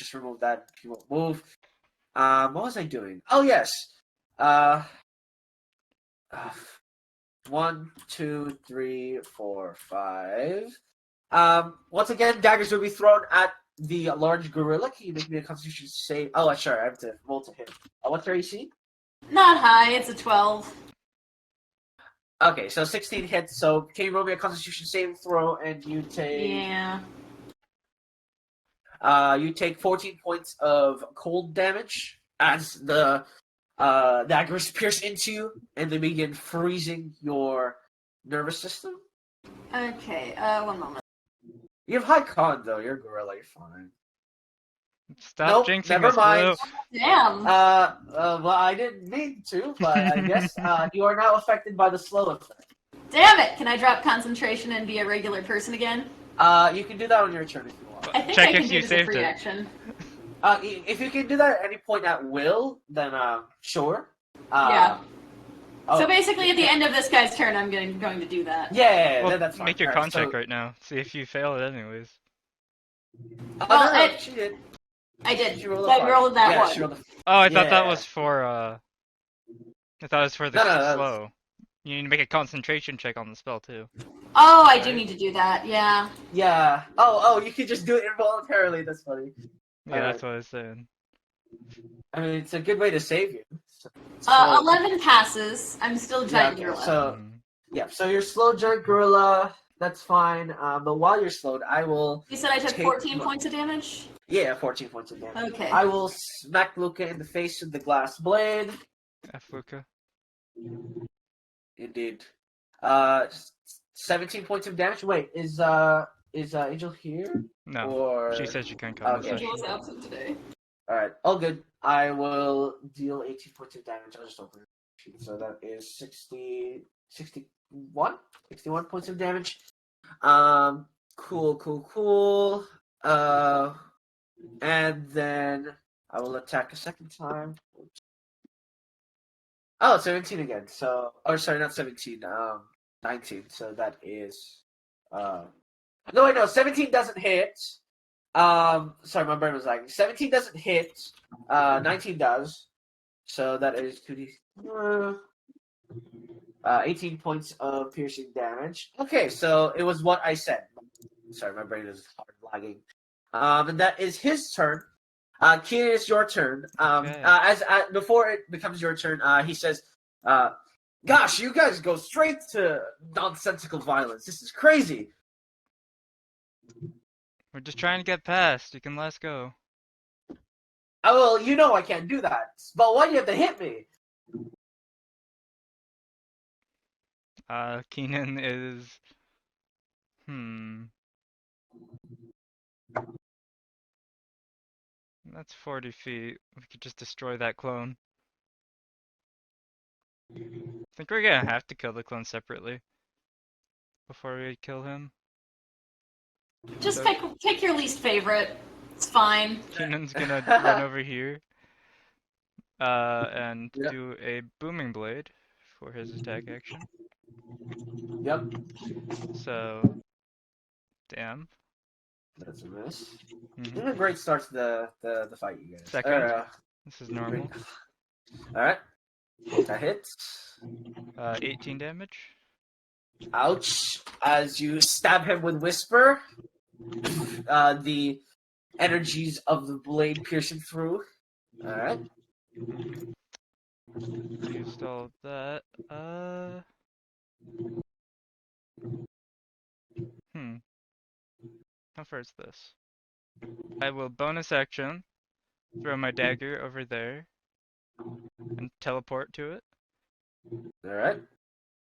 just remove that. He won't move. What was I doing? Oh yes. Uh, 1, 2, 3, 4, 5. Once again, daggers will be thrown at the large gorilla. Can you make me a Constitution save? Oh, sure. I have to roll to hit. What's your AC? Not high. It's a 12. Okay, so 16 hits. So can you roll me a Constitution saving throw, and you take Yeah. you take 14 points of cold damage as the daggers pierce into you, and they begin freezing your nervous system. Okay. One moment. You have high con though. You're a gorilla. You're fine. Stop Nope, jinxing never us, mind. Blue. Damn. Well, I didn't mean to, but I guess you are now affected by the slow effect. Damn it! Can I drop concentration and be a regular person again? You can do that on your turn if you want. I think Check I can if do you this as a saved free it. action. If you can do that at any point at will, then sure. Yeah. Oh, So basically, at the end of this guy's turn, I'm going to do that. Yeah, Well, that's fine. make your Alright, con check right now. See if you fail it anyways. Oh, Well, no, she did. I did. She rolled a I 5. rolled that Yeah, one. she rolled a Oh, I thought that Yeah. was for, I thought it was for the No, that's- slow. You need to make a concentration check on the spell, too. Oh, I do Right. need to do that. Yeah. Yeah. Oh, you can just do it involuntarily. That's funny. Yeah, Alright. that's what I was saying. I mean, it's a good way to save you. So, 11 passes. I'm still giant okay, gorilla. so Mhm. yeah, so you're slow, giant gorilla. That's fine. But while you're slowed, I will. You said I took take 14 points of damage? Yeah, 14 points of damage. Okay. I will smack Luca in the face with the glass blade. F. Luca. Indeed. 17 points of damage. Wait, is Angel here? No. Or She said she couldn't come this Okay. session. Angel's absent today. all right, all good. I will deal 18 points of damage. I'll just open it. So that is 61 points of damage. Cool. And then I will attack a second time. Oh, 17 again. So, or sorry, not 17. 19. So that is. No, wait, no. 17 doesn't hit. Sorry, my brain was lagging. 17 doesn't hit. 19 does. So that is 2d. 18 points of piercing damage. Okay, so it was what I said. Sorry, my brain is hard lagging. And that is his turn. Keenan, it's your turn. Okay. Before it becomes your turn, he says, "Gosh, you guys go straight to nonsensical violence. This is crazy." We're just trying to get past. You can let us go. Oh, well, you know I can't do that. But why do you have to hit me? Keenan is... That's 40 feet. We could just destroy that clone. I think we're gonna have to kill the clone separately before we kill him. Just So- pick your least favorite. It's fine. Keenan's gonna run over here and Yep. do a booming blade for his attack action. Yep. So, damn. That's a miss. Mhm. This is a great start to the fight, you guys. Second. This is normal. Alright. That hits. 18 damage. Ouch. As you stab him with Whisper, the energies of the blade piercing through. Alright. Used all that. How far is this? I will bonus action, throw my dagger over there, and teleport to it. Alright.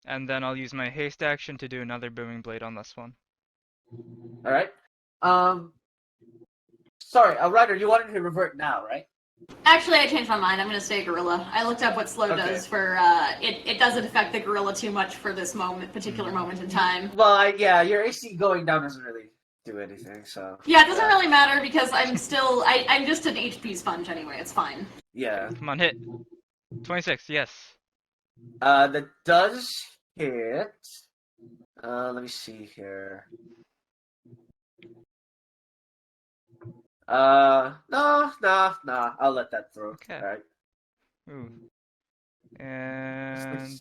And then I'll use my haste action to do another booming blade on this one. Alright. Sorry, Ryder, you wanted to revert now, right? Actually, I changed my mind. I'm going to stay gorilla. I looked up what slow Okay. does for, it doesn't affect the gorilla too much for this particular moment in time. Well, yeah, your AC going down doesn't really do anything, so. Yeah, it doesn't really matter because I'm still, I'm just an HP sponge anyway. It's fine. Yeah. Come on, hit. 26, yes. That does hit. Let me see here. No, Nah. I'll let that through. Okay. All right. Ooh. And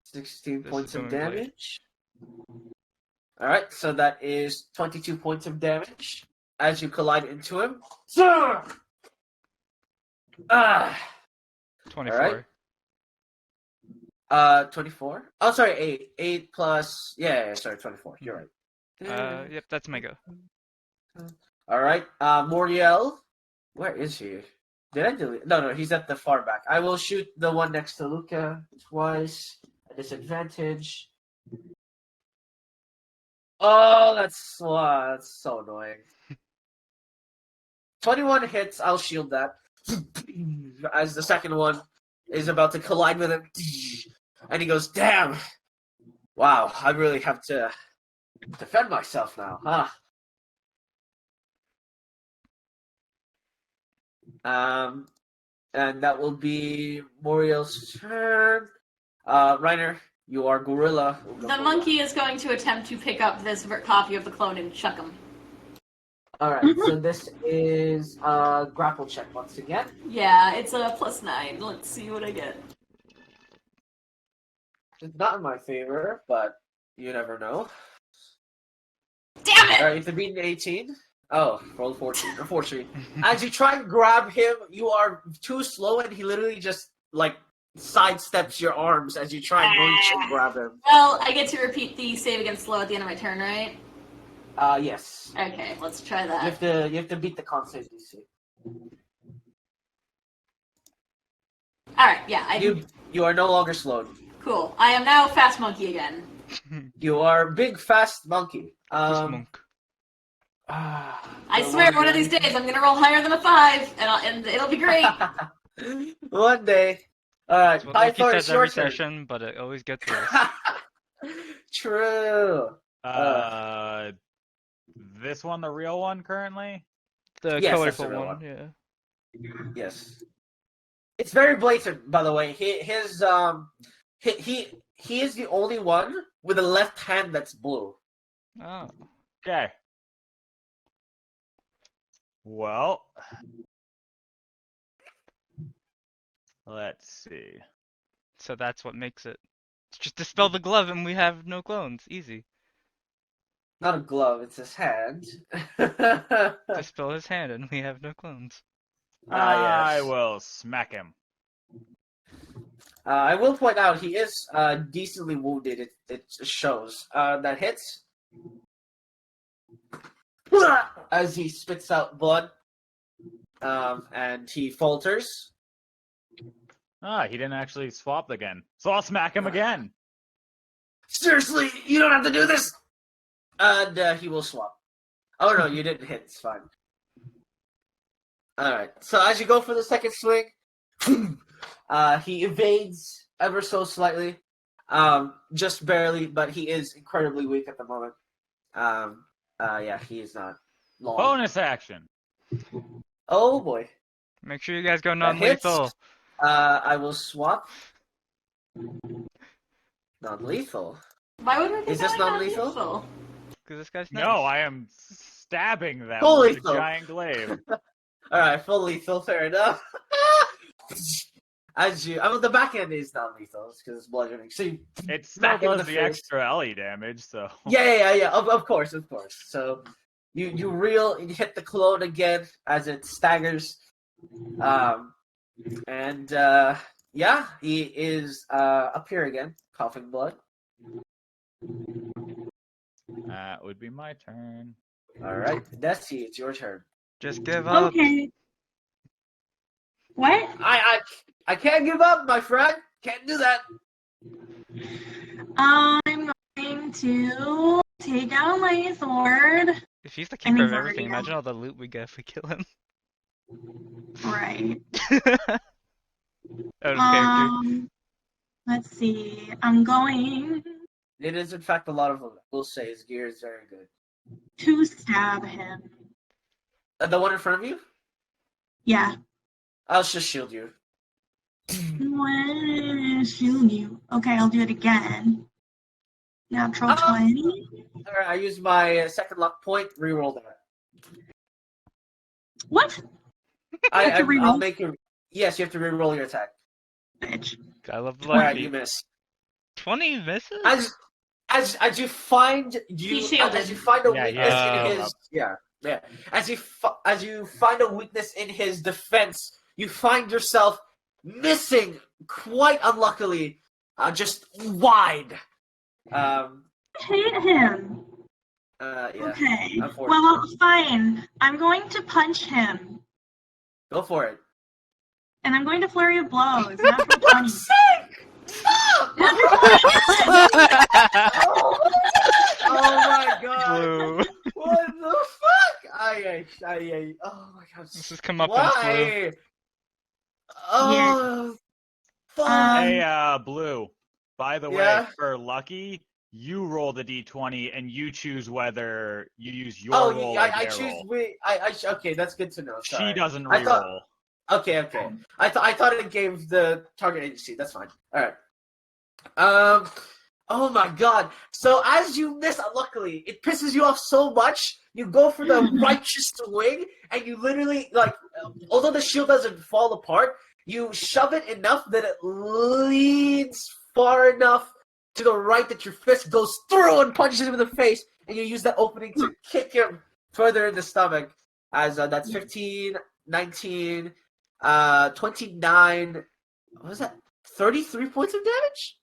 16 this points is of going blade. damage. All right, so that is 22 points of damage as you collide into him. Sir! 24. All right. 24. Oh, sorry, 8. 8 plus. Yeah, sorry, 24. You're right. Yep, that's my go. All right. Moriel. Where is he? Did I delete? No, he's at the far back. I will shoot the one next to Luca twice. At disadvantage. Oh, that's so annoying. 21 hits. I'll shield that. As the second one is about to collide with him, and he goes, "Damn! Wow, I really have to defend myself now, huh?" And that will be Moriel's turn. Reiner, you are gorilla. The monkey is going to attempt to pick up this copy of the clone and chuck him. Alright, so this is a grapple check once again. Yeah, it's a +9. Let's see what I get. It's not in my favor, but you never know. Damn it! Alright, you have to beat an 18. Oh, roll 14, unfortunately. As you try and grab him, you are too slow and he literally just, sidesteps your arms as you try and reach and grab him. Well, I get to repeat the save against slow at the end of my turn, right? Yes. Okay, let's try that. You have to beat the con save DC. Alright, yeah, You are no longer slowed. Cool. I am now fast monkey again. You are big, fast monkey. Monk. I swear, one of these days I'm gonna roll higher than a 5, and it'll be great. One day. Alright, Well, like he Pythor, says it's your every turn. session, but it always gets worse. True. This one, the real one currently? The Yes, that's colorful the real one, one. yeah. Yes. It's very blatant, by the way. He is the only one with a left hand that's blue. Oh. Okay. Well, let's see. So that's what makes it. Just dispel the glove and we have no clones. Easy. Not a glove, it's his hand. Dispel his hand and we have no clones. I Yes. will smack him. I will point out he is decently wounded. It shows. That hits. As he spits out blood. And he falters. He didn't actually swap again. So I'll smack him again. Seriously, you don't have to do this! And he will swap. Oh no, you didn't hit. It's fine. Alright, so as you go for the second swing, he evades ever so slightly. Just barely, but he is incredibly weak at the moment. Yeah, he is not long. Bonus action. Oh boy. Make sure you guys go That hits. non-lethal. I will swap. Non-lethal. Why would we be Is this going non-lethal? non-lethal? Because this guy's nice. No, I am stabbing them Full with a lethal. giant glaive. Alright, full lethal, fair enough. The backhand is non-lethal because it's bludgeoning. So you It still smack him in does the the face. extra LE damage, so. Yeah. Of course. So you hit the clone again as it staggers. Yeah, he is up here again, coughing blood. That would be my turn. Alright, Desi, it's your turn. Just give up. Okay. What? I can't give up, my friend. Can't do that. I'm going to take out my sword. If he's the I mean, keeper of he's everything, already imagine all the loot we get if we kill him. Right. Out of character. Let's see. I'm going It is, in fact, a lot of them. We'll say his gear is very good. to stab him. The one in front of you? Yeah. I'll just shield you. When shoot you? Okay, I'll do it again. Natural 20. Alright, I use my second luck point. Reroll that. What? have to I'll reroll? make you. Yes, you have to re-roll your attack. Bitch. I love the All right, lucky. you miss. 20 misses? As you find He's shielded. as you find a Yeah, he weakness has in shield his yeah. As you find a weakness in his defense, you find yourself missing quite unluckily, just wide. I hate him. Yeah. Okay. Unfortunately. Well, fine. I'm going to punch him. Go for it. And I'm going to flurry of blows. Natural 20. Stop! Oh my god! Blue. What the fuck? Ay. Oh my god. This has come up on Blue. Why? Oh, fuck. Hey, Blue. By the way, Yeah? for lucky, you roll the d20 and you choose whether you use your Oh, roll or I their choose. roll. Okay, that's good to know. Sorry. She doesn't I thought- re-roll. Okay. I thought it gave the target agency. That's fine. All right. Oh my god. So as you miss, unluckily, it pisses you off so much. You go for the righteous swing, and you literally although the shield doesn't fall apart, you shove it enough that it leans far enough to the right that your fist goes through and punches him in the face, and you use that opening to kick him further in the stomach. As that's 15, 19, 29. What was that? 33 points of damage?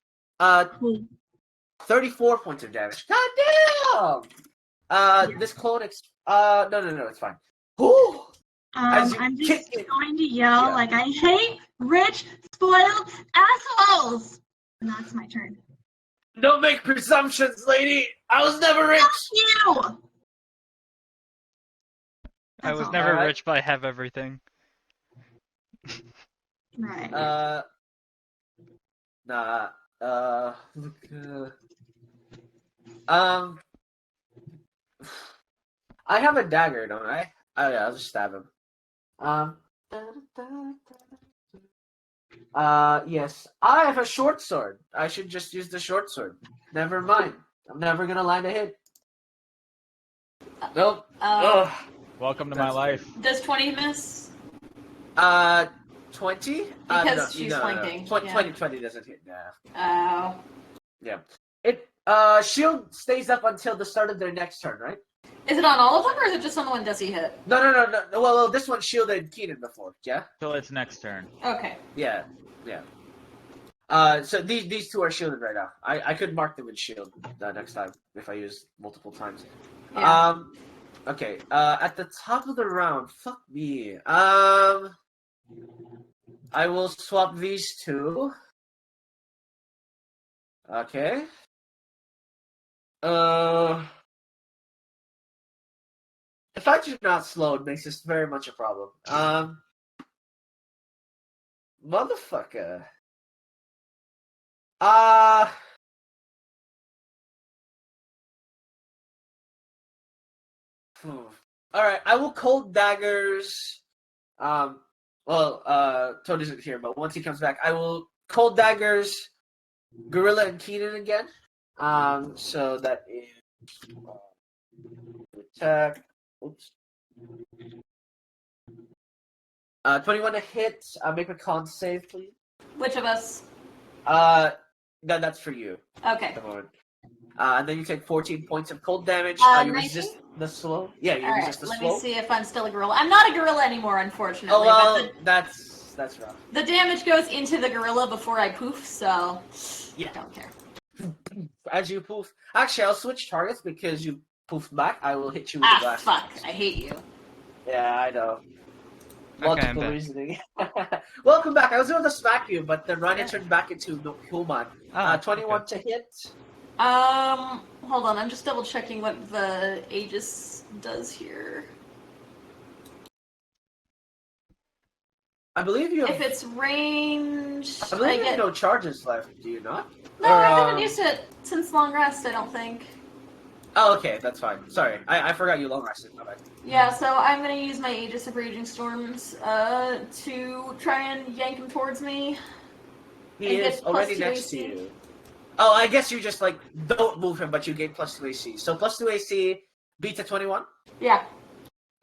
34 points of damage. God damn! This clone no, it's fine. Whew! As you I'm kick just it- going to yell Yeah. like I hate rich, spoiled assholes. And that's my turn. Don't make presumptions, lady! I was never rich! You! I That's was all. never Alright. rich, but I have everything. Right. Nah, I have a dagger, don't I? Oh yeah, I'll just stab him. Yes. I have a short sword. I should just use the short sword. Never mind. I'm never gonna land a hit. Nope. Ugh. Welcome to my That's life. Does 20 miss? 20? Because she's flanking, 20, yeah. 20 doesn't hit. Nah. Oh. Yeah. It shield stays up until the start of their next turn, right? Is it on all of them, or is it just on the one Desi hit? No. Well, this one shielded Keenan before, yeah? Till its next turn. Okay. Yeah. So these two are shielded right now. I could mark them in shield next time if I use multiple times. Yeah. Okay. At the top of the round, fuck me. I will swap these two. Okay. The fact you're not slowed makes this very much a problem. Motherfucker. Alright, I will cold daggers. Toad isn't here, but once he comes back, I will cold daggers Gorilla and Keenan again. So that is attack. Oops. 21 to hit. Make a con save, please. Which of us? That's for you. Okay. Come on. And then you take 14 points of cold damage. You 19? resist the slow. Yeah, you All resist right. the Let slow. me see if I'm still a gorilla. I'm not a gorilla anymore, unfortunately. Oh well, but that's rough. the damage goes into the gorilla before I poof, so Yeah. don't care. As you poof. Actually, I'll switch targets because you poofed back. I will hit you with the blast. Fuck! I hate you. Yeah, I know. Okay, I'm Multiple back. reasoning. Welcome back. I was going to smack you, but then Ryan turned back into Human. Ah, 21 okay. to hit. Hold on. I'm just double checking what the Aegis does here. I believe you If have. it's ranged, I believe I you have get. no charges left. Do you not? No, Or, I haven't used it since long rest. I don't think. Oh, okay, that's fine. Sorry, I forgot you long rested. My bad. Yeah, so I'm gonna use my Aegis of Raging Storms to try and yank him towards me. He And is get plus already 2 next to AC. you. Oh, I guess you just like don't move him, but you gain plus 2 AC. So plus 2 AC beats a 21. Yeah.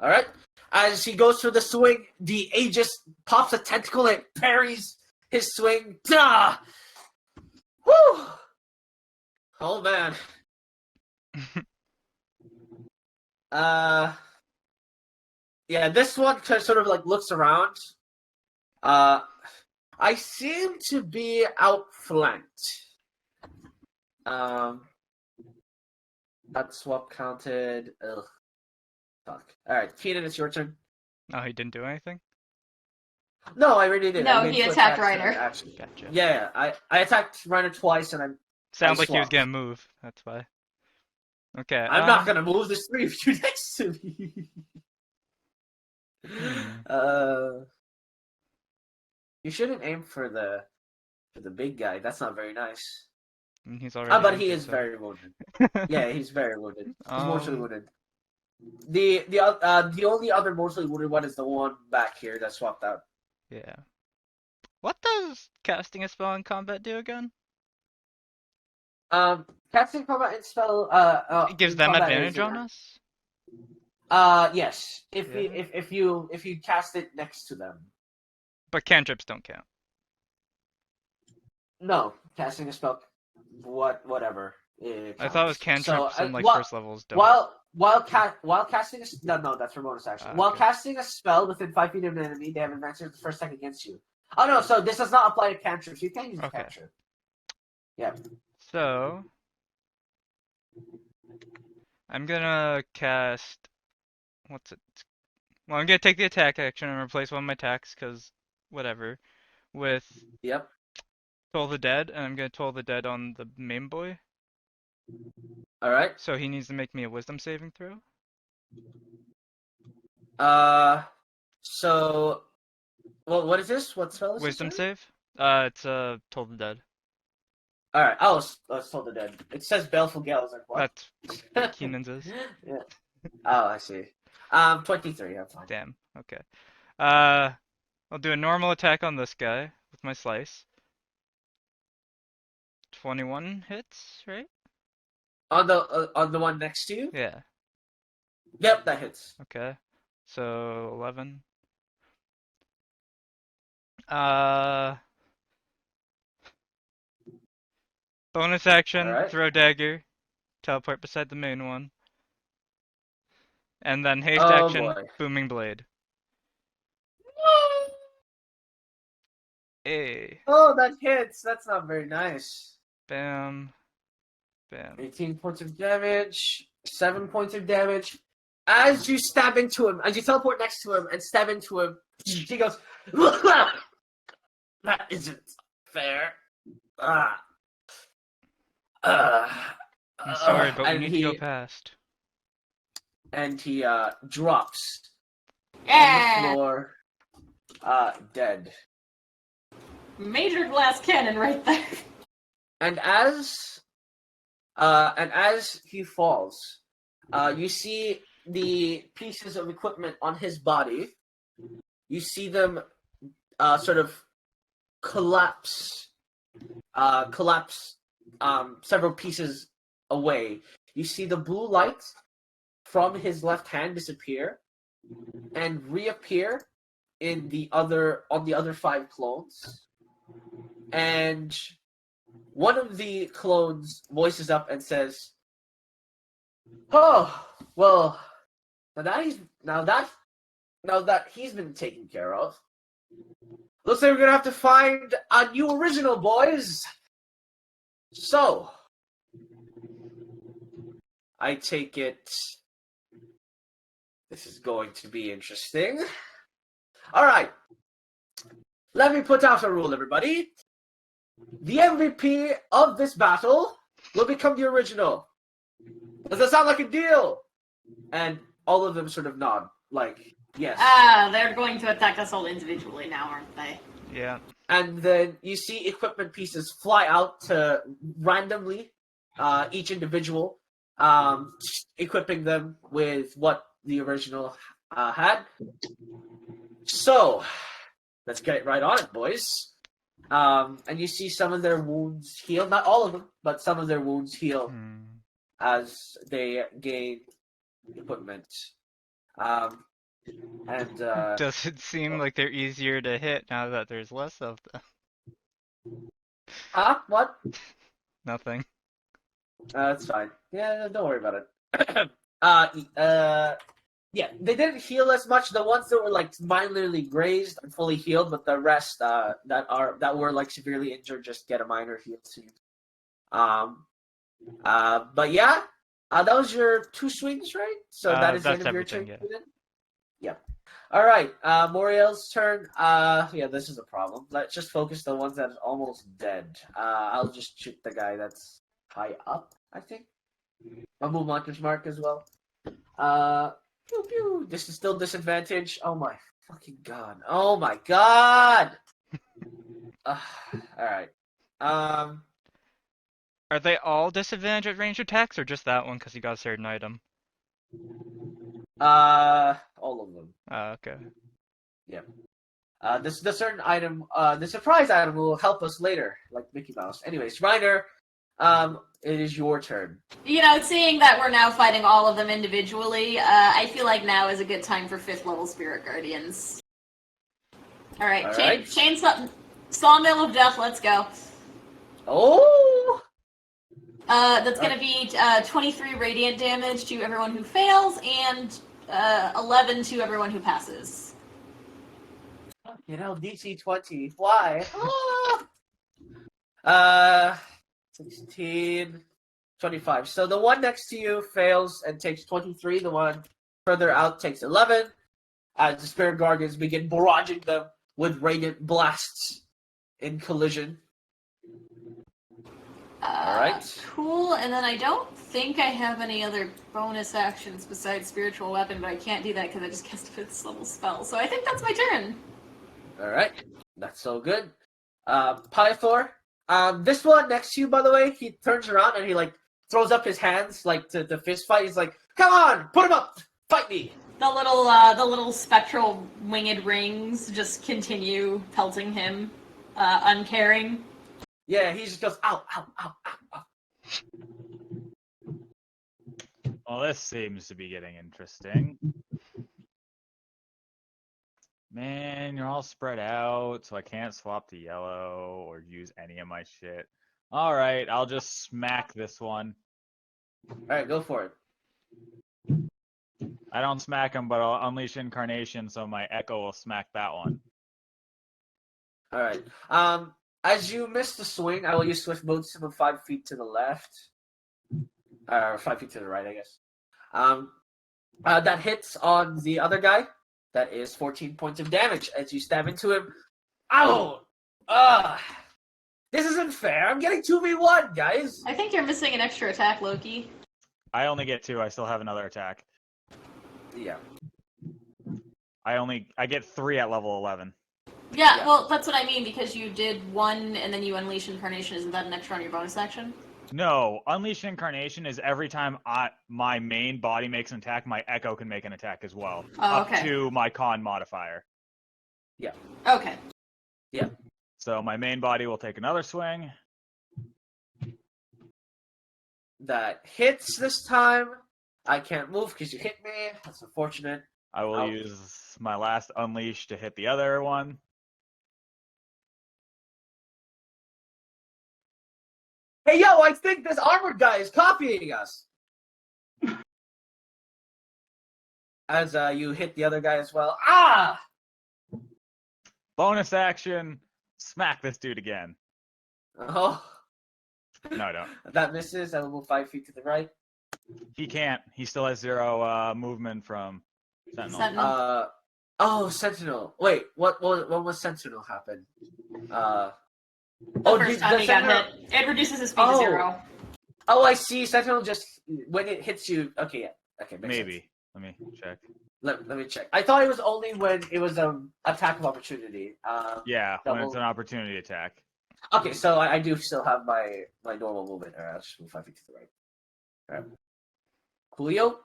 All right. As he goes for the swing, the Aegis pops a tentacle and parries his swing. Duh! Woo! Oh man. Yeah, this one sort of like looks around. I seem to be outflanked. That swap counted. Ugh. Fuck. Alright, Keenan, it's your turn. Oh, he didn't do anything? No, I already did. No, I made he two attacked attacks, Reiner. actually. Gotcha. Yeah, I attacked Reiner twice, and Sounds like he was swapped. gonna move. That's why. Okay. I'm not gonna move. There's three of you next to me. You shouldn't aim for the big guy. That's not very nice. He's already. But he injured, is so- very wounded. Yeah, he's very wounded. He's mortally Um, wounded. The only other mortally wounded one is the one back here that swapped out. Yeah. What does casting a spell in combat do again? Casting combat and spell. It gives in them combat advantage is- on us. Yes. If Yeah. if you cast it next to them. But cantrips don't count. No, casting a spell. Whatever. I thought it was counts. cantrips So, and like while- first levels don't. While casting no, that's for bonus action. While Okay. casting a spell within 5 feet of an enemy, they have advantage the first attack against you. Oh no, so this does not apply to cantrips. You can use a Okay. cantrip. Yeah. So I'm gonna cast. What's it? Well, I'm gonna take the attack action and replace one of my attacks, cause whatever, with Yep. Toll the Dead, and I'm gonna Toll the Dead on the main boy. All right. So he needs to make me a Wisdom saving throw. So, well, what is this? What spell is this? Wisdom sorry? save. It's Toll the Dead. All right. Oh, it's Toll the Dead. It says Baleful Gale. I was like, what? That's Keenan's is. Yeah. Oh, I see. 23. I'm fine. Damn. Okay. I'll do a normal attack on this guy with my slice. 21 hits, right? On the one next to you. Yeah. Yep, that hits. Okay. So 11. Bonus action, Alright. throw dagger, teleport beside the main one. And then haste Oh, action, boy. booming blade. Hey. Oh, that hits. That's not very nice. Bam. Bam. 18 points of damage. 7 points of damage. As you stab into him, as you teleport next to him and stab into him, he goes, that isn't fair. I'm I'm sorry, but we and need he, to go past. And he drops on Yeah! the floor, dead. Major glass cannon right there. And as he falls, you see the pieces of equipment on his body. You see them sort of collapse several pieces away. You see the blue light from his left hand disappear and reappear on the other 5 clones. And one of the clones voices up and says, "Oh, well, now that he's been taken care of, looks like we're gonna have to find a new original, boys. So, I take it this is going to be interesting. All right, let me put out a rule, everybody. The MVP of this battle will become the original. Does that sound like a deal?" And all of them sort of nod, like, yes. They're going to attack us all individually now, aren't they? Yeah. And then you see equipment pieces fly out to randomly, each individual, equipping them with what the original had. So, let's get right on it, boys. And you see some of their wounds heal. Not all of them, but some of their wounds heal as they gain equipment. And Does it seem like they're easier to hit now that there's less of them? what? Nothing. That's fine. Yeah, don't worry about it. Yeah, they didn't heal as much. The ones that were like minorly grazed and fully healed, but the rest that were like severely injured just get a minor heal soon. But yeah, that was your 2 swings, right? So that is the That's end of your everything, turn. yeah. Yep. All right, Moriel's turn. Yeah, this is a problem. Let's just focus the ones that are almost dead. I'll just shoot the guy that's high up, I think. I'll move Monter's mark as well. Pew pew. This is still disadvantage. Oh my fucking god. Oh my god. All right. Um. Are they all disadvantaged at range attacks, or just that one because you got a certain item? All of them. Okay. Yep. The certain item, the surprise item will help us later, like Mickey Mouse. Anyways, Reiner, it is your turn. Seeing that we're now fighting all of them individually, I feel like now is a good time for 5th level Spirit Guardians. Alright, All right. Sawmill of Death, let's go. Oh! That's gonna be 23 radiant damage to everyone who fails, and 11 to everyone who passes. DC 20. Why? 16, 25. So the one next to you fails and takes 23. The one further out takes 11. As the Spirit Guardians begin barraging them with radiant blasts in collision. Alright. Cool, and then I don't think I have any other bonus actions besides Spiritual Weapon, but I can't do that because I just cast a 5th level spell. So I think that's my turn. Alright. That's so good. Pythor. This one next to you, by the way, he turns around and he like throws up his hands like to fist fight. He's like, "Come on, put him up, fight me." The little spectral winged rings just continue pelting him, uncaring. Yeah, he just goes, "Ow, ow, ow, ow, ow." Well, this seems to be getting interesting. Man, you're all spread out, so I can't swap to yellow or use any of my shit. All right, I'll just smack this one. Alright, go for it. I don't smack him, but I'll unleash Incarnation, so my Echo will smack that one. Alright. As you miss the swing, I will use Swift Mode to move 5 feet to the left. 5 feet to the right, I guess. That hits on the other guy. That is 14 points of damage as you stab into him. Ow! This isn't fair. I'm getting 2v1, guys. I think you're missing an extra attack, Loki. I only get 2. I still have another attack. Yeah. I get 3 at level 11. Yeah, well, that's what I mean, because you did 1 and then you unleash Incarnation. Isn't that an extra on your bonus action? No, Unleash Incarnation is every time my main body makes an attack, my Echo can make an attack as well. Oh, up to my con modifier. Yeah. Okay. Yeah. So my main body will take another swing. That hits this time. I can't move because you hit me. That's unfortunate. I will use my last Unleash to hit the other one. Hey, yo, I think this armored guy is copying us. As you hit the other guy as well. Ah! Bonus action, smack this dude again. Oh. No, I don't. That misses. I will move 5 feet to the right. He can't. He still has 0 movement from Sentinel. Sentinel. Wait, what was Sentinel happen? The first time he got hit. It reduces his speed to 0. Oh, I see. Sentinel just, when it hits you, okay, yeah. Okay, Maybe. Sense. Let me check. Let me check. I thought it was only when it was an attack of opportunity. Yeah, when it's an opportunity attack. Okay, so I do still have my normal movement. Alright, I'll just move 5 feet to the right. Alright. Julio,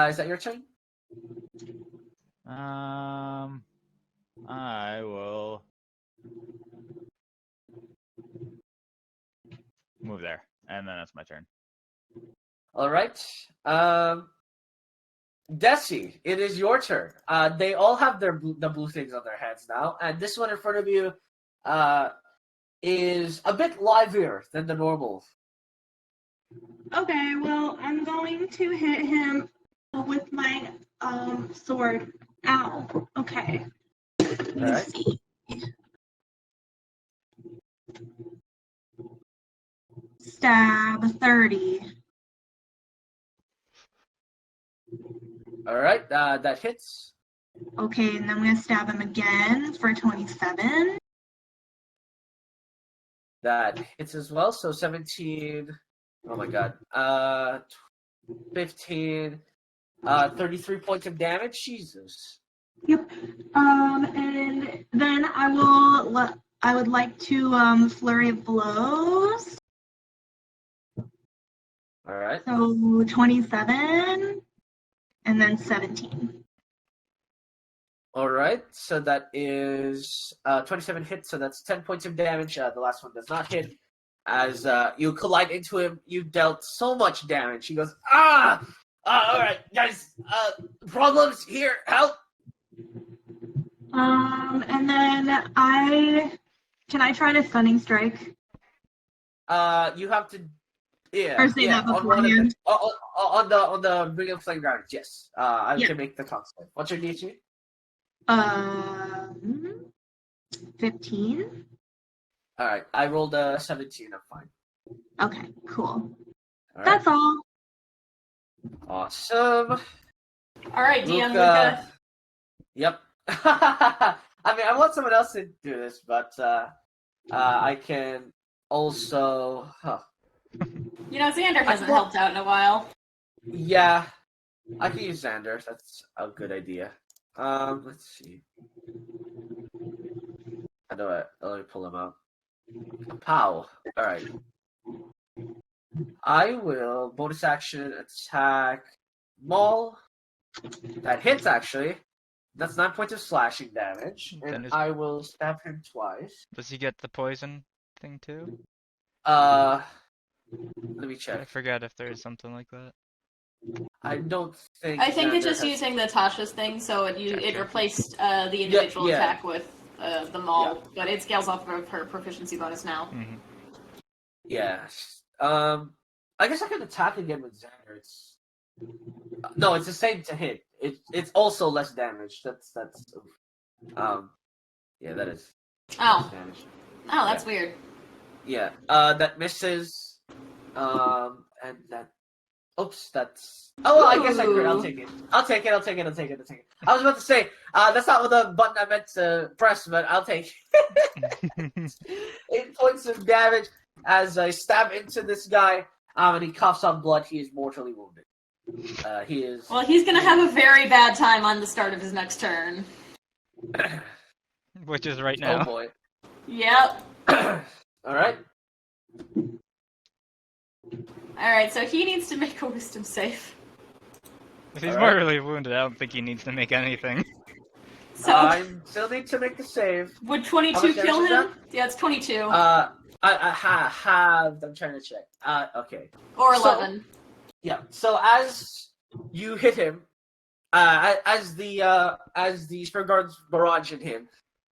is that your turn? I will move there, and then that's my turn. Alright. Desi, it is your turn. They all have the blue things on their heads now, and this one in front of you is a bit livelier than the normal. Okay, well, I'm going to hit him with my sword. Ow. Okay. Let me Alright. see. Stab 30. Alright, that hits. Okay, and then I'm gonna stab him again for 27. That hits as well, so 17. Oh my god. 15. 33 points of damage. Jesus. Yep. And then I would like to flurry of blows. Alright. So 27 and then 17. Alright, so that is 27 hits, so that's 10 points of damage. The last one does not hit. As you collide into him, you dealt so much damage. He goes, ah! Alright, guys, problems here, help! And then can I try to stunning strike? You have to, Or say that on one of beforehand. the, on the Ring of Flame Ground, yes. I Yeah. can make the constant. What's your DC? 15. Alright, I rolled a 17, I'm fine. Okay, cool. Alright, That's all. awesome. All right, DM Luca. Luca. Yep. I mean, I want someone else to do this, but I can also. You know, Xander hasn't helped out in a while. Yeah, I can use Xander. That's a good idea. Let's see. I know it. Let me pull him out. Pow. All right. I will bonus action attack Maul. That hits actually. That's 9 points of slashing damage, Then and is- I will stab him twice. Does he get the poison thing too? Let me I check. forget if there is something like that. I don't think. I think it's Xander just has- using the Tasha's thing, so it Gotcha. replaced the individual yeah. attack with the maul, but it scales off of her proficiency bonus now. Mm-hmm. Yeah. I guess I could attack again with Xander. It's no, it's the same to hit. It's also less damage. That's yeah, that is less Oh, damage. oh, that's weird. Yeah. That misses. And that. Oops, that's. Oh, well, I guess I could. I'll Ooh. take it. I'll take it. I was about to say, that's not what the button I meant to press, but I'll take it. 8 points of damage as I stab into this guy, and he coughs up blood. He is mortally wounded. He is. Well, he's gonna have a very bad time on the start of his next turn. Which is right Oh now. boy. Yep. All right. Alright, so he needs to make a wisdom save. If he's Alright. mortally wounded, I don't think he needs to make anything. So, I still need to make the save. would How 22 much kill damage is him? Yeah, it's 22. I have. I'm trying to check. Okay. or so- 11. Yeah. So as you hit him, as the Spring Guards barrage at him,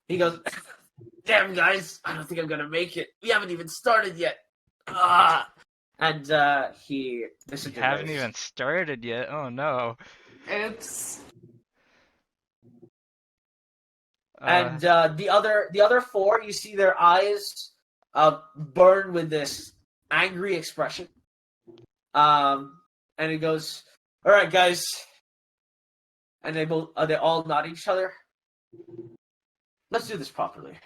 he goes, "Damn guys, I don't think I'm gonna make it. We haven't even started yet." And he disintegrates. Haven't even started yet. Oh no. Oops. And the other four, you see their eyes burn with this angry expression. And he goes, "All right, guys," and they all nod at each other. Let's do this properly.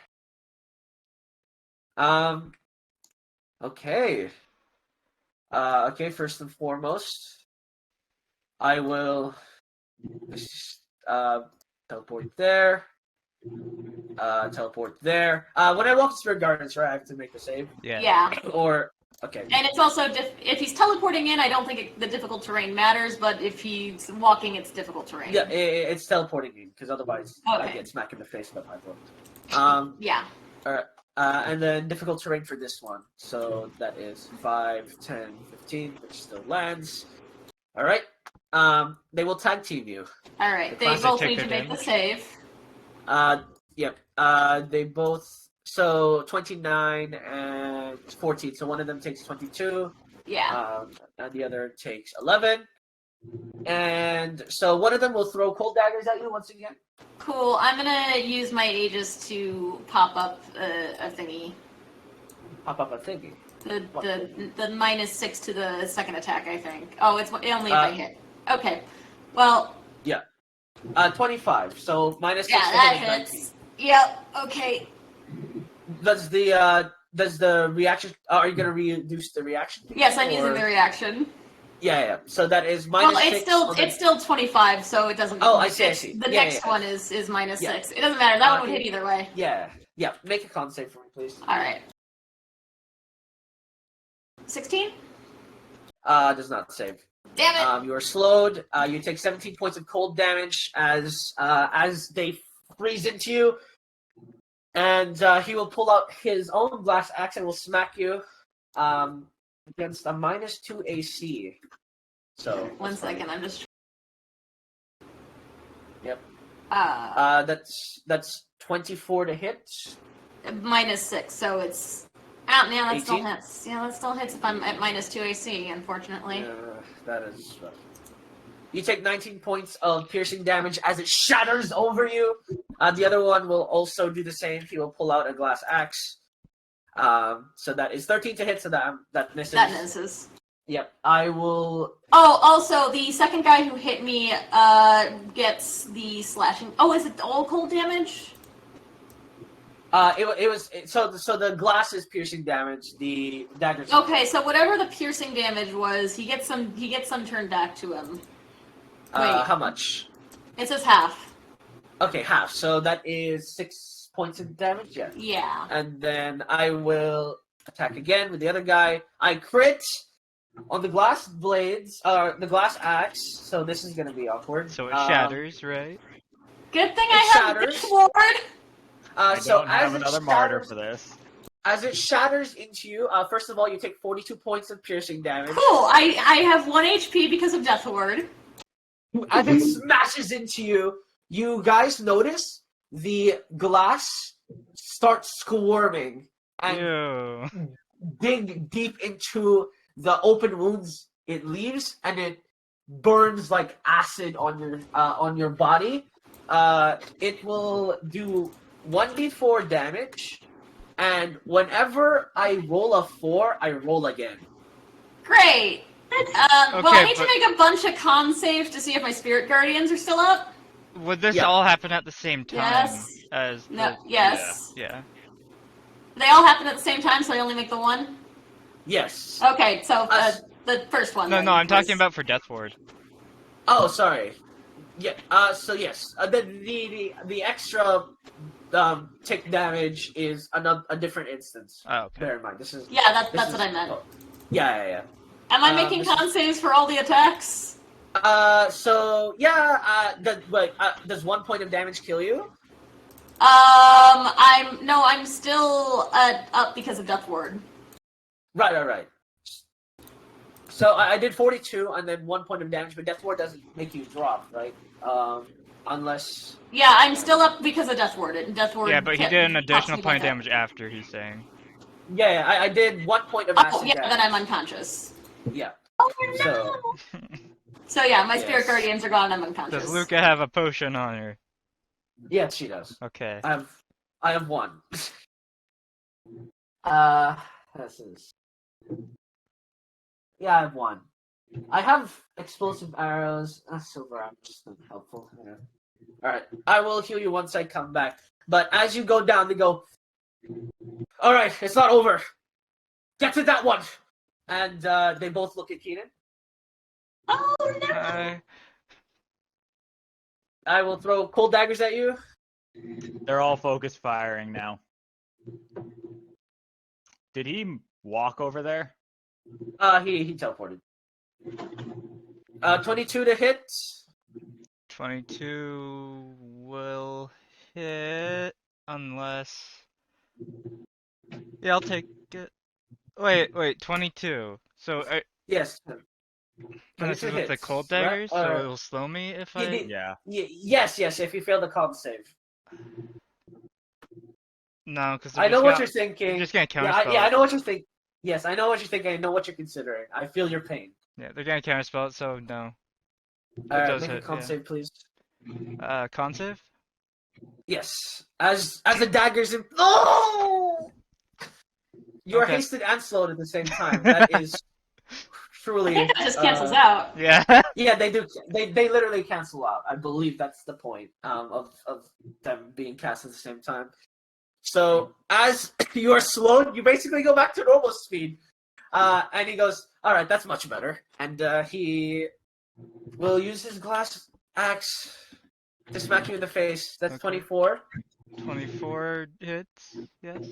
Okay. Okay. First and foremost, I will teleport there. Teleport there. When I walk to Spirit Gardens, right, I have to make a save. yeah. Or okay. And it's also, if he's teleporting in, I don't think the difficult terrain matters, but if he's walking, it's difficult terrain. Yeah, it's teleporting in because otherwise I Okay. get smacked in the face by 5 volts. Yeah. Alright. And then difficult terrain for this one. So that is 5, 10, 15, which still lands. Alright. They will tag team you. All right, The they classic both take need their to make the damage? save. Yep. They both. So 29 and 14. So one of them takes 22. Yeah. And the other takes 11. And so one of them will throw cold daggers at you once again. Cool. I'm gonna use my Aegis to pop up a thingy. Pop up a thingy. The What? the -6 to the second attack, I think. Oh, it's only if I Uh, hit. Okay. Well, 25. So -6 yeah, to that hit is 19. hits. Yep. Okay. Does the reaction? Are you gonna reduce the reaction? Yes, I'm or- using the reaction. Yeah. So that is Well, -6. it's still 25, so it doesn't. Oh, I see. The Yeah, next yeah. one is Yeah. -6. It doesn't matter. That one would Okay. hit either way. Yeah. Make a con save for me, please. All right. 16. Does not save. Damn it. You are slowed. You take 17 points of cold damage as they freeze into you, and he will pull out his own glass axe and will smack you against a -2 AC. So One second. I'm just. Yep. That's 24 to hit. -6, so it's. Oh, yeah, that still 18? hits. Yeah, that still hits if I'm at -2 AC, unfortunately. That is rough. You take 19 points of piercing damage as it shatters over you. The other one will also do the same. He will pull out a glass axe. So that is 13 to hit, so that misses. That misses. Yep. I will. Oh, also, the second guy who hit me gets the slashing. Oh, is it all cold damage? It was so the glass is piercing damage. The daggers. Okay, so whatever the piercing damage was, he gets some turned back to him. Wait. How much? It says half. Okay, half. So that is 6 points of damage. Yeah. Yeah. And then I will attack again with the other guy. I crit on the glass blades, the glass axe. So this is gonna be awkward. So it shatters, right? Good thing It I have shatters. this ward. I So don't have as it another martyr shatters, for this. as it shatters into you, first of all, you take 42 points of piercing damage. Cool. I have 1 HP because of Death Ward. As it smashes into you, you guys notice the glass starts squirming and Ew. dig deep into the open wounds it leaves, and it burns like acid on your body. It will do 1d4 damage, and whenever I roll a 4, I roll again. Great. Well, I Okay, need to but- make a bunch of con saves to see if my Spirit Guardians are still up. Would this Yeah. all happen at the same time Yes. as No. the... Yes. Yeah. They all happen at the same time, so I only make the one. Yes. Okay, so Us- the first one. No, then, no, I'm talking was- about for Death Ward. Oh, sorry. Yeah. So yes, the extra tick damage is a different instance. Oh, okay. Bear in mind, this is. Yeah, that's this what I meant. oh, yeah. Am I making this con saves for all the attacks? So yeah. Does 1 point of damage kill you? I'm still up because of Death Ward. Right. So I did 42 and then 1 point of damage, but Death Ward doesn't make you drop, right? Unless. Yeah, I'm still up because of Death Ward. Death Ward. Yeah, but he kept- did an pops additional me point of back up. damage after, he's saying. Yeah, I did 1 point of Oh, acid yeah, damage. then I'm unconscious. Yeah. Oh So. no! So yeah, my Spirit Yes. Guardians are gone. I'm unconscious. Does Luca have a potion on her? Yes, she does. Okay. I have one. This is. Yeah, I have one. I have explosive arrows. Silver arrows just not helpful. Yeah. All right, I will heal you once I come back. But as you go down, they go. All right, it's not over. Get to that one. And they both look at Keenan. Oh no! I will throw cold daggers at you. They're all focus firing now. Did he walk over there? He teleported. 22 to hit. 22 will hit unless... Yeah, I'll take it. Wait, 22. So, Yes. And this 22 is with the hits, cold right? daggers, so it'll slow me if I. Yeah. Yes, if you fail the con save. No, because I know what you're they're thinking. just gonna Yeah, counterspell I it. know what you're thinking. Yes, I know what you're thinking. I know what you're considering. I feel your pain. Yeah, they're gonna counterspell it, so no. It Alright, does make a hit, con yeah. save, please. Con save? Yes. As the daggers in. Oh! You are Okay. hasted and slowed at the same time. That is I truly. think that just cancels out. Yeah. Yeah, they do. They literally cancel out. I believe that's the point of them being cast at the same time. So as you are slowed, you basically go back to normal speed. And he goes, "All right, that's much better." And he will use his glass axe to smack you in the face. That's Okay. 24. 24 hits, yes.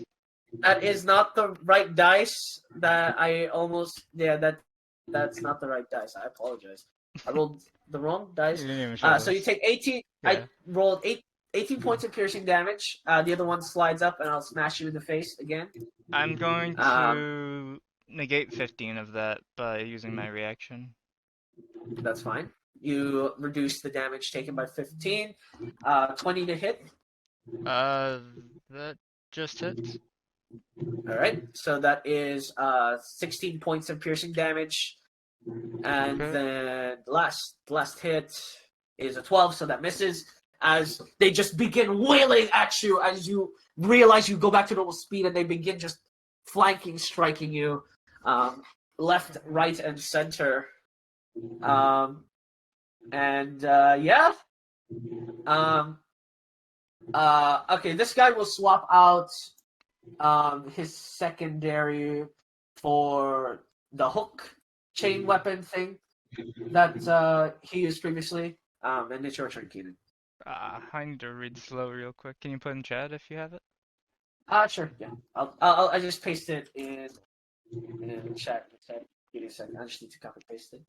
That is not the right dice. That I almost that's not the right dice. I apologize. I rolled the wrong dice. You didn't even show So you us. take 18. Yeah. I rolled 18 points of piercing damage. The other one slides up, and I'll smash you in the face again. I'm going to negate 15 of that by using my reaction. That's fine. You reduce the damage taken by 15. 20 to hit. That just hits. All right. So that is 16 points of piercing damage, and Okay. then the last hit is a 12, so that misses. As they just begin wailing at you, as you realize you go back to normal speed, and they begin just flanking, striking you, left, right, and center. Yeah. Okay, this guy will swap out his secondary for the hook chain weapon thing that he used previously. And it's your turn, Keenan. I need to read slow real quick. Can you put in chat if you have it? Sure, yeah. I just paste it in chat. Give me a second. I just need to copy paste it.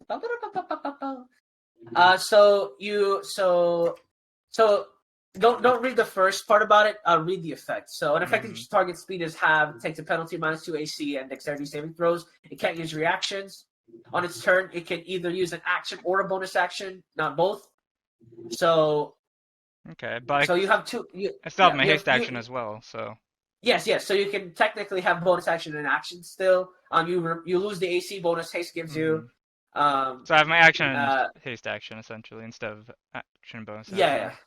So don't read the first part about it. Read the effect. So an effect that target speed is halved, takes a penalty -2 AC and dexterity saving throws. It can't use reactions. On its turn, it can either use an action or a bonus action, not both. So Okay, but you have two. I still have my haste action as well, so. Yes. So you can technically have bonus action and action still. You lose the AC bonus haste gives you. So I have my action and haste action essentially instead of action bonus action.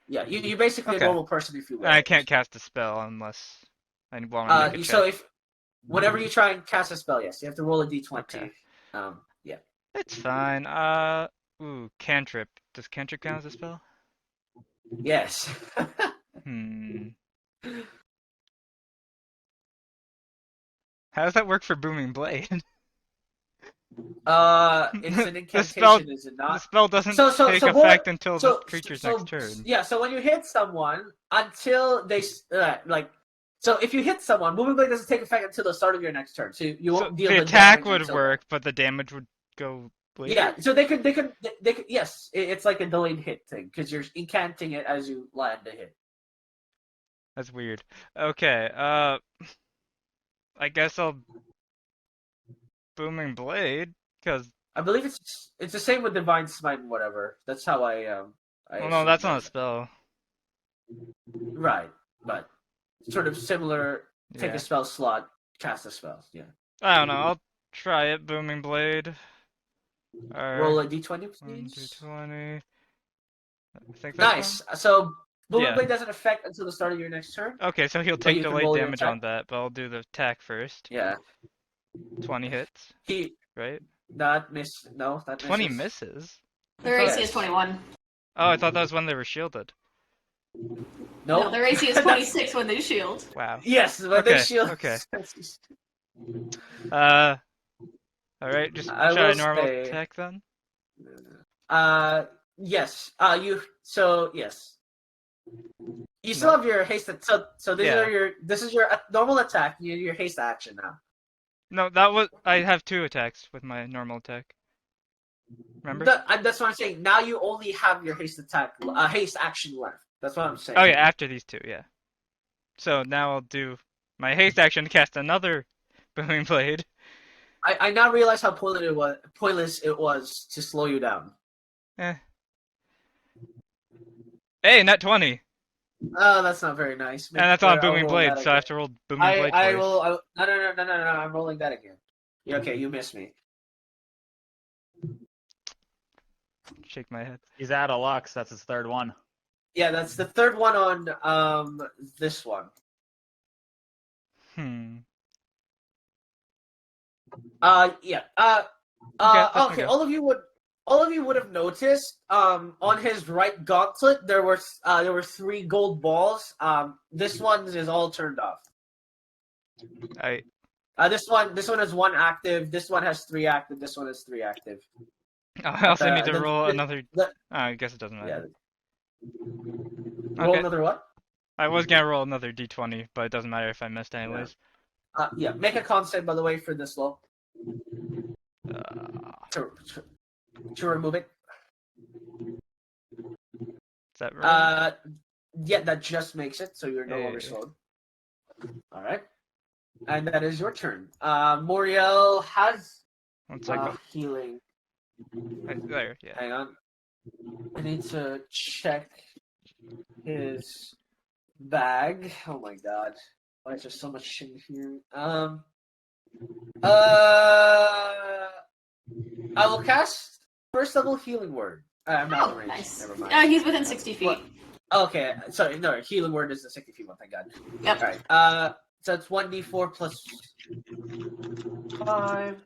Yeah. You're basically Okay. a normal person if you will. I can't cast a spell unless I want to make a check. So whenever you try and cast a spell, yes, you have to roll a d20. Okay. Yeah. It's fine. Cantrip. Does cantrip count as a spell? Yes. How does that work for Booming Blade? It's an incantation, is it The not? spell doesn't take so effect until the creature's next turn. Yeah, so when you hit someone, until they so if you hit someone, Moving Blade doesn't take effect until the start of your next turn. So you won't deal the the attack damage would until work, but the damage would go later. Yeah, so they could yes, it's like a delayed hit thing because you're incanting it as you land the hit. That's weird. Okay, I guess I'll Booming Blade, because I believe it's the same with Divine Smite and whatever. That's how I well, no, that's not a spell. Right, but sort of similar. Take Yeah. a spell slot, cast a spell. Yeah. I don't know. I'll try it. Booming Blade. Roll a d20, 1 please. d20. I think that's Nice. So Booming Yeah. Blade doesn't affect until the start of your next turn. Okay, so he'll you take can delayed roll your damage attack. on that, but I'll do the attack first. Yeah. 20 hits, He right? that miss. No, that 20 misses. misses? Their AC Yes. is 21. Oh, I thought that was when they were shielded. Nope. No, their AC is 26 when they shield. Wow. Yes, but they Okay, shield. okay. Alright, just I try a will normal say- attack then? Yes. Yes. You still No. have your haste. So these Yeah. are this is your normal attack. Your haste action now. No, I have 2 attacks with my normal attack. Remember? That's what I'm saying. Now you only have your haste action left. That's what I'm saying. Oh yeah, after these 2, yeah. So now I'll do my haste action to cast another Booming Blade. I now realize how pointless it was to slow you down. Eh. Hey, net 20! Oh, that's not very nice. And that's on I'll Booming roll Blade, that so I have again. to roll Booming Blade I twice. will. No. I'm rolling that again. Yeah, okay, you missed me. Shake my head. He's out of luck, so that's his third one. Yeah, that's the third one on this one. Hmm. Yeah. that's Okay. okay. All of you would have noticed. On his right gauntlet there were 3 gold balls. This one is all turned off. This one has 1 active. This one has 3 active. This one has 3 active. I also need to roll another. I guess it doesn't matter. Yeah. Roll another what? I was gonna roll another d20, but it doesn't matter if I missed anyways. Yeah. Make a con save, by the way, for this low. To remove it. Is that right? Yeah, that just makes it, so you're no longer Hey. slowed. All right, and that is your turn. Moriel has 1 second. healing. Right there, yeah. Hang on, I need to check his bag. Oh my god, why is there so much shit here? I will cast first level healing word. I'm not in range. Nice. Never mind. He's within 60 feet. What? Okay, sorry, no, healing word is the 60 feet one, thank God. Yep. Alright, so it's 1d4 plus 5.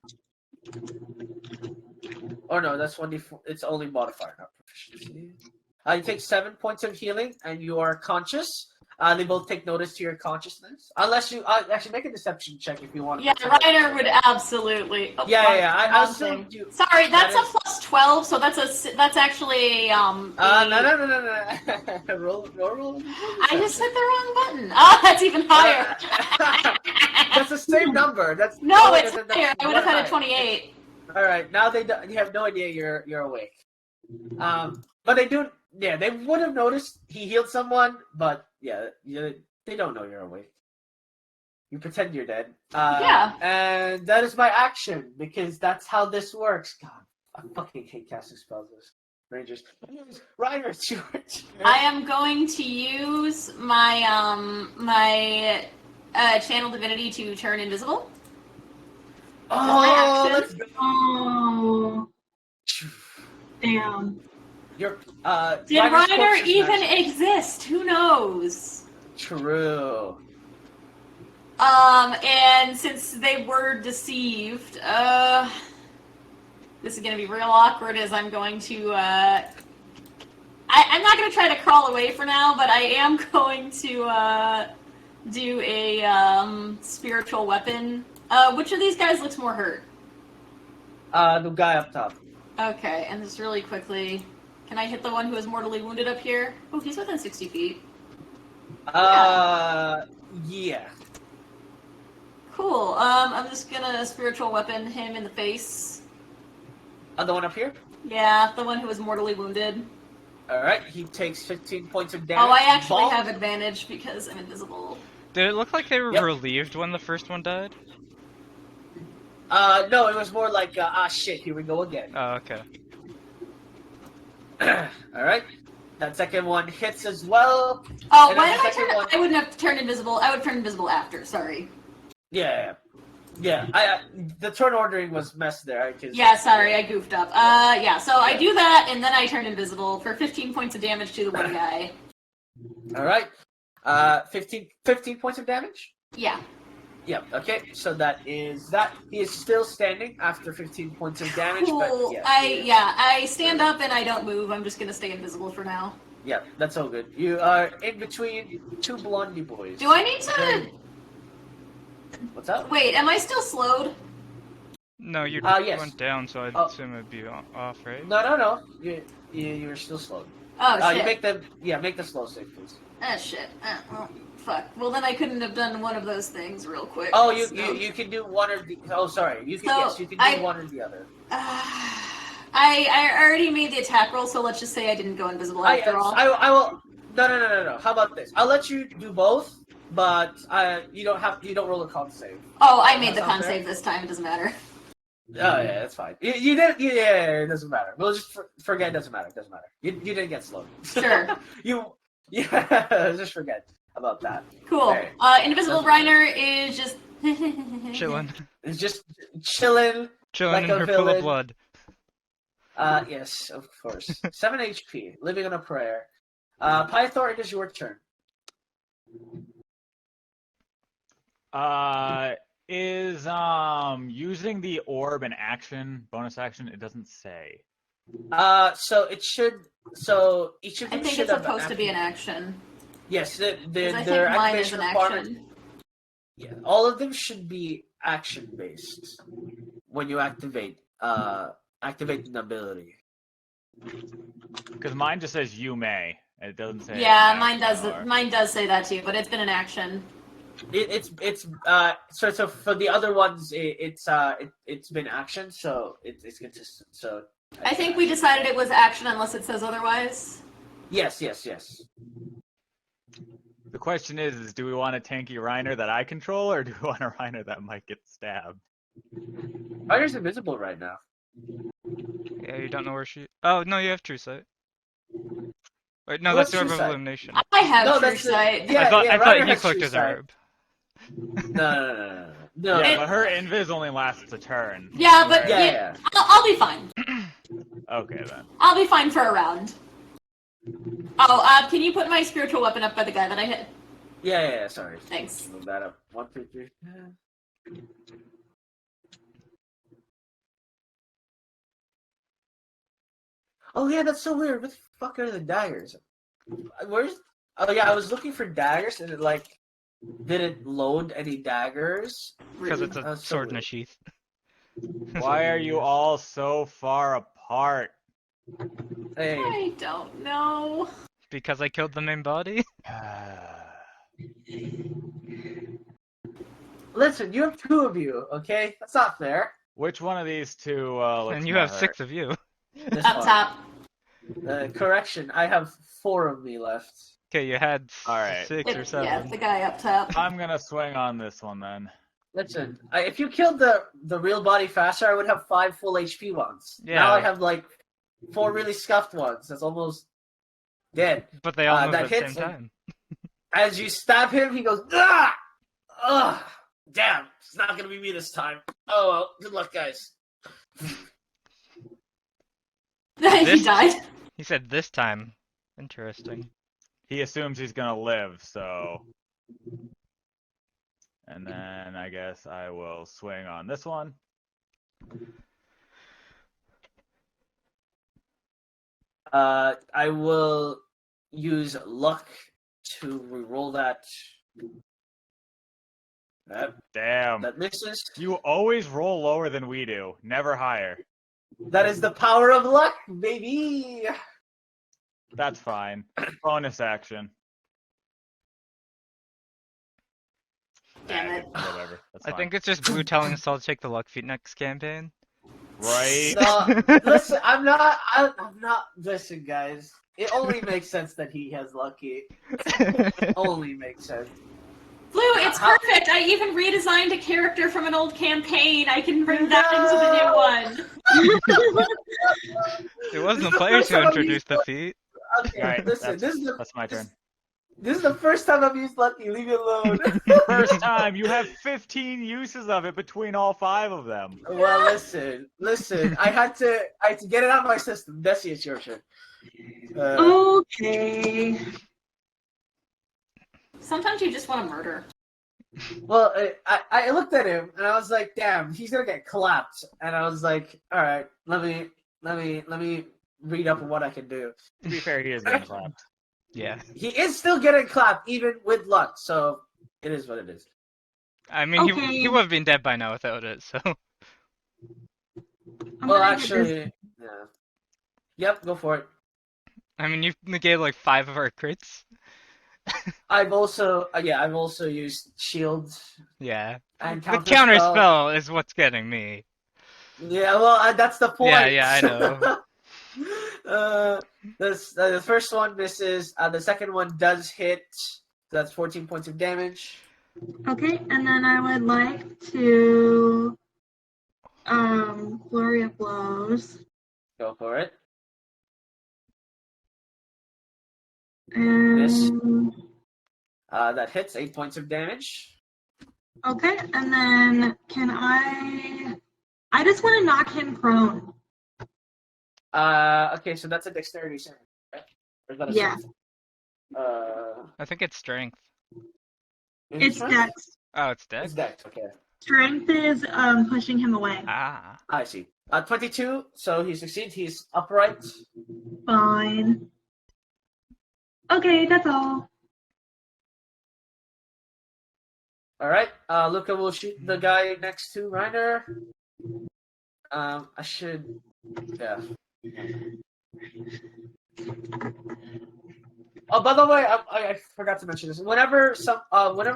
Oh no, that's 1d4, it's only modifier, not proficiency. You take 7 points of healing, and you are conscious. They both take notice to your consciousness. Unless you, actually make a deception check if you want. Yeah, Reiner would absolutely. Oh, Yeah, I wrong assume thing. you. Sorry, that's that a plus 12, so that's actually No. roll. I just hit the wrong button. Oh, that's even higher. That's the same number. That's No, it's that's higher. I would have had a 28. All right, now you have no idea you're awake. But they do. Yeah, they would have noticed he healed someone, but yeah, they don't know you're awake. You pretend you're dead. Yeah. And that is my action, because that's how this works. God, I fucking hate casting spells. Rangers. Reiner, it's your turn. I am going to use my channel divinity to turn invisible. Oh, action. let's go. Oh, damn. Did Did Reiner even exist? Who knows? True. And since they were deceived, this is gonna be real awkward as I'm going to, I'm not gonna try to crawl away for now, but I am going to, do a, spiritual weapon. Which of these guys looks more hurt? The guy up top. Okay, and just really quickly, can I hit the one who is mortally wounded up here? Oh, he's within 60 feet. Yeah. Cool. I'm just gonna spiritual weapon him in the face. The one up here? Yeah, the one who was mortally wounded. Alright, he takes 15 points of damage. Oh, I actually Bonk. have advantage because I'm invisible. Did it look like they were Yep. relieved when the first one died? No, it was more like, shit, here we go again. Oh, okay. Alright. That second one hits as well. Oh, And why then did the I second turn? one- I wouldn't have turned invisible. I would turn invisible after. Sorry. Yeah. The turn ordering was messed there. Yeah, sorry, I goofed up. Yeah. So I do that, and then I turn invisible for 15 points of damage to the one guy. Alright. 15 points of damage? Yeah. Yep, okay, so that is that. He is still standing after 15 points of damage, Cool. but yeah. I stand up and I don't move. I'm just gonna stay invisible for now. Yeah, that's all good. You are in between 2 blondie boys. Do I need to? What's up? Wait, am I still slowed? No, you yes. went down, so I'd Oh. assume it'd be off, right? No. You're still slowed. Oh You shit. make the slow save, please. Ah shit. Well, fuck. Well then I couldn't have done one of those things real quick. Oh, so- you can do one or the. Oh, sorry. You can So, you can do one or the other. I already made the attack roll, so let's just say I didn't go invisible after all. I will. No. How about this? I'll let you do both, but you don't roll a con save. Oh, I made the Sounds con fair. save this time. It doesn't matter. Oh yeah, that's fine. You didn't. Yeah, it doesn't matter. We'll just forget. It doesn't matter. It doesn't matter. You didn't get slowed. Sure. Yeah. Just forget about that. Cool. Hey, Invisible that's- Reiner is just Chilling. It's just chilling. Chilling Like in a her pool of villain. blood. Yes, of course. 7 HP. Living on a prayer. Pythor, it is your turn. Is using the orb an action, bonus action? It doesn't say. So it should. So each of I them think should it's have supposed to be an action. action. Yes, 'Cause I their think mine is activation an requirement. action. Yeah, all of them should be action based when you activate an ability. Because mine just says you may. It doesn't say. Yeah, an mine does. action or- Mine does say that too, but it's been an action. So for the other ones it's been action, so it's consistent. So I think we decided it was action unless it says otherwise. Yes. The question is do we want a tanky Reiner that I control, or do we want a Reiner that might get stabbed? Rider's invisible right now. Yeah, you don't know where she. Oh no, you have True Sight. Wait, no, What's that's Orb True of Sight? Illumination. I have No, true that's the- sight. yeah. I thought Ryder you has clicked True his Sight. herb. No. Yeah, but her invis only lasts a turn. Yeah, but Yeah, yeah, yeah. I'll be fine. Okay then. I'll be fine for a round. Oh, can you put my spiritual weapon up by the guy that I hit? Yeah. Sorry. Thanks. Move that up. 1, 2, 3. Oh yeah, that's so weird. What the fuck are the daggers? Where's? Oh yeah, I was looking for daggers and it like didn't load any daggers. Because it's a That's so sword in a weird. sheath. Why are you all so far apart? Hey, I don't know. Because I killed the main body? listen, you have 2 of you. Okay, that's not fair. Which one of these two looks And you more have hurt? 6 of you. This Up one. top. Correction, I have 4 of me left. Okay, you had Alright. 6 or 7. Yeah, the guy up top. I'm gonna swing on this one then. Listen, if you killed the real body faster, I would have 5 full HP ones. Yeah. Now I have like 4 really scuffed ones. That's almost dead. But they all move that at the same hits time. As you stab him, he goes, ah! Ugh! Damn, it's not gonna be me this time. Oh well, good luck, guys. he This- died. He said this time. Interesting. He assumes he's gonna live, so. And then I guess I will swing on this one. I will use luck to reroll that. Damn. That misses. You always roll lower than we do, never higher. That is the power of luck, baby. That's fine. Bonus action. Damn it. Whatever. That's I fine. think it's just Blue telling us all to take the luck feat next campaign. Right? No, listen, I'm not. Listen, guys. It only makes sense that he has lucky. Only makes sense. Blue, it's perfect. I even redesigned a character from an old campaign. I can bring that into the new one. It wasn't This the is players first who time I've introduced the used- feat. Okay, Right, listen. that's my turn. This is the first time I've used lucky. Leave it alone. First time, you have 15 uses of it between all 5 of them. Well, listen. I had to get it out of my system. Bessie, it's your turn. Okay. Sometimes you just want to murder. Well, I looked at him and I was like, "Damn, he's gonna get clapped." And I was like, "All right, let me read up on what I can do." To be fair, he is getting clapped. Yeah. He is still getting clapped, even with luck. So it is what it is. I mean, Okay. he would have been dead by now without it, so. I'm Well, gonna get this- actually, yeah. Yep, go for it. I mean, you've negated like 5 of our crits. I've also used shield Yeah. and The counter spell is what's getting me. Yeah, well, that's the point. Yeah, I know. The first one misses. The second one does hit. That's 14 points of damage. Okay, and then I would like to flurry of blows. Go for it. And That hits 8 points of damage. okay, and then can I just want to knock him prone. Okay, so that's a dexterity saving, right? Or is that a Yeah. strength? I think it's strength. Is it It's strength? dex. Oh, it's It's dex? dex, okay. Strength is pushing him away. Ah. I see. 22, so he succeeds. He's upright. Fine. Okay, that's all. All right. Luca will shoot the guy next to Reiner. I should. Yeah. Oh, by the way, I forgot to mention this. Whenever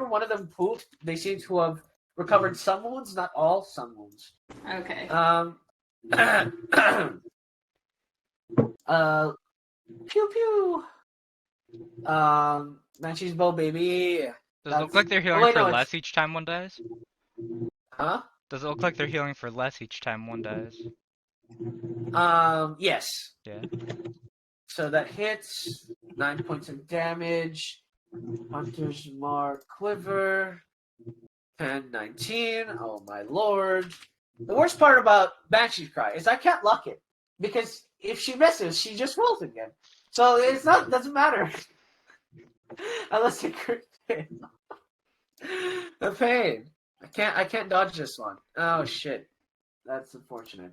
one of them pooped, they seem to have recovered some wounds, not all, some wounds. Okay. Pew pew. Banshee's bow, baby. Does it look like they're healing wait, for no, less each time one dies? Huh? Does it look like they're healing for less each time one dies? Yes. Yeah. So that hits 9 points of damage. Hunter's Mark Quiver. 10, 19. Oh my lord. The worst part about Banshee's Cry is I can't luck it. Because if she misses, she just rolls again. So doesn't matter. Unless it crit fail. The pain. I can't dodge this one. Oh shit. That's unfortunate.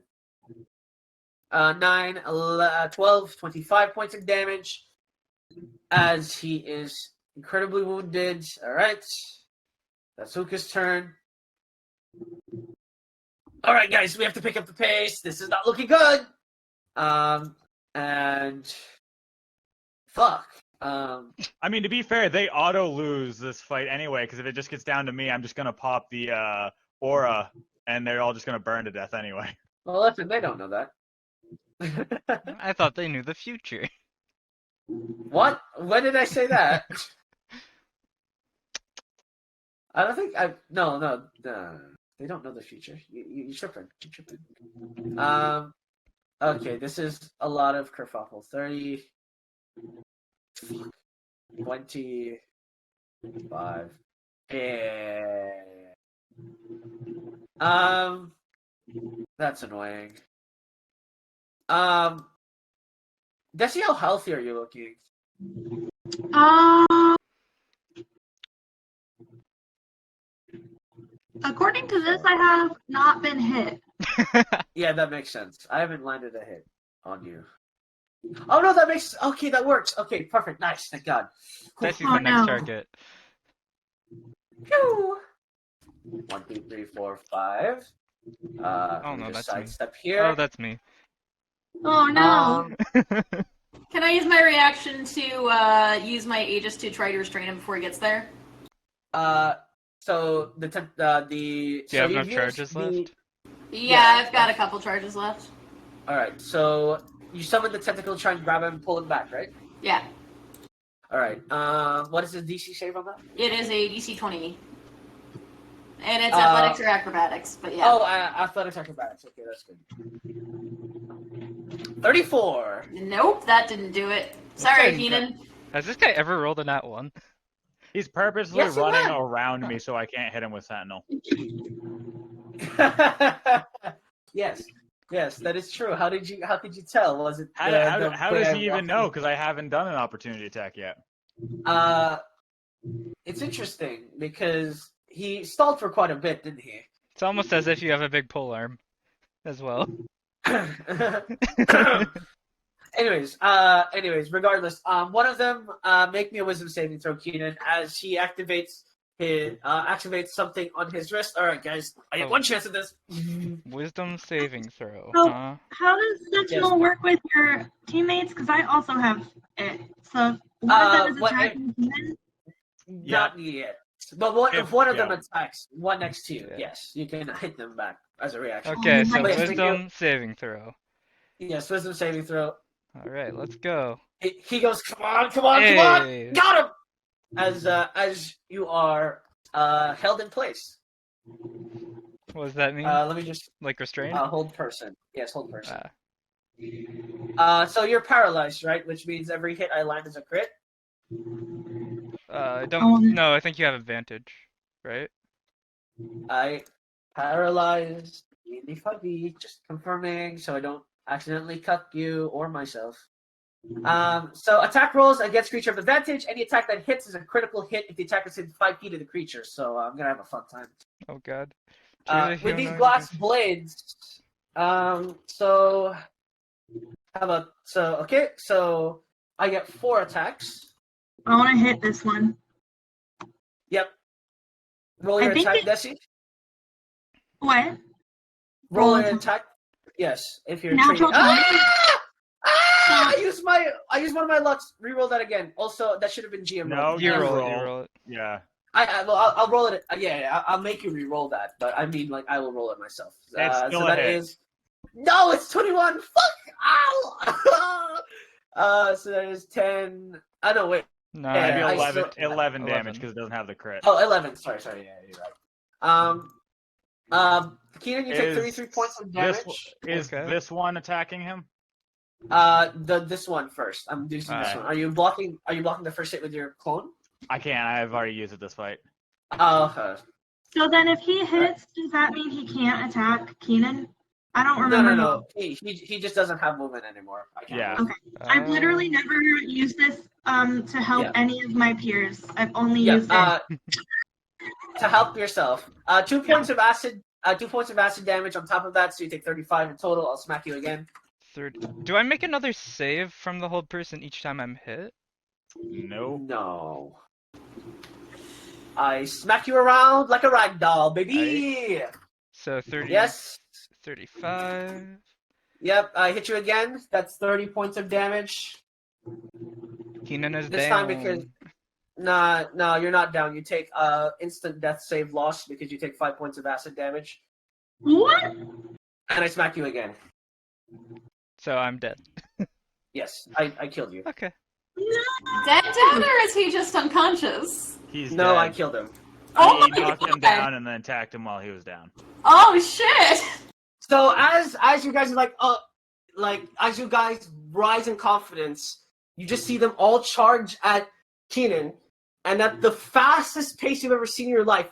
9, 11, 12, 25 points of damage as he is incredibly wounded. Alright. That's Luca's turn. Alright, guys, we have to pick up the pace. This is not looking good. And fuck. I mean, to be fair, they auto lose this fight anyway, because if it just gets down to me, I'm just gonna pop the aura, and they're all just gonna burn to death anyway. Well, listen, they don't know that. I thought they knew the future. What? When did I say that? I don't think I. No. They don't know the future. You're tripping. You're tripping. Okay, this is a lot of kerfuffle. 30, 20, 5. Yeah. That's annoying. Desi, how healthy are you looking? According to this, I have not been hit. Yeah, that makes sense. I haven't landed a hit on you. Oh no, that works. Okay, perfect. Nice, thank God. Desi's Oh, the next no. target. Pew! 1, 2, 3, 4, 5. Oh Let me no, just that's me. sidestep here. Oh, that's me. Oh no. Can I use my reaction to use my Aegis to try to restrain him before he gets there? So the Do you have no charges left? Yeah, I've got a couple charges left. All right, so you summon the tentacle, try and grab him, and pull him back, right? Yeah. All right. What is his DC save on that? It is a DC 20. And it's athletics or acrobatics, but yeah. Oh, athletics acrobatics. Okay, that's good. 34. Nope, that didn't do it. Sorry, Keenan. Has this guy ever rolled a nat 1? He's purposely Yes, he running will. around me so I can't hit him with Sentinel. Yes, that is true. How did you tell? Was it How does he even know? Because I haven't done an opportunity attack yet. It's interesting because he stalled for quite a bit, didn't he? It's almost as if you have a big pole arm as well. Anyways, regardless, one of them make me a wisdom saving throw, Keenan, as he activates something on his wrist. All right, guys, I have one chance at this. Wisdom saving throw. So, Huh? how does Sentinel work with your teammates? Because I also have it. So, one of them is attacking Keenan? Not yet. But if one of them attacks one next to you, yes, you can hit them back as a reaction. Okay, so Wait, wisdom saving throw. Yes, wisdom saving throw. Alright, let's go. He goes, come on, come on, got him! As you are held in place. What does that mean? Let me just Like restrained? hold person. Yes, hold person. So you're paralyzed, right? Which means every hit I land is a crit. I don't. No, I think you have advantage, right? I paralyzed D&D 5e, just confirming so I don't accidentally cuck you or myself. So attack rolls against creature of advantage. Any attack that hits is a critical hit if the attacker is within 5 feet of the creature. So I'm gonna have a fun time. Oh god. With these glass blades, so how about okay, so I get 4 attacks. I want to hit this one. Yep. Roll your attack, Desi. What? Roll your attack. Yes, if you're Natural training. 20. I used one of my lucks. Reroll that again. Also, that should have been GM roll. No, You you roll it. roll. You roll it. Yeah. I'll roll it. Yeah, I'll make you re-roll that. But I mean, like, I will roll it myself. It's still so a that hit. is. No, it's 21. Fuck! Ow! So that is 10. Oh no, wait. No, Yeah, Maybe I 11, still- 11 damage 11. because it doesn't have the crit. Oh, 11. Sorry. Yeah, you're right. Keenan, you take 33 points of damage. Is Okay. this one attacking him? This one first. I'm doing this Alright. one. Are you blocking the first hit with your clone? I can't. I've already used it this fight. Okay. So then if he hits, does that mean he can't attack Keenan? I don't remember. No. He just doesn't have movement anymore. I can't Yeah. move. Okay. I've literally never used this to help Yeah. any of my peers. I've only Yeah. used it. To help yourself. 2 points of acid. 2 points of acid damage on top of that, so you take 35 in total. I'll smack you again. 30. Do I make another save from the hold person each time I'm hit? Nope. No. I smack you around like a rag doll, baby. So 30. Yes. 35. Yep. I hit you again. That's 30 points of damage. Keenan is This down. time because no, you're not down. You take instant death save loss because you take 5 points of acid damage, What? and I smack you again. So I'm dead. Yes, I killed you. Okay. Dead, or is he just unconscious? He's No, dead. I killed him. Oh He my knocked him God. down and then attacked him while he was down. Oh shit! So as you guys are as you guys rise in confidence, you just see them all charge at Keenan, and at the fastest pace you've ever seen in your life,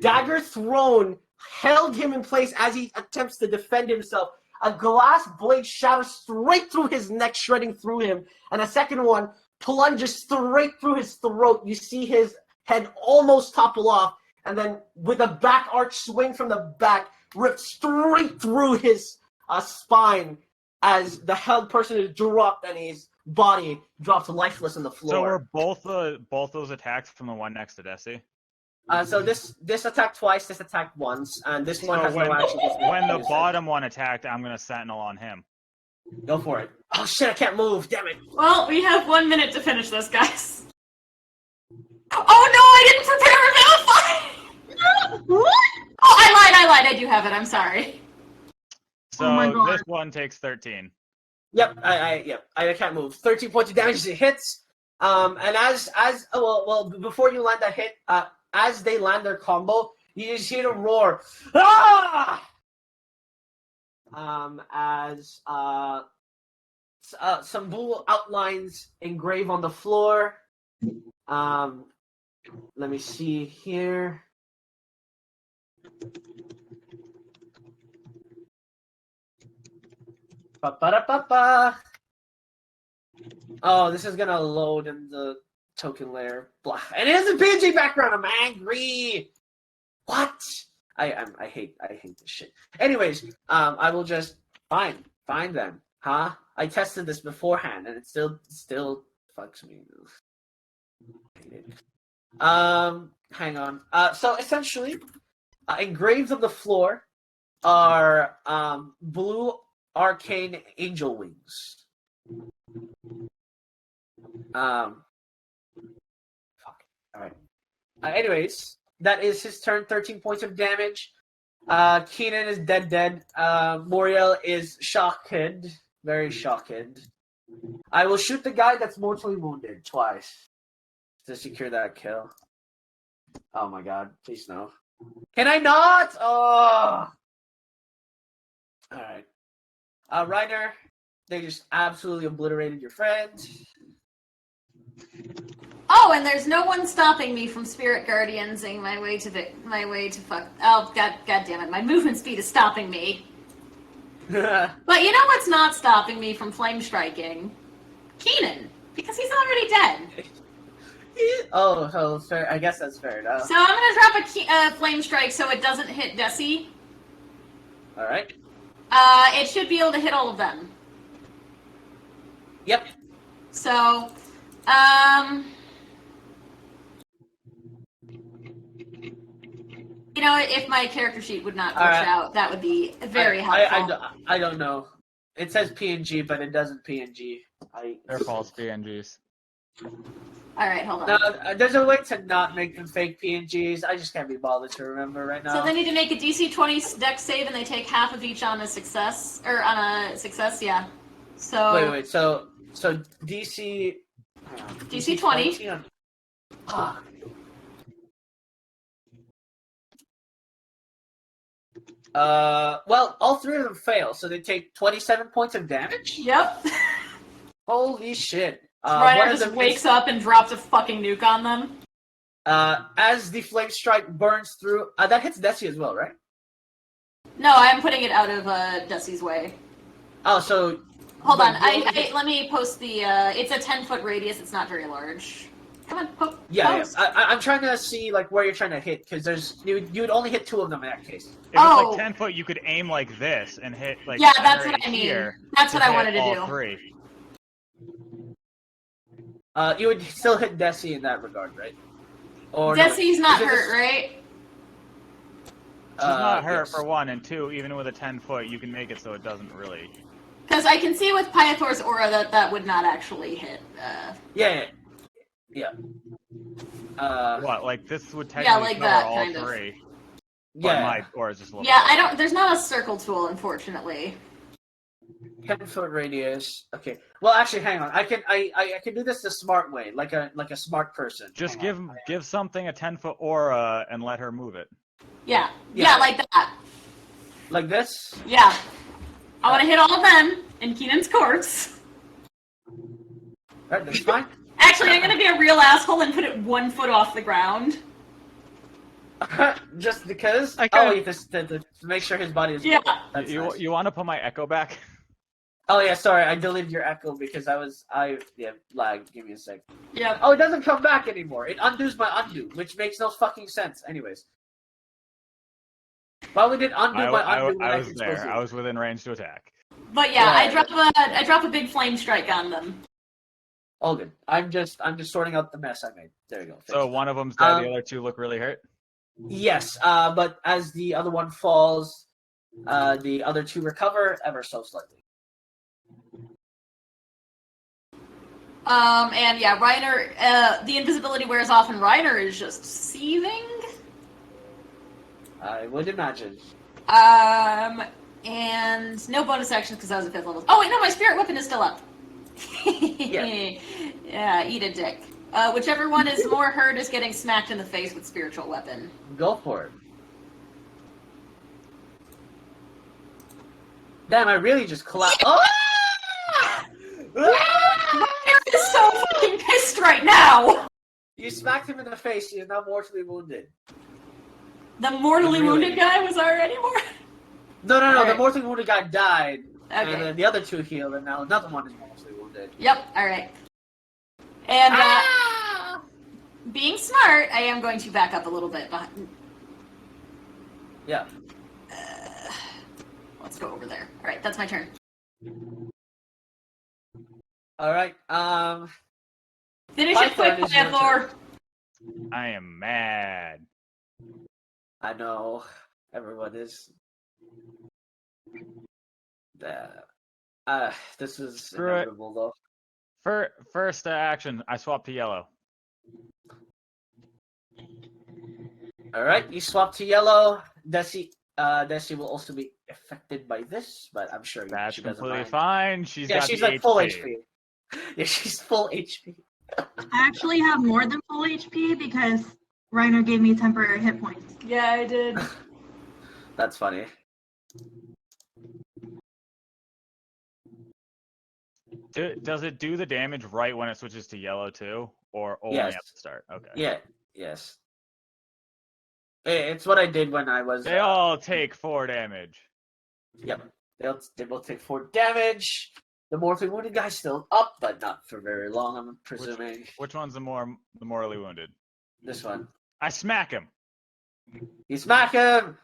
dagger thrown, held him in place as he attempts to defend himself. A glass blade shatters straight through his neck, shredding through him, and a second one plunges straight through his throat. You see his head almost topple off, and then with a back arch swing from the back, ripped straight through his spine as the held person is dropped and his body drops lifeless on the floor. So were both those attacks from the one next to Desi? So this attacked twice, this attacked once, and this one So has no action. when the bottom one attacked, I'm gonna sentinel on him. Go for it. Oh shit! I can't move. Damn it. Well, we have 1 minute to finish this, guys. Oh no, I didn't prepare a Vilify! What? Oh, I lied, I do have it, I'm sorry. So Oh my God. this one takes 13. Yep. I can't move. 13 points of damage as it hits. And before you land that hit, as they land their combo, you just hear them roar. Ah! As some blue outlines engrave on the floor. Let me see here. Ba-ba-da-ba-ba. Oh, this is gonna load in the token layer. Blah. And it has a PNG background. I'm angry. What? I hate this shit. Anyways, I will just find them. Huh? I tested this beforehand and it still fucks me. Hang on. So essentially, engraved on the floor are blue arcane angel wings. Fuck. Alright. Anyways, that is his turn. 13 points of damage. Keenan is dead. Moriel is shocked. Very shocked. I will shoot the guy that's mortally wounded twice to secure that kill. Oh my god, please no. Can I not? Oh. Alright. Reiner, they just absolutely obliterated your friend. Oh, and there's no one stopping me from Spirit Guardiansing my way to fuck. Oh, god damn it! My movement speed is stopping me. But you know what's not stopping me from flame striking? Keenan, because he's already dead. Oh, fair. I guess that's fair enough. So I'm gonna drop a flame strike so it doesn't hit Desi. All right. It should be able to hit all of them. Yep. So, you know, if my character sheet would not glitch out, that would be very helpful. I don't know. It says PNG, but it doesn't PNG. They're false PNGs. All right, hold on. No, there's a way to not make them fake PNGs. I just can't be bothered to remember right now. So they need to make a DC 20 dex save, and they take half of each on a success, yeah. So Wait. So DC. DC 20. Well, all three of them fail, so they take 27 points of damage? Yep. Holy shit. Ryder just wakes up and drops a fucking nuke on them. As the flame strike burns through, that hits Desi as well, right? No, I'm putting it out of Desi's way. Oh, so... Hold on, let me post the, it's a 10-foot radius, it's not very large. Come on, post. Yeah. I'm trying to see, like, where you're trying to hit, because you would only hit 2 of them in that case. If it's like 10 foot, you could aim like this and hit, like, yeah, that's what I mean. That's what I wanted to do. All 3. You would still hit Desi in that regard, right? Or Desi's not hurt, right? She's not hurt for 1, and 2, even with a 10 foot, you can make it so it doesn't really... Because I can see with Pythor's aura that would not actually hit. Yeah. What, like this would technically cover all 3. Yeah. My aura is just a little there's not a circle tool, unfortunately. 10-foot radius. Okay. Well, actually, hang on. I can do this the smart way, like a smart person. Just give something a 10-foot aura and let her move it. Yeah, like that. Like this? Yeah. I want to hit all of them in Keenan's corpse. Alright, that's fine. Actually, I'm gonna be a real asshole and put it 1 foot off the ground. Just because? To make sure his body is... Yeah. You want to put my echo back? Oh yeah, sorry, I deleted your echo because lag. Give me a sec. Yeah. Oh, it doesn't come back anymore. It undoes my undo, which makes no fucking sense. Anyways. Why would it undo my undo when I was there. I was within range to attack. But yeah, I drop a big flame strike on them. All good. I'm just sorting out the mess I made. There you go. So one of them's dead, the other 2 look really hurt? Yes, but as the other one falls, the other 2 recover ever so slightly. And yeah, Reiner, the invisibility wears off and Reiner is just seething. I would imagine. And no bonus actions because I was a 5th level. Oh wait, no, my spirit weapon is still up. Yeah, eat a dick. Whichever one is more hurt is getting smacked in the face with spiritual weapon. Go for it. Damn, I really just collapsed. Oh! Reiner is so fucking pissed right now! You smacked him in the face, he is now mortally wounded. The mortally wounded guy was already more. No, right. The mortally wounded guy died, okay. And then the other 2 healed, and now another one is mortally wounded. Yep, alright. And, being smart, I am going to back up a little bit behind. Yeah. Let's go over there. Alright, that's my turn. Alright, Finish it quick, Pythor! I am mad. I know. Everyone is. This is inevitable, though. First action, I swap to yellow. Alright, you swap to yellow. Desi will also be affected by this, but I'm sure that's she doesn't completely mind. fine. She's got she's the like full HP. Yeah, she's full HP. I actually have more than full HP because Reiner gave me temporary hit points. Yeah, I did. That's funny. Does it do the damage right when it switches to yellow too, or only Yes. at the start? Okay. Yeah. Yes. It's what I did when I was. They all take 4 damage. Yep. They both take 4 damage. The mortally wounded guy's still up, but not for very long, I'm presuming. Which one's the morally wounded? This one. I smack him. You smack him!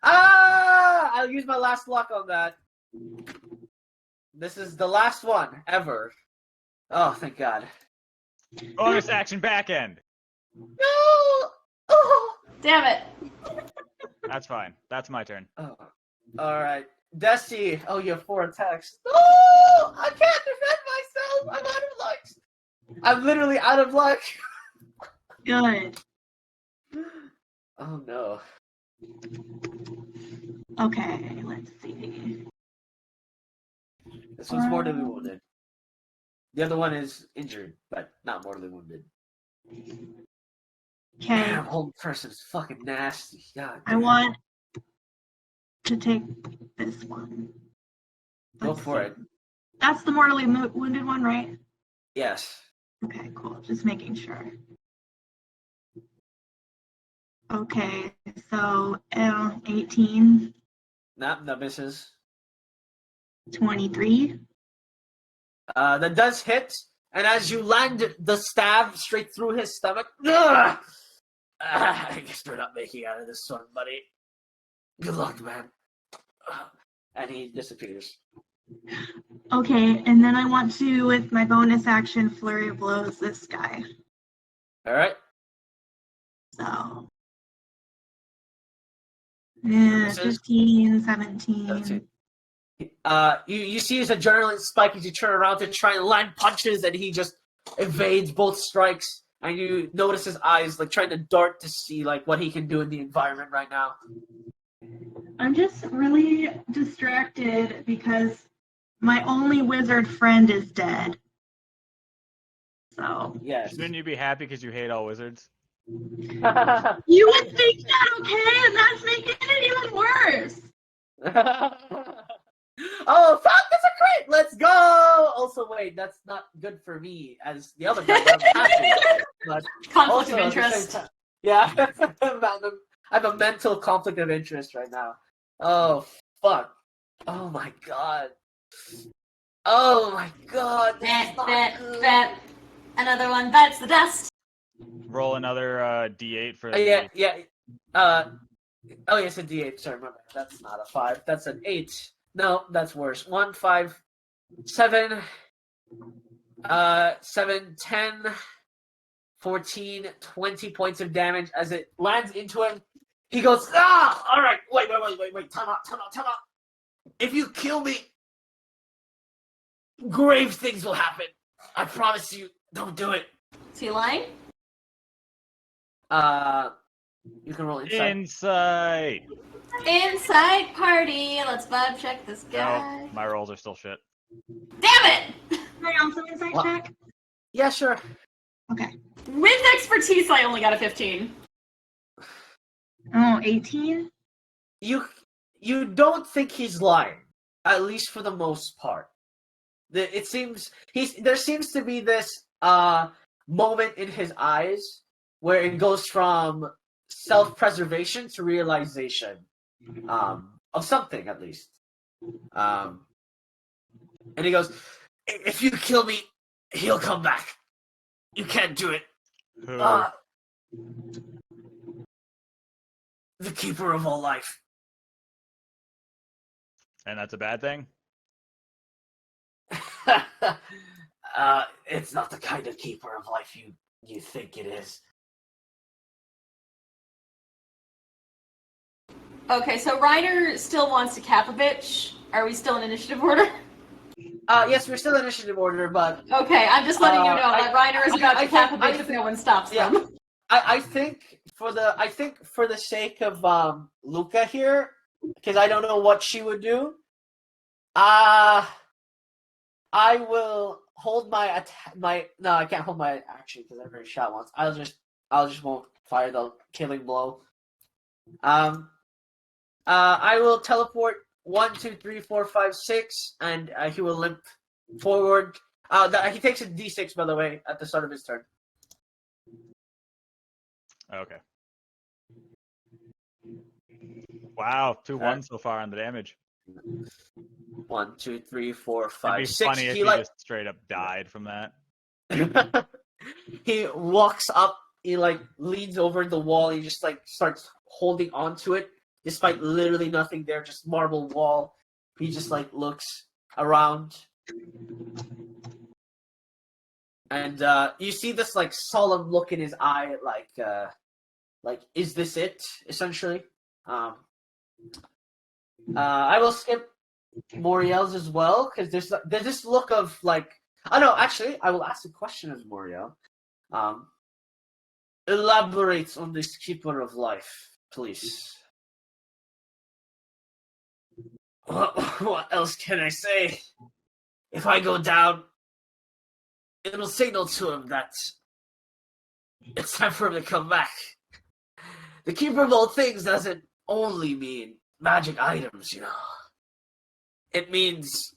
Ah! I'll use my last luck on that. This is the last one, ever. Oh, thank God. Bonus action back end. No! Oh! Damn it. That's fine. That's my turn. Oh. Alright. Desi, oh, you have 4 attacks. Oh! I can't defend myself! I'm out of luck! I'm literally out of luck! Good. Oh, no. Okay, let's see. This one's mortally wounded. The other one is injured, but not mortally wounded. Okay, Damn, home person's fucking nasty. God. I want to take this one. Go Let's for see. it. That's the mortally wounded one, right? Yes. Okay, cool. Just making sure. Okay, so 18, Nope, that misses. 23. That does hit, and as you land the stab straight through his stomach, I guess we're not making out of this one, buddy. Good luck, man. And he disappears. Okay, and then I want to, with my bonus action, flurry of blows this guy. All right. So, yeah, This is- 15, 17. 17. You see his adrenaline spike as you turn around to try and land punches, and he just evades both strikes. And you notice his eyes like trying to dart to see like what he can do in the environment right now. I'm just really distracted because my only wizard friend is dead. So, Yes. Shouldn't you be happy because you hate all wizards? you would think that, okay? And that's making it even worse. Oh, fuck, that's a crit! Let's go! Also, wait, that's not good for me as the other guy. I'm happy, but Conflict also, of at the same interest. time- yeah, I have a mental conflict of interest right now. Oh, fuck. Oh, my God. Oh, my God. This is not good. Bet. Another one bites the dust. Roll another D8 for Yeah. Oh, yes, a D8. Sorry, remember. That's not a 5. That's an 8. No, that's worse. 1, 5, 7, 7, 10, 14, 20 points of damage as it lands into him. He goes, ah! All right, wait. Time out. If you kill me, grave things will happen. I promise you. Don't do it. Is he lying? You can roll insight. Insight. Inside party. Let's vibe check this guy. No, my rolls are still shit. Damn it! Can I also insight What? check? Yeah, sure. Okay. With expertise, I only got a 15. Oh, 18? You don't think he's lying, at least for the most part. There seems to be this moment in his eyes where it goes from self-preservation to realization of something, at least. And he goes, "If you kill me, he'll come back. You can't do it." Who? The keeper of all life. And that's a bad thing? It's not the kind of keeper of life you think it is. Okay, so Reiner still wants to cap a bitch. Are we still in initiative order? Yes, we're still in initiative order, but Okay, I'm just letting you know that Reiner is about to cap a I bitch if no one stops yeah. them. I think for the sake of Luca here, because I don't know what she would do, I will hold my no, I can't hold my action because I've already shot once. I'll just won't fire the killing blow. I will teleport 1, 2, 3, 4, 5, 6, and he will limp forward. He takes a d6, by the way, at the start of his turn. Okay. Wow, 2-1 so far on the damage. 1, 2, 3, 4, It'd 5, be 6. funny if he just straight up died from that. He walks up. He leans over the wall. He just starts holding onto it, despite literally nothing there, just marble wall. He just looks around, and you see this solemn look in his eye, is this it? Essentially, I will skip Moriel's as well because there's this look of oh no, actually, I will ask a question of Moriel. Elaborate on this keeper of life, please. What else can I say? If I go down, it'll signal to him that it's time for him to come back. The keeper of all things doesn't only mean magic items, you know. It means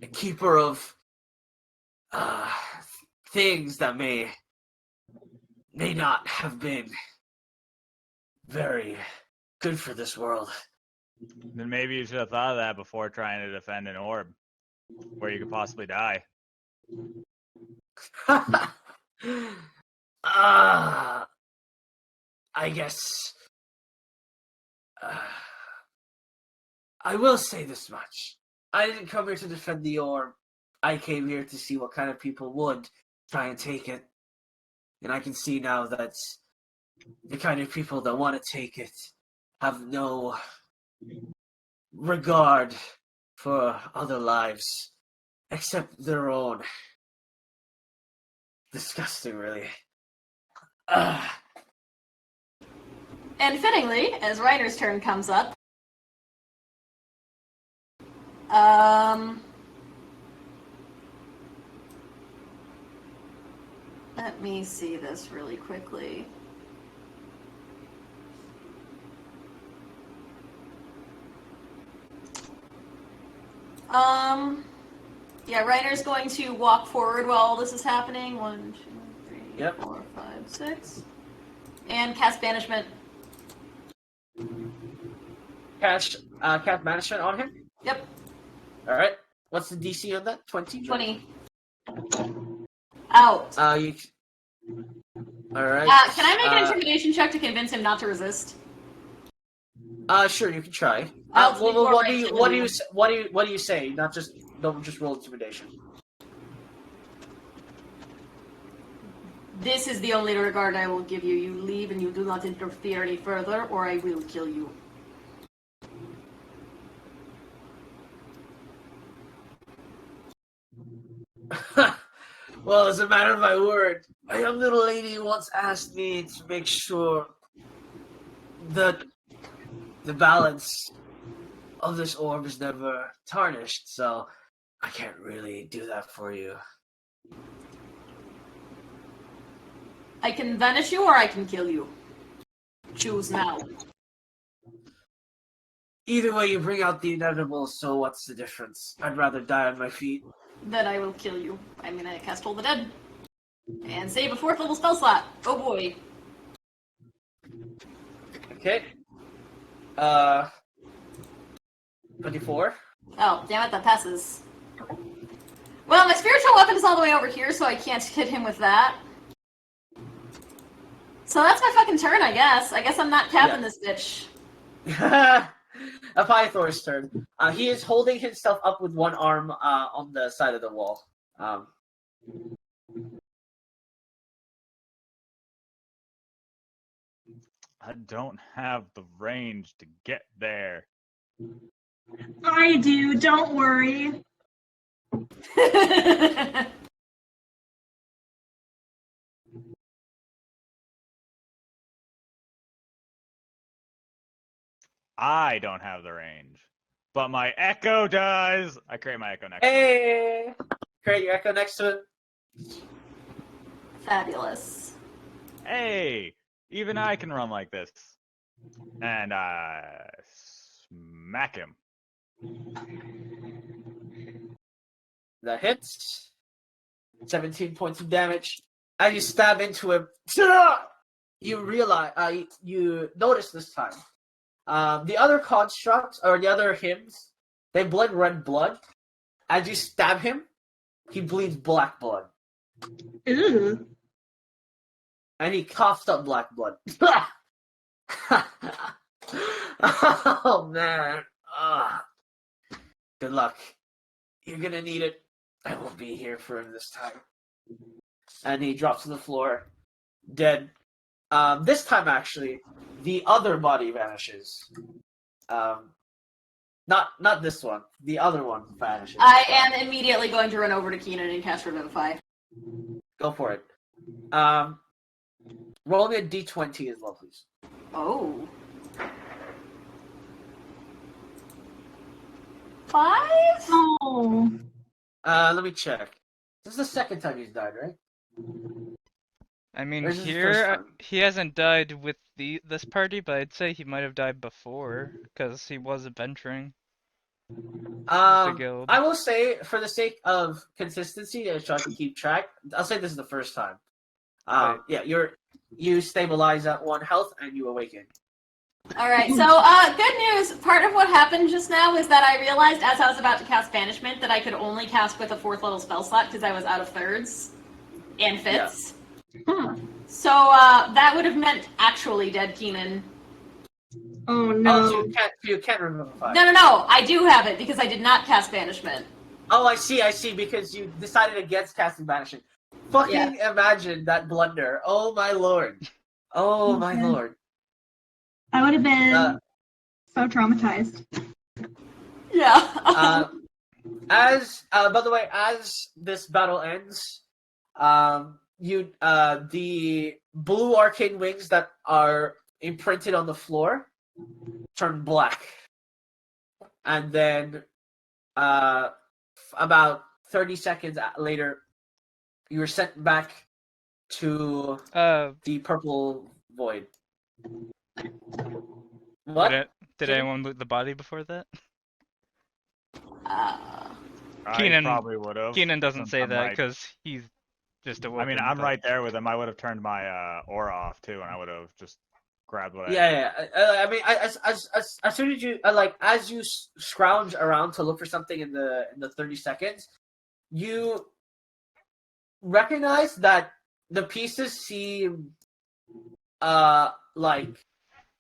a keeper of things that may not have been very good for this world. Then maybe you should have thought of that before trying to defend an orb where you could possibly die. I guess I will say this much. I didn't come here to defend the orb. I came here to see what kind of people would try and take it. And I can see now that the kind of people that want to take it have no regard for other lives except their own. Disgusting, really. And fittingly, as Reiner's turn comes up, let me see this really quickly. Yeah, Reiner's going to walk forward while all this is happening. 1, 2, 3, 4, 5, 6. And cast Banishment. Cast Banishment on him? Yep. Alright. What's the DC on that? 20? 20. Out. Alright. Can I make an intimidation check to convince him not to resist? Sure, you can try. I'll what do you say? Don't just roll intimidation. This is the only regard I will give you. You leave and you do not interfere any further, or I will kill you. Well, as a matter of my word, a young little lady once asked me to make sure that the balance of this orb is never tarnished, so I can't really do that for you. I can vanish you or I can kill you. Choose now. Either way, you bring out the inevitable, so what's the difference? I'd rather die on my feet. Then I will kill you. I'm gonna cast Hold the Dead. And save a 4th level spell slot. Oh boy. Okay. 24. Oh, damn it, that passes. Well, my spiritual weapon is all the way over here, so I can't hit him with that. So that's my fucking turn, I guess. I guess I'm not capping this bitch. Apythor's turn. He is holding himself up with one arm on the side of the wall. I don't have the range to get there. I do, don't worry. I don't have the range, but my echo does. I create my echo next. Hey! Create your echo next to it. Fabulous. Hey, even I can run like this. And smack him. That hits. 17 points of damage. As you stab into him, you realize, you notice this time, the other constructs, or the other hymns, they bled red blood. As you stab him, he bleeds black blood. Ew. And he coughs up black blood. Oh, man. Good luck. You're gonna need it. I won't be here for him this time. And he drops to the floor, dead. This time, actually, the other body vanishes. Not this one. The other one vanishes. I am immediately going to run over to Keenan and cast Revivify. Go for it. Roll me a d20 as well, please. Oh. 5? Oh. Let me check. This is the second time he's died, right? I mean, Or is this his here first time? he hasn't died with this party, but I'd say he might have died before because he was adventuring the guild. I will say, for the sake of consistency, and so I can keep track, I'll say this is the first time. Right. Yeah, you stabilize at 1 health and you awaken. Alright, so, good news. Part of what happened just now is that I realized as I was about to cast Banishment that I could only cast with a 4th level spell slot because I was out of thirds and fifths. Huh. So, that would have meant actually dead Keenan. Oh no. Oh, so you can't revivify. No, I do have it because I did not cast Banishment. Oh, I see, because you decided against casting Banishment. Fucking imagine that blunder. Oh my lord. Oh my Okay. lord. I would have been so traumatized. Yeah. By the way, as this battle ends, the blue arcane wings that are imprinted on the floor turn black. And then about 30 seconds later, you were sent back to the purple void. What? Did anyone loot the body before that? I Keenan probably would have. Keenan doesn't since say I'm that right- because he's just awoken. I mean, I'm but- right there with him. I would have turned my aura off too, and I would have just grabbed what I. Yeah. I mean, as soon as you as you scrounge around to look for something in the 30 seconds, you recognize that the pieces seem like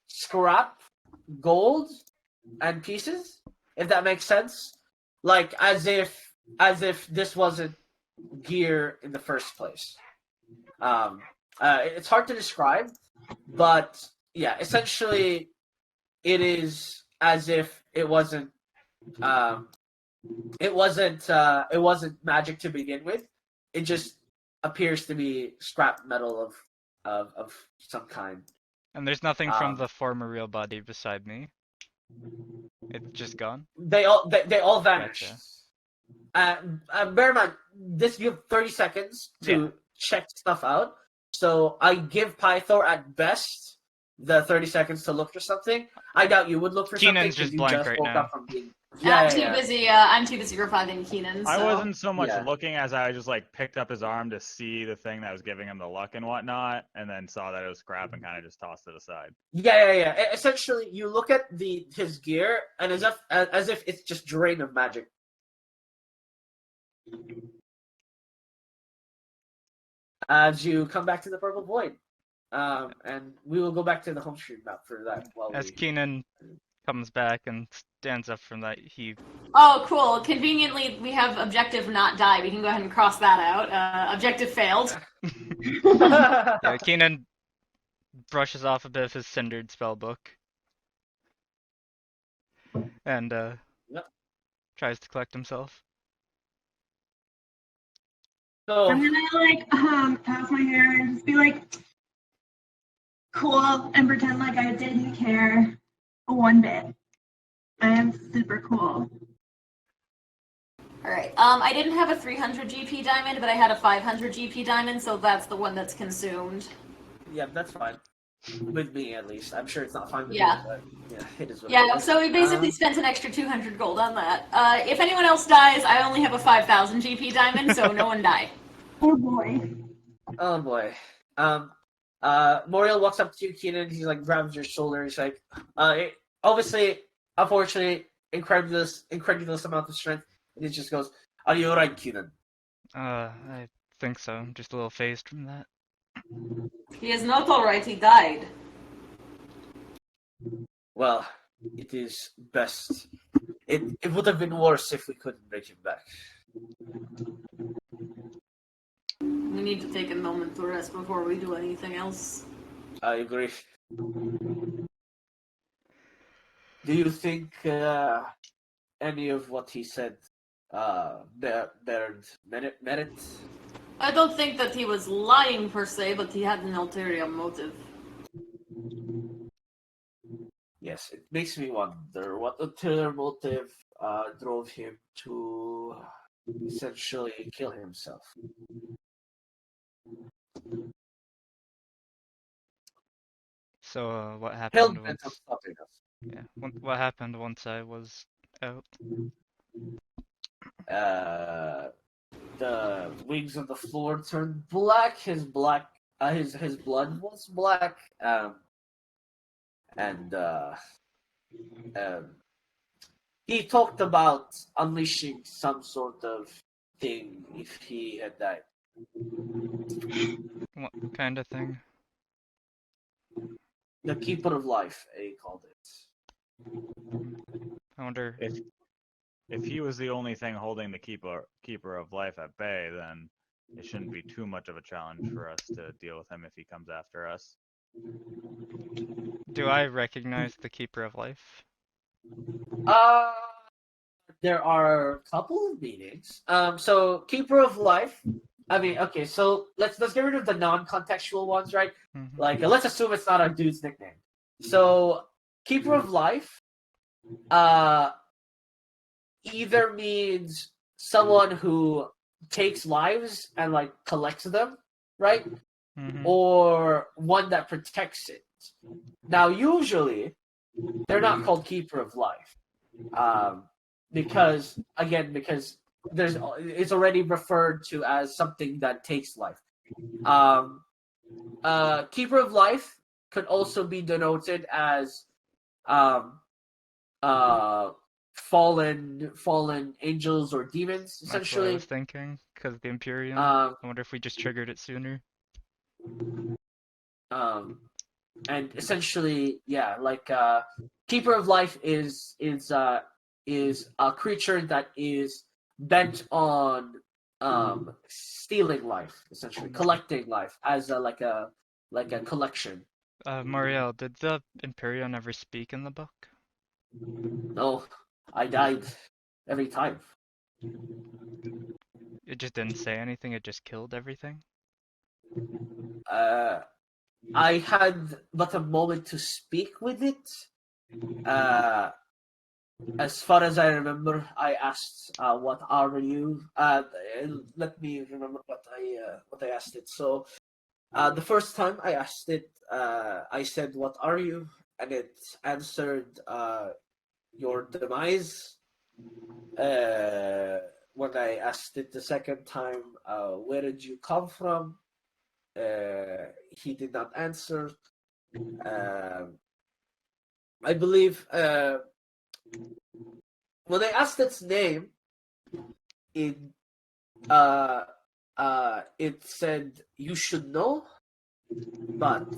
scrap gold and pieces, if that makes sense. Like as if this wasn't gear in the first place. It's hard to describe, but yeah, essentially, it is as if it wasn't magic to begin with. It just appears to be scrap metal of some kind. And there's nothing from the former real body beside me. It's just gone. They all vanish. Gotcha. Bear in mind, you have 30 seconds to check stuff out. So I give Pythor at best the 30 seconds to look for something. I doubt you would look for Keenan's something. just blank right now. I'm too busy reviving Keenan. So. I wasn't so much Yeah. looking as I just like picked up his arm to see the thing that was giving him the luck and whatnot, and then saw that it was scrap and kind of just tossed it aside. Yeah. Essentially, you look at his gear, and as if it's just drained of magic. As you come back to the purple void, and we will go back to the home screen map for that. As Keenan comes back and stands up from that, he Oh, cool. Conveniently, we have objective not die. We can go ahead and cross that out. Objective failed. Keenan brushes off a bit of his cindered spellbook and tries to collect himself. So I'm gonna toss my hair and just be like cool and pretend like I didn't care one bit. I am super cool. Alright, I didn't have a 300 GP diamond, but I had a 500 GP diamond, so that's the one that's consumed. Yeah, that's fine. With me, at least. I'm sure it's not fine with Yeah. you, but yeah, it is what Yeah, it is. so we basically spent an extra 200 gold on that. If anyone else dies, I only have a 5,000 GP diamond, so no one die. Oh boy. Oh boy. Moriel walks up to you, Keenan. He like grabs your shoulder. He's like, obviously, unfortunately, incredulous amount of strength. And he just goes, "Are you alright, Keenan?" I think so. I'm just a little phased from that. He is not alright, he died. Well, it is best. It would have been worse if we couldn't bring him back. We need to take a moment to rest before we do anything else. I agree. Do you think any of what he said bared merit? I don't think that he was lying per se, but he had an ulterior motive. Yes, it makes me wonder what ulterior motive drove him to essentially kill himself. So, what happened Hell-bent on once? stopping us. Yeah, what happened once I was out? The wings on the floor turned black. His blood was black. And he talked about unleashing some sort of thing if he had died. What kind of thing? The Keeper of Life, he called it. I wonder. If he was the only thing holding the keeper of life at bay, then it shouldn't be too much of a challenge for us to deal with him if he comes after us. Do I recognize the Keeper of Life? There are a couple of meanings. So Keeper of Life. I mean, okay. So let's get rid of the non-contextual ones, right? Mm-hmm. Like, let's assume it's not a dude's nickname. So Keeper of Life, either means someone who takes lives and like collects them, right? Mm-hmm. Or one that protects it. Now, usually, they're not called Keeper of Life, because it's already referred to as something that takes life. Keeper of Life could also be denoted as fallen angels or demons, That's what I essentially. was thinking, because the Imperium. I I wonder if we just triggered it sooner. And essentially, yeah, like Keeper of Life is a creature that is bent on stealing life, essentially collecting life as like a collection. Marielle, did the Imperium ever speak in the book? No, I died every time. It just didn't say anything, it just killed everything? I had but a moment to speak with it. As far as I remember, I asked, "What are you?" Let me remember what I asked it. So, the first time I asked it, I said, "What are you?" And it answered, "Your demise." When I asked it the second time, "Where did you come from?" He did not answer. I believe when I asked its name, it said you should know, but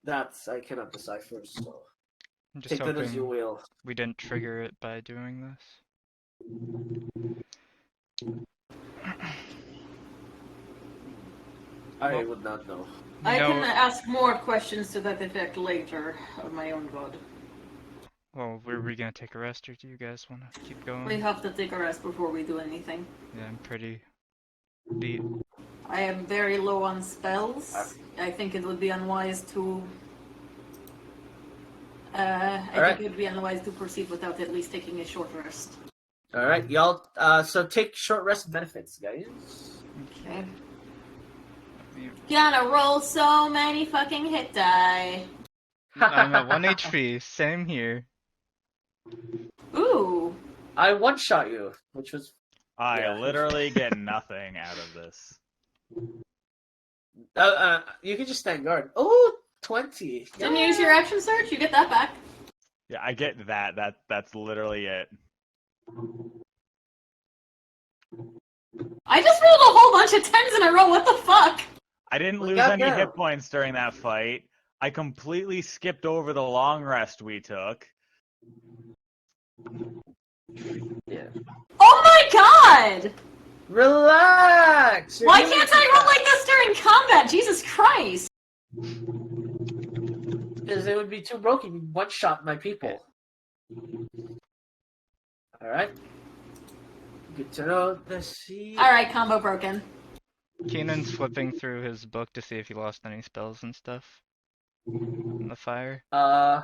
that I cannot decipher. So I'm just take that as you hoping will. we didn't trigger it by doing this. I would not know. I No. can ask more questions to that effect later on my own god. Well, were we gonna take a rest, or do you guys want to keep going? We have to take a rest before we do anything. Yeah, I'm pretty beat. I am very low on spells. I think it would be unwise to. Think it would be unwise to proceed without at least taking a short rest. All right, y'all. So take short rest benefits, guys. Okay. Gonna roll so many fucking hit die. I'm at 1 HP. Same here. Ooh. I one-shot you, which was... I Yeah. literally get nothing out of this. you can just stand guard. Oh, 20. Didn't use your action search? You get that back. Yeah, I get that. That's literally it. I just rolled a whole bunch of 10s in a row. What the fuck? I didn't Well, lose any goddamn. hit points during that fight. I completely skipped over the long rest we took. Yeah. Oh my god! Relax! Why can't I roll like this during combat? Jesus Christ! Because it would be too broken. You one-shot my people. Alright. Good to know. Let's see. Alright, combo broken. Keenan's flipping through his book to see if he lost any spells and stuff. In the fire. I'm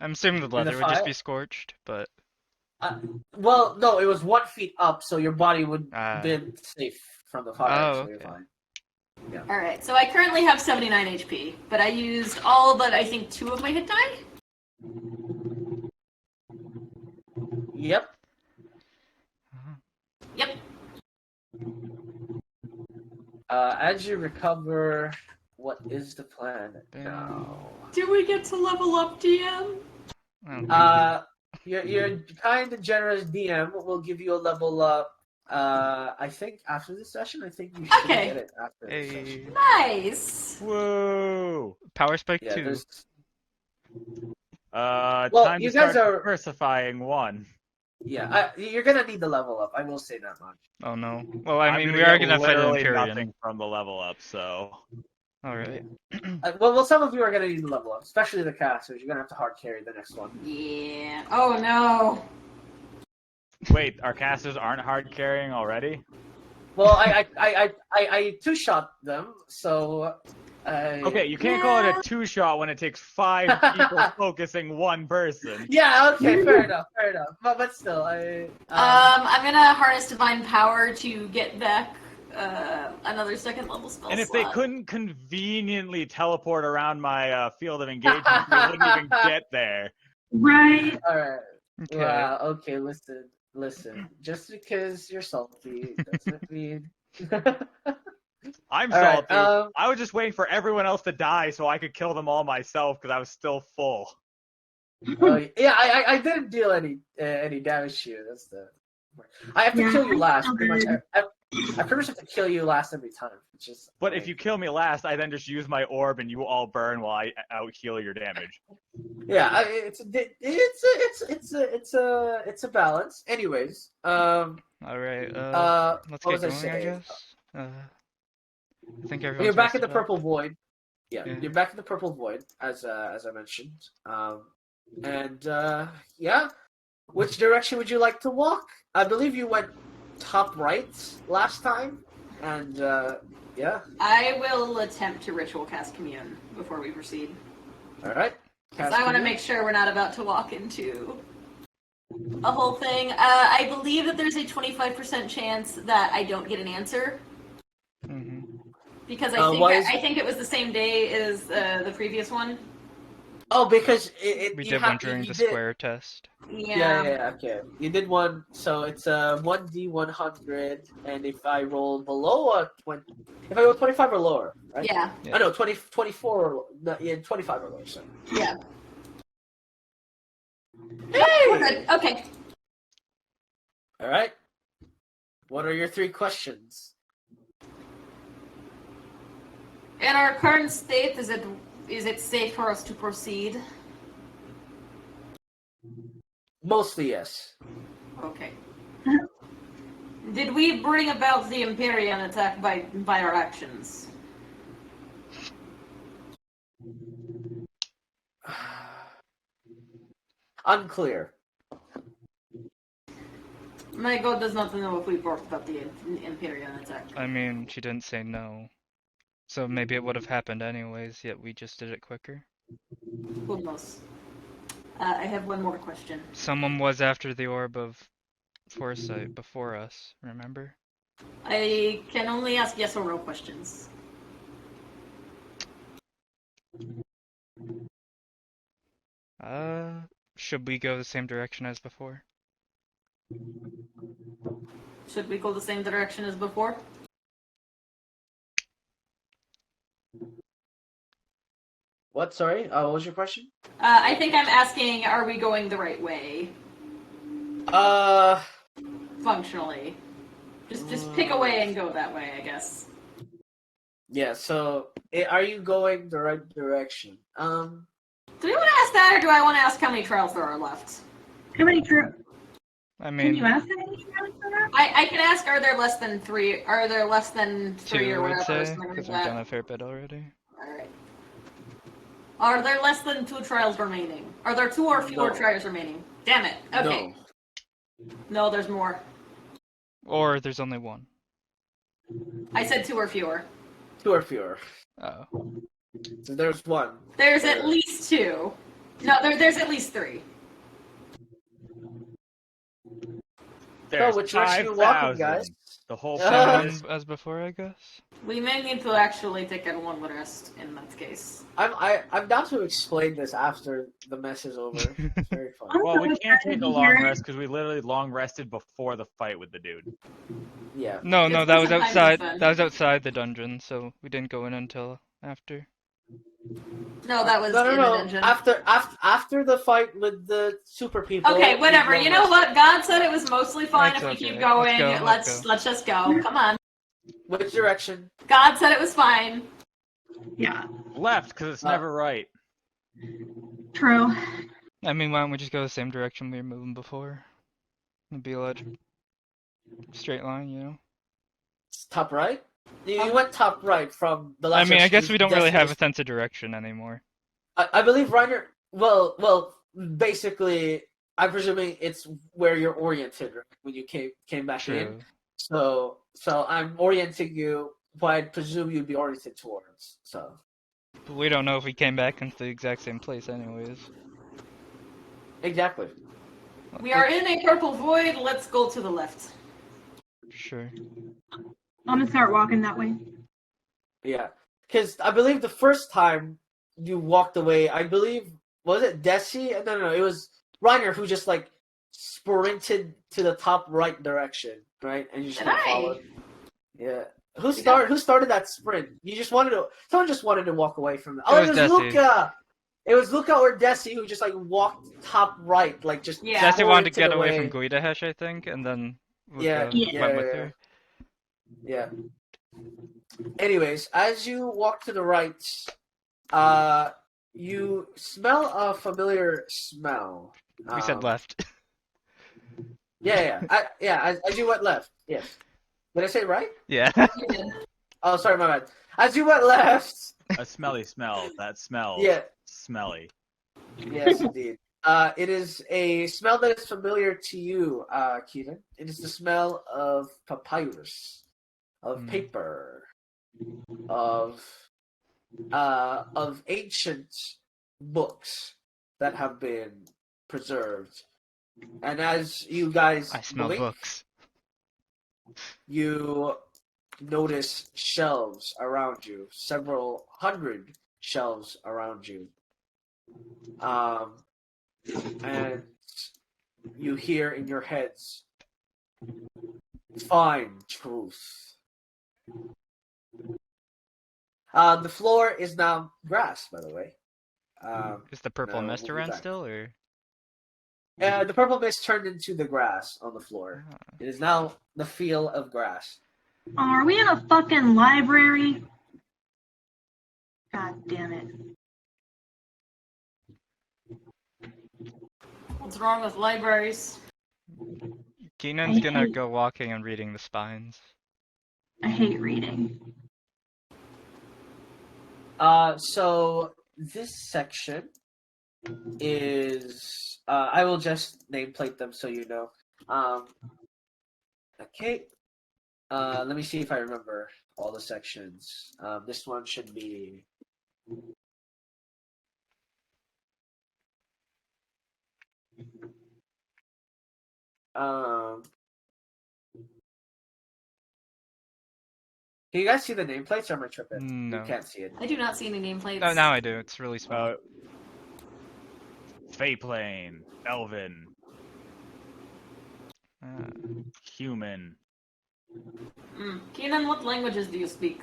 assuming the leather would just fire? be scorched, but Well, no, it was 1 feet up, so your body would Ah. been safe from the fire, Oh, so you're okay. fine. Alright, so I currently have 79 HP, but I used all but I think 2 of my hit die? Yep. Yep. As you recover, what is the plan now? Do we get to level up, DM? Your kind and generous DM will give you a level up. I think after this session, I think you should Okay. get it after this Hey. session. Nice! Woo! Power Spike Yeah, 2. there's... Time you to guys start are- diversifying 1. Yeah, you're gonna need the level up. I will say that much. Oh no. Well, I I'm mean, gonna we are get gonna fight an literally Empyrean. nothing from the level up, so... Alright. Well, some of you are gonna need the level up, especially the casters. You're gonna have to hard carry the next one. Yeah. Oh no. Wait, our casters aren't hard carrying already? Well, I two-shot them, so... Okay, you can't call it a 2-shot when it takes 5 people focusing 1 person. Yeah, okay, fair enough. But still, I'm gonna harness divine power to get back another second level spell And if slot. they couldn't conveniently teleport around my field of engagement, we wouldn't even get there. Right. Alright. Okay. Wow, okay, listen. Just because you're salty doesn't mean... I'm All right, salty. I was just waiting for everyone else to die so I could kill them all myself because I was still full. Yeah, I didn't deal any damage to you. That's the... I have to Yeah, kill you I last. still Pretty much. did. I pretty much have to kill you last every time. Which is But if you kill me last, I then just use my orb and you all burn while I out heal your damage. Yeah, it's a balance. Anyways, Alright, let's what get was I going, I saying? guess. I think everyone's You're back in rested the up. purple void. Yeah, Yeah. you're back in the purple void, as I mentioned. Yeah, which direction would you like to walk? I believe you went top right last time, and yeah. I will attempt to ritual cast commune before we proceed. All right. Because I want to make sure we're not about to walk into a whole thing. I believe that there's a 25% chance that I don't get an answer. Mhm. Because why I think it was the same day as the previous one. Oh, because We you did have- one during you the did- square test. Yeah, okay. You did one, so it's a 1d100, and if I roll below a 20, if I roll 25 or lower, right? Yeah. Yeah. Oh no, 24 or no, yeah, 25 or lower. So. Yeah. Hey! We're good. Okay. All right. What are your 3 questions? In our current state, is it safe for us to proceed? Mostly yes. Okay. Did we bring about the Empyrean attack by our actions? Unclear. My god does not know if we brought about the Empyrean attack. I mean, she didn't say no. So maybe it would have happened anyways, yet we just did it quicker. Who knows? I have one more question. Someone was after the Orb of Foresight before us, remember? I can only ask yes or no questions. Should we go the same direction as before? Should we go the same direction as before? What? Sorry. What was your question? I think I'm asking, are we going the right way? Functionally. Just pick a way and go that way, I guess. Yeah. So, are you going the right direction? Do we want to ask that, or do I want to ask how many trials there are left? How many true? I Can mean, you ask how many trials there are? I can ask, are there less than three? Are there less than three two, or I would whatever? say, Something like because we've that. done a fair bit already. Alright. Are there less than 2 trials remaining? Are there 2 or fewer No. trials remaining? Damn it. Okay. No, there's more. Or there's only one. I said 2 or fewer. 2 or fewer. Oh. So there's one. There's at least 2. No, there's at least 3. There's which direction you walking, 5,000. guys? The whole Same thing. as before, I guess. We may need to actually take a long rest in that case. I'm down to explain this after the mess is over. It's very fun. Well, we can't take a long rest because we literally long rested before the fight with the dude. Yeah. No, It's that was sometimes outside. fun. That was outside the dungeon, so we didn't go in until after. No, that was No. in the dungeon. After the fight with the super people. Okay, whatever. we You know lost. what? God said it was mostly fine That's if we okay. keep going. Let's go. Let's just go. Come on. Which direction? God said it was fine. Yeah, Left, because it's never right. true. I mean, why don't we just go the same direction we were moving before? It'd be a straight line, you know? Top right? You went top right from the I last. mean, I guess we don't really have a destination. sense of direction anymore. I believe Reiner. Well, basically, I'm presuming it's where you're oriented right, when you came back in. True. So I'm orienting you what I presume you'd be oriented towards. So But we don't know if we came back into the exact same place anyways. exactly. We are in a purple void. Let's go to the left. Sure. I'm gonna start walking that way. Yeah, because I believe the first time you walked away, I believe was it Desi? No, it was Reiner who just like sprinted to the top right direction, right? And you just Did I? followed. Yeah. Who started that sprint? Someone just wanted to walk away from it. Oh, It it was was Desi. Luca. It was Luca or Desi who just like walked top right, like just Yeah. Jesse wanted to get sprinted away from Guidahesh, I think, and then Luca went with her. Yeah. Anyways, as you walk to the right, you smell a familiar smell. We said left. Yeah. As you went left. Yes. Did I say it right? Yeah. Oh, sorry, my bad. As you went left. A smelly smell. That smells Yeah. smelly. Yes, indeed. It is a smell that is familiar to you, Keaton. It is the smell of papyrus, of paper, of ancient books that have been preserved. And as you guys I smell blink, books. you notice shelves around you, several hundred shelves around you. And you hear in your heads, find truth. The floor is now grass, by the way. Is the purple no, mist we'll be around back. still, or? The purple mist turned into the grass on the floor. Ah. It is now the feel of grass. Oh, are we in a fucking library? God damn it. What's wrong with libraries? Keenan's I gonna hate- go walking and reading the spines. I hate reading. So this section is I will just nameplate them so you know. Okay. Let me see if I remember all the sections. This one should be Can you guys see the nameplates or am I tripping? No. You can't see it. I do not see any nameplates. No, now I do. It's really small. Feyplane, Elven, Human. Keenan, what languages do you speak?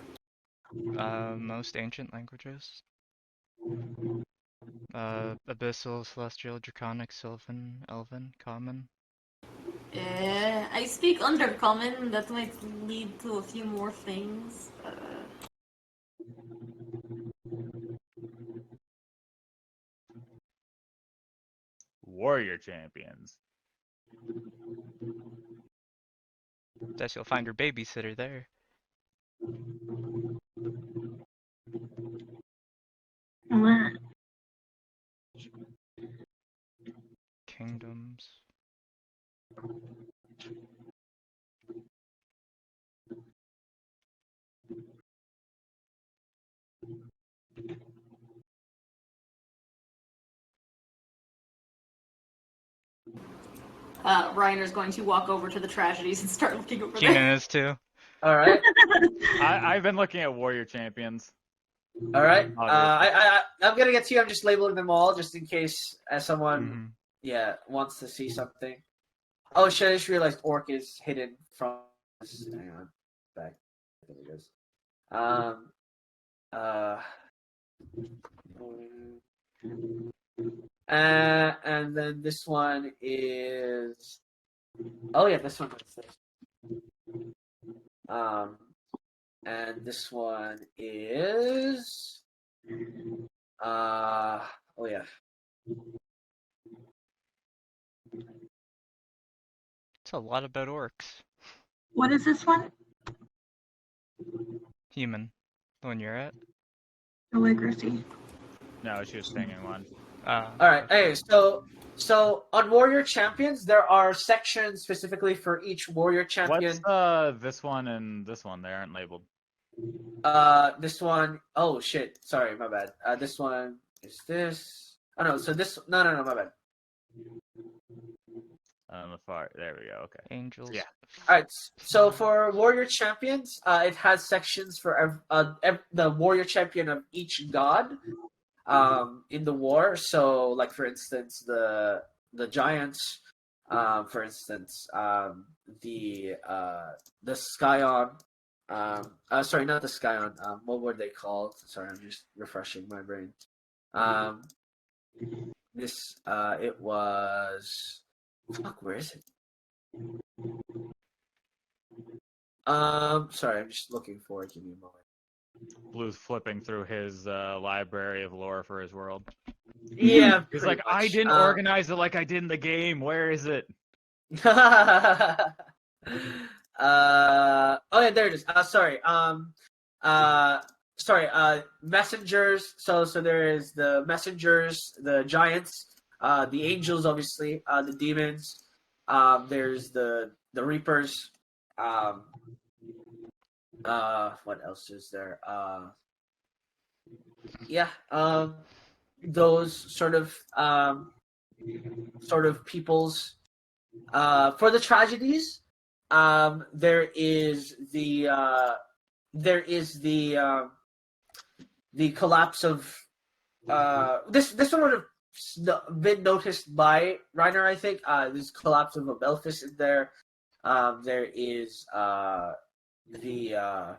Most ancient languages. Abyssal, Celestial, Draconic, Sylvan, Elven, Common. I speak Undercommon. That might lead to a few more things. Warrior champions. Guess you'll find your babysitter there. What? Kingdoms. Reiner's going to walk over to the tragedies and start looking over Keenan there. is too. All right. I've been looking at warrior champions. All right. Obviously. I'm gonna get to you. I'm just labeling them all just in case someone Mhm. wants to see something. Oh shit! I just realized orc is hidden from. Hang on, back. There it goes. And then this one is. Oh yeah, this one is this. And this one is. Oh yeah. It's a lot about orcs. What is this one? Human. The one you're at? Calligraphy. No, she was singing one. All right. Hey, so on warrior champions, there are sections specifically for each warrior champion. What's this one and this one? They aren't labeled. This one oh shit. Sorry, my bad. This one is this. Oh no. So this. No, my bad. On the far. There we go. Okay. Angels. Yeah. All right. So for warrior champions, it has sections for the warrior champion of each god. In the war, so like for instance the giants, for instance the Scion, sorry, not the Scion, what were they called? Sorry, I'm just refreshing my brain. This it was fuck, where is it? Sorry, I'm just looking for it. Give me a moment. Blue's flipping through his library of lore for his world. Yeah, He's pretty like, I much. didn't organize it like I did in the game. Where is it? Oh yeah, there it is. Messengers. So there is the messengers, the giants, the angels, obviously, the demons. There's the reapers. What else is there? Those sort of peoples. For the tragedies, there is the collapse of this one would have been noticed by Reiner, I think. There's collapse of Abelphis in there. There is the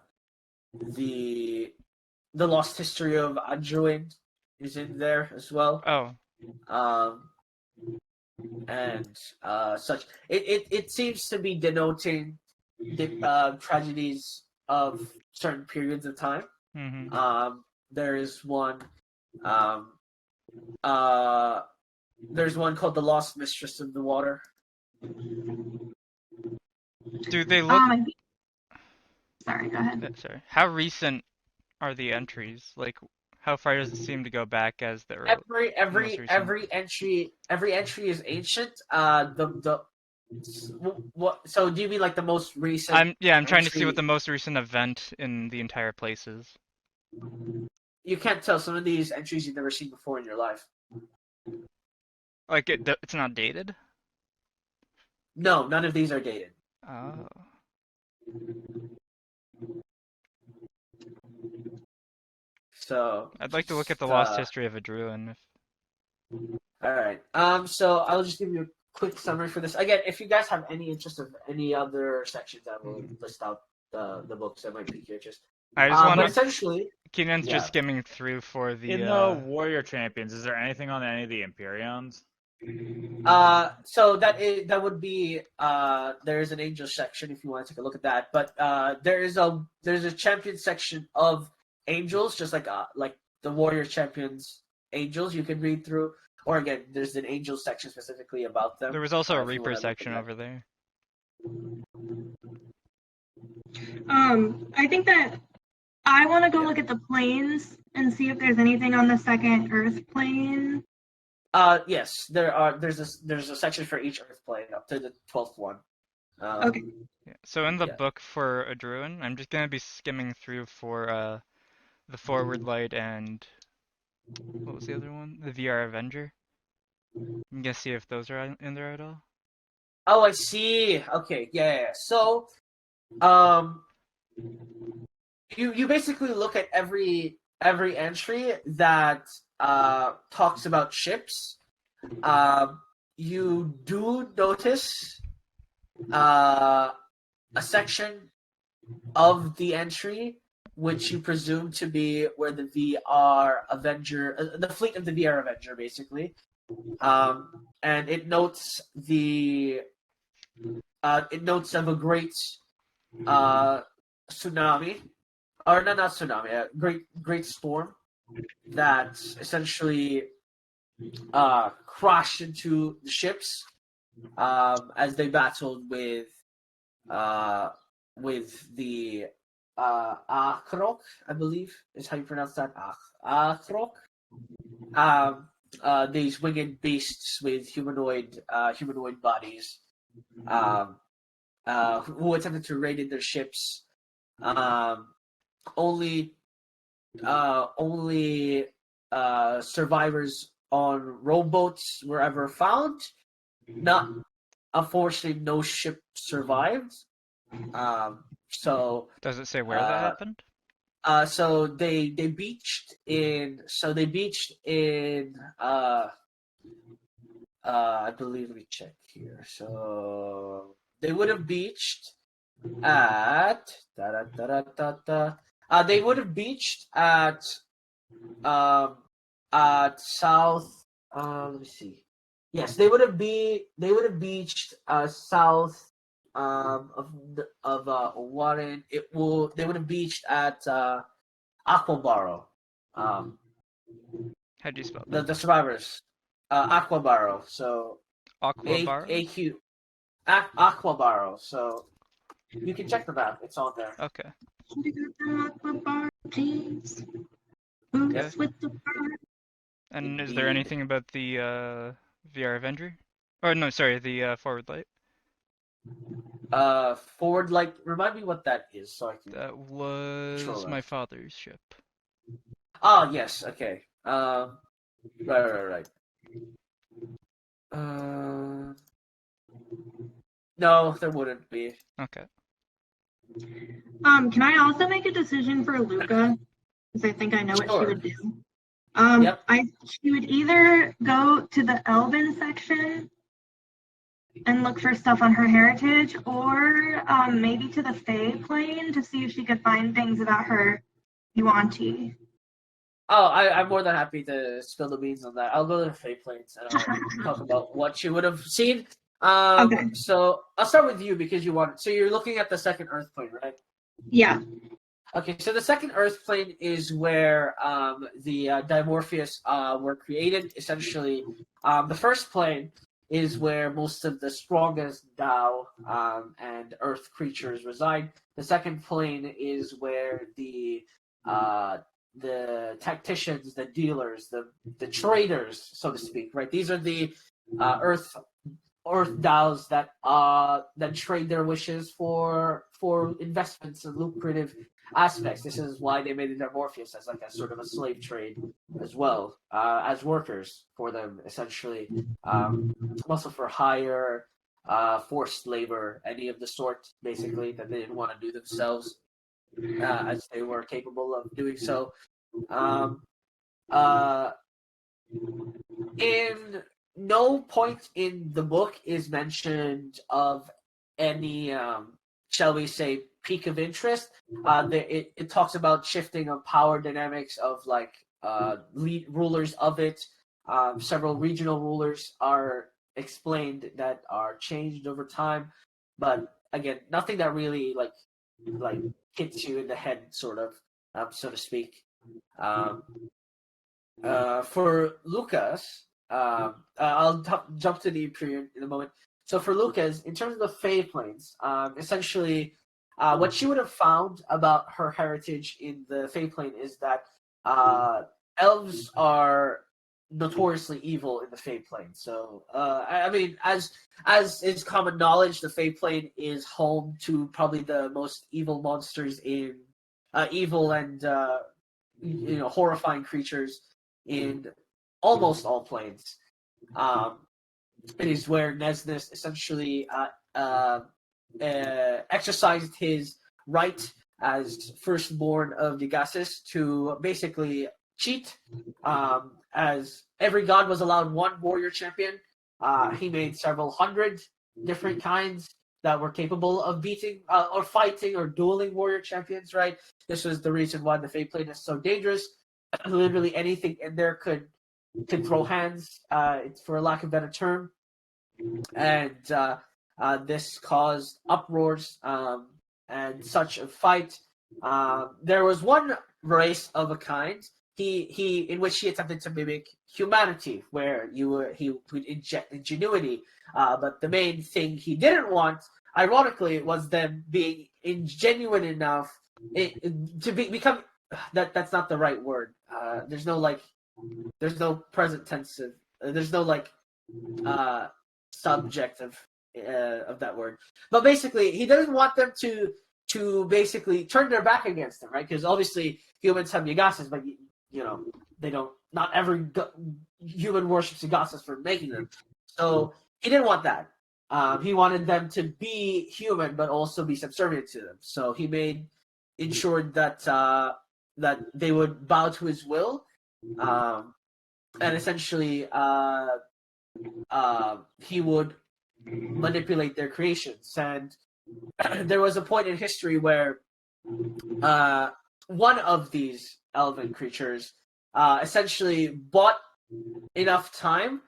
lost history of Andruin is in there as well. Oh. And such. It seems to be denoting the tragedies of certain periods of time. Mm-hmm. There is one. There's one called the Lost Mistress of the Water. Do they look? Sorry, go ahead. Sorry. How recent are the entries? Like, how far does it seem to go back as the Every entry is ancient. What? So do you mean like the most recent? I'm trying to see what the most recent event in the entire place is. You can't tell. Some of these entries you've never seen before in your life. Like it's not dated? No, none of these are dated. Oh. So I'd like to look at the just, lost history of a druid. all right. So I'll just give you a quick summary for this. Again, if you guys have any interest of any other sections, I will list out the books that might pique your interest. I just want But to. essentially, Keenan's yeah. just skimming through for In the. the Warrior Champions, is there anything on any of the Imperions? So that would be there is an angel section if you want to take a look at that, but there's a champion section of angels, just like the warrior champions angels you can read through, or again there's an angel section specifically about them. There was also a if you Reaper wanna look at section that. over there. I think that I want to go look at the planes and see if there's anything on the second Earth plane. Yes, there's a section for each earth plane up to the 12th one. Okay. Yeah. So in the Yeah. book for a druid, I'm just gonna be skimming through for the forward light and what was the other one? The VR Avenger. I'm gonna see if those are in there at all. Oh, I see. Okay, yeah. So, you basically look at every entry that talks about ships. You do notice a section of the entry which you presume to be where the VR Avenger, the fleet of the VR Avenger, basically. And it notes it notes of a great tsunami, or not tsunami, a great storm that essentially crashed into the ships as they battled with the Akrok, I believe is how you pronounce that. Akrok. These winged beasts with humanoid bodies, who attempted to raid in their ships. Only survivors on rowboats were ever found. Not unfortunately, no ship survived. So Does it say where that happened? so they beached in I believe, let me check here. So they would have beached at they would have beached at south let me see. Yes, they would have beached south of Warren. They would have beached at Aquabaro. How do you spell that? The survivors. Aquabaro. So Aquabar? Aquabaro. So you can check the map. It's on there. Okay. Boots with the bird. And is there Indeed. anything about the VR Avenger? Oh no, sorry, the forward light. Forward light. Remind me what that is, so I can. That was my father's ship. Oh yes. Okay. Right. No, there wouldn't be. Okay. Can I also make a decision for Luca? Because I think I know what she Sure. would do. Yep. She would either go to the Elven section and look for stuff on her heritage, or maybe to the Fae plane to see if she could find things about her Yuan-Ti. Oh, I'm more than happy to spill the beans on that. I'll go to the Fate Plains and I'll talk about what you would have seen. Okay. So I'll start with you because you want. So you're looking at the second Earth plane, right? Yeah. Okay, so the second Earth plane is where the Dimorpheus were created. Essentially, the first plane is where most of the strongest Dao and Earth creatures reside. The second plane is where the tacticians, the dealers, the traders, so to speak, right? These are the Earth DAOs that trade their wishes for investments and lucrative aspects. This is why they made the Dimorpheus as like a sort of a slave trade as well, as workers for them, essentially. Also for hire, forced labor, any of the sort, basically, that they didn't want to do themselves, as they were capable of doing so. In no point in the book is mentioned of any, shall we say, peak of interest. It talks about shifting of power dynamics of like rulers of it. Several regional rulers are explained that are changed over time, but again, nothing that really like hits you in the head, sort of, so to speak. Um, for Lucas, I'll jump to the period in a moment. So for Lucas, in terms of the Fey Plains, essentially, what she would have found about her heritage in the Fey Plain is that elves are notoriously evil in the Fey Plain. So, I mean, as is common knowledge, the Fey Plain is home to probably the most evil monsters in evil and horrifying creatures in almost all planes. It is where Nesnus essentially exercised his right as firstborn of Degasis to basically cheat. As every god was allowed one warrior champion, he made several hundred different kinds that were capable of beating or fighting or dueling warrior champions, right? This was the reason why the Fey Plane is so dangerous. Literally anything in there could throw hands, for a lack of a better term. And this caused uproars and such a fight. There was one race of a kind he in which he attempted to mimic humanity, where he would inject ingenuity. But the main thing he didn't want, ironically, was them being ingenuine enough to become. That's not the right word. There's no present tense of. There's no subject of that word. But basically, he doesn't want them to basically turn their back against him, right? Because obviously humans have Yagasas, but they don't. Not every human worships Yagasas for making them. So he didn't want that. He wanted them to be human, but also be subservient to them. So he ensured that that they would bow to his will, and essentially he would manipulate their creations. And there was a point in history where one of these elven creatures essentially bought enough time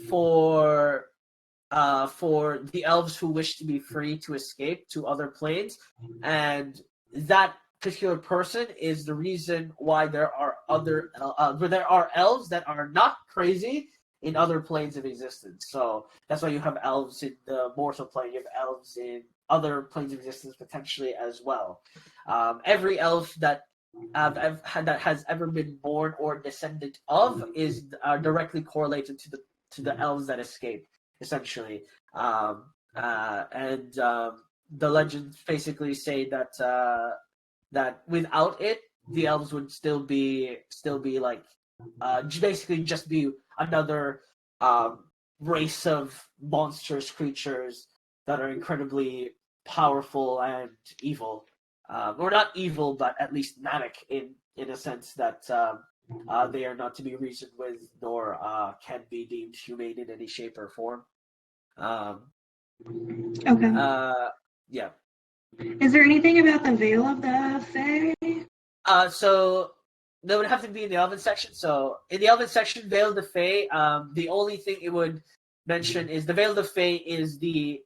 for the elves who wish to be free to escape to other planes, and that particular person is the reason why there are elves that are not crazy in other planes of existence. So that's why you have elves in the mortal plane. You have elves in other planes of existence potentially as well. Every elf that has ever been born or descendant of is directly correlated to the elves that escape, essentially. The legends basically say that without it, the elves would still be like basically just be another race of monstrous creatures that are incredibly powerful and evil, or not evil, but at least manic in a sense that they are not to be reasoned with, nor can be deemed humane in any shape or form. Okay. Yeah. Is there anything about the Veil of the Fae? So that would have to be in the Elven section. So in the Elven section, Veil of the Fae, the only thing it would mention is the Veil of the Fae is the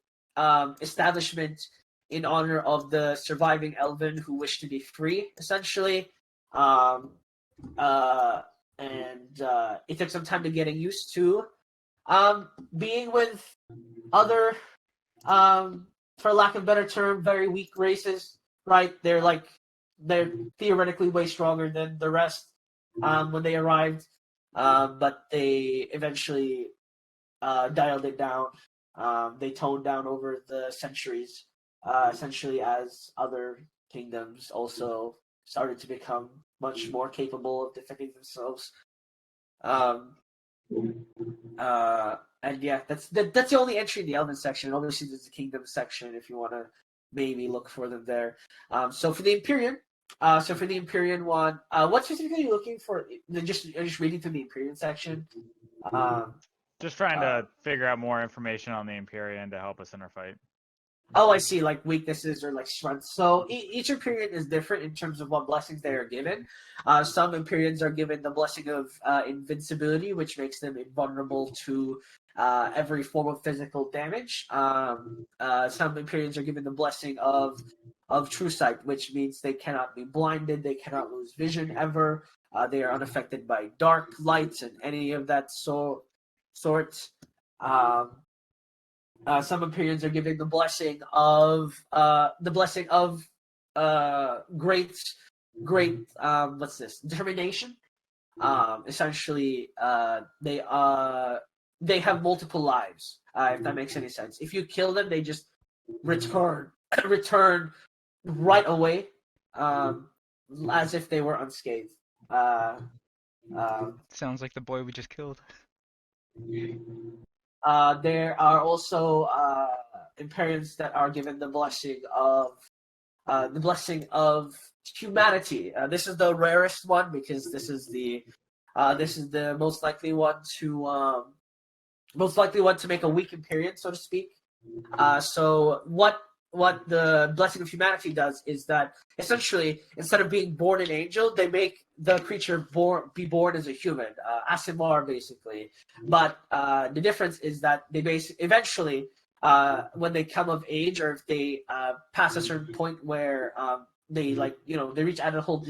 establishment in honor of the surviving Elven who wish to be free, essentially. It took some time to getting used to being with other, for lack of a better term, very weak races, right? They're theoretically way stronger than the rest when they arrived, but they eventually dialed it down. They toned down over the centuries, essentially as other kingdoms also started to become much more capable of defending themselves. And yeah, that's the only entry in the Elven section. Obviously, there's the Kingdom section if you want to maybe look for them there. So for the Imperium, So for the Empyrean one, what specifically are you looking for? Just reading through the Empyrean section. Um, Just trying to figure out more information on the Empyrean to help us in our fight. Oh, I see, like weaknesses or like strengths. So each Empyrean is different in terms of what blessings they are given. Some Empyreans are given the blessing of invincibility, which makes them invulnerable to every form of physical damage. Some Empyreans are given the blessing of true sight, which means they cannot be blinded, they cannot lose vision ever. They are unaffected by dark lights and any of that sort. Um, some Empyreans are giving the blessing of great what's this, determination. Essentially, they have multiple lives. If that makes any sense. If you kill them, they just return return right away, as if they were unscathed. Sounds like the boy we just killed. There are also Empyreans that are given the blessing of humanity. This is the rarest one because this is the most likely one to make a weak Empyrean, so to speak. So what the blessing of humanity does is that essentially instead of being born an angel, they make the creature be born as a human, Asimar basically. But the difference is that they eventually, when they come of age or if they pass a certain point where they they reach adulthood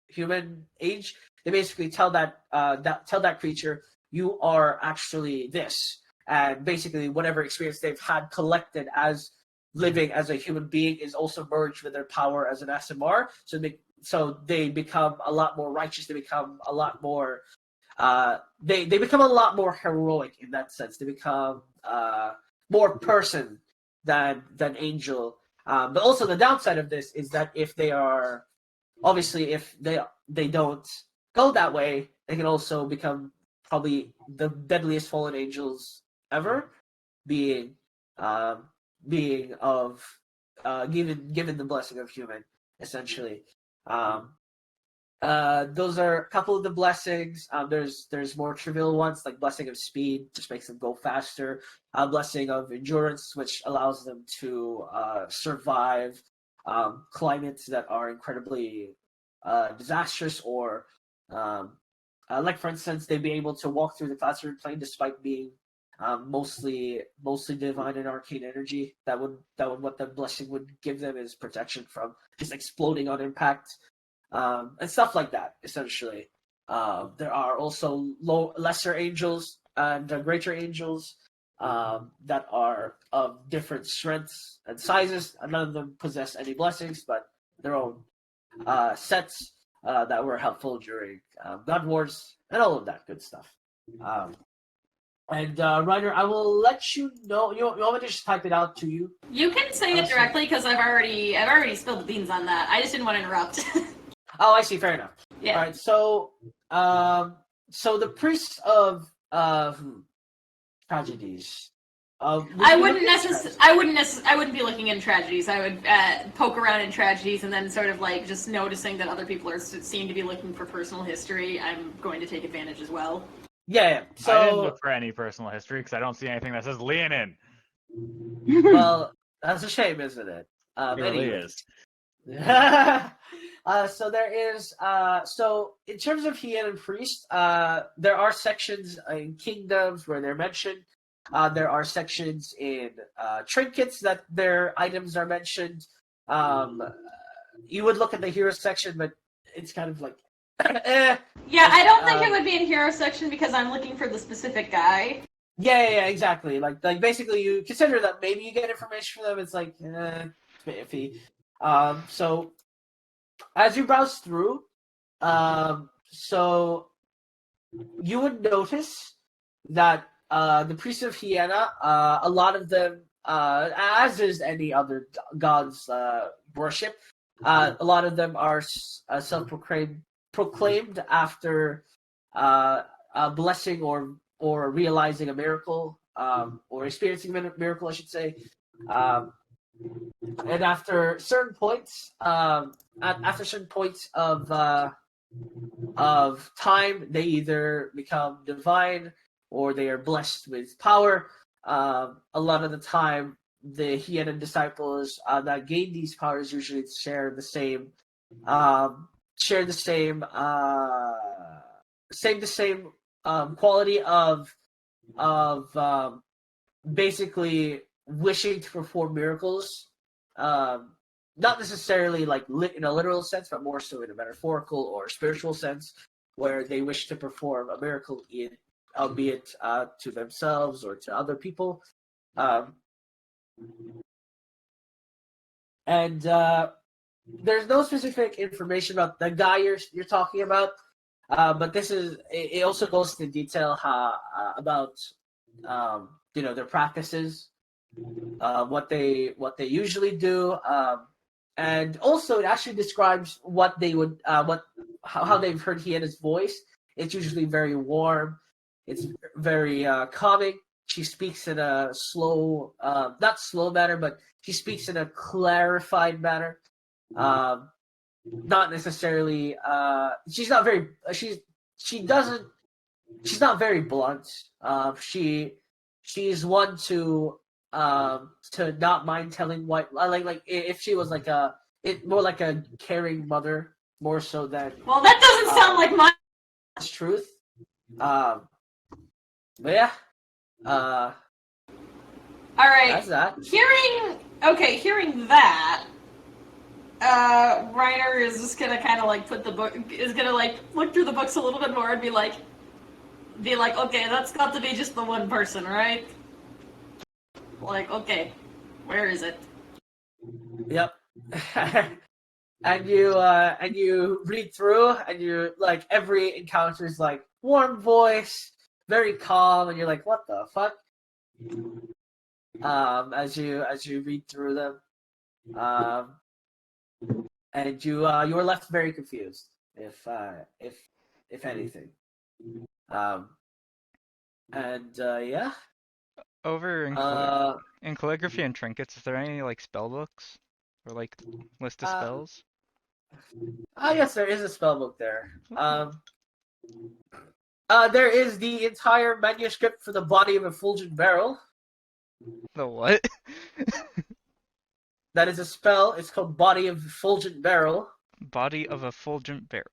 human age, they basically tell that creature, you are actually this, and basically whatever experience they've had collected as living as a human being is also merged with their power as an Asimar. So they become a lot more righteous. They become a lot more. They become a lot more heroic in that sense. They become more person than angel. But also the downside of this is that if they are obviously if they don't go that way, they can also become probably the deadliest fallen angels ever, being of given the blessing of human, essentially. Those are a couple of the blessings. There's more trivial ones like blessing of speed, just makes them go faster. Blessing of endurance, which allows them to survive climates that are incredibly disastrous, or like for instance, they'd be able to walk through the classroom plane despite being mostly divine and arcane energy. That would what the blessing would give them is protection from just exploding on impact, and stuff like that. Essentially, there are also lesser angels and greater angels that are of different strengths and sizes. None of them possess any blessings, but their own sets that were helpful during God Wars and all of that good stuff. And Reiner, I will let you know. You want me to just type it out to you? You can say it directly because I've already spilled the beans on that. I just didn't want to interrupt. Oh, I see. Fair enough. Yeah. All right. So, so the priests of tragedies. I wouldn't be looking in tragedies. I would poke around in tragedies and then sort of like just noticing that other people seem to be looking for personal history. I'm going to take advantage as well. Yeah. So I didn't look for any personal history because I don't see anything that says Leonin. well, that's a shame, isn't it? It really is. So there is. So in terms of Hienan priest, there are sections in kingdoms where they're mentioned. There are sections in trinkets that their items are mentioned. You would look at the hero section, but it's kind of like. Yeah, I don't think it would be in hero section because I'm looking for the specific guy. Yeah, exactly. Like basically, you consider that maybe you get information from them. It's like iffy. So as you browse through, so you would notice that the priests of Hyena, a lot of them, as is any other god's worship, a lot of them are proclaimed after a blessing or realizing a miracle, or experiencing a miracle, I should say. And after certain points, after certain points of time, they either become divine or they are blessed with power. A lot of the time, the Hienan disciples that gain these powers usually share the same, share the same, same quality of basically wishing to perform miracles. Not necessarily like in a literal sense, but more so in a metaphorical or spiritual sense, where they wish to perform a miracle, albeit to themselves or to other people. And there's no specific information about the guy you're talking about, but it also goes into detail about their practices, what they usually do, and also it actually describes what they would how they've heard Hiena's voice. It's usually very warm. It's very calming. She speaks in a slow, not slow manner, but she speaks in a clarified manner. Not necessarily. She's not very. She doesn't. She's not very blunt. She's one to not mind telling what like if she was like more like a caring mother more so than Well, that doesn't sound like my truth. But yeah. All right. That's that. Hearing that, Reiner is just gonna kind of like look through the books a little bit more and be like, okay, that's got to be just the one person, right? Like, okay, where is it? Yep. and you read through, and you like every encounter is like warm voice, very calm, and you're like, what the fuck? As you read through them, and you were left very confused, if anything, yeah. Over in calligraphy and trinkets, is there any like spell books or like list of spells? Yes, there is a spell book there. There is the entire manuscript for the Body of Effulgent Beryl. The what? That is a spell. It's called Body of Effulgent Beryl. Body of Effulgent Beryl.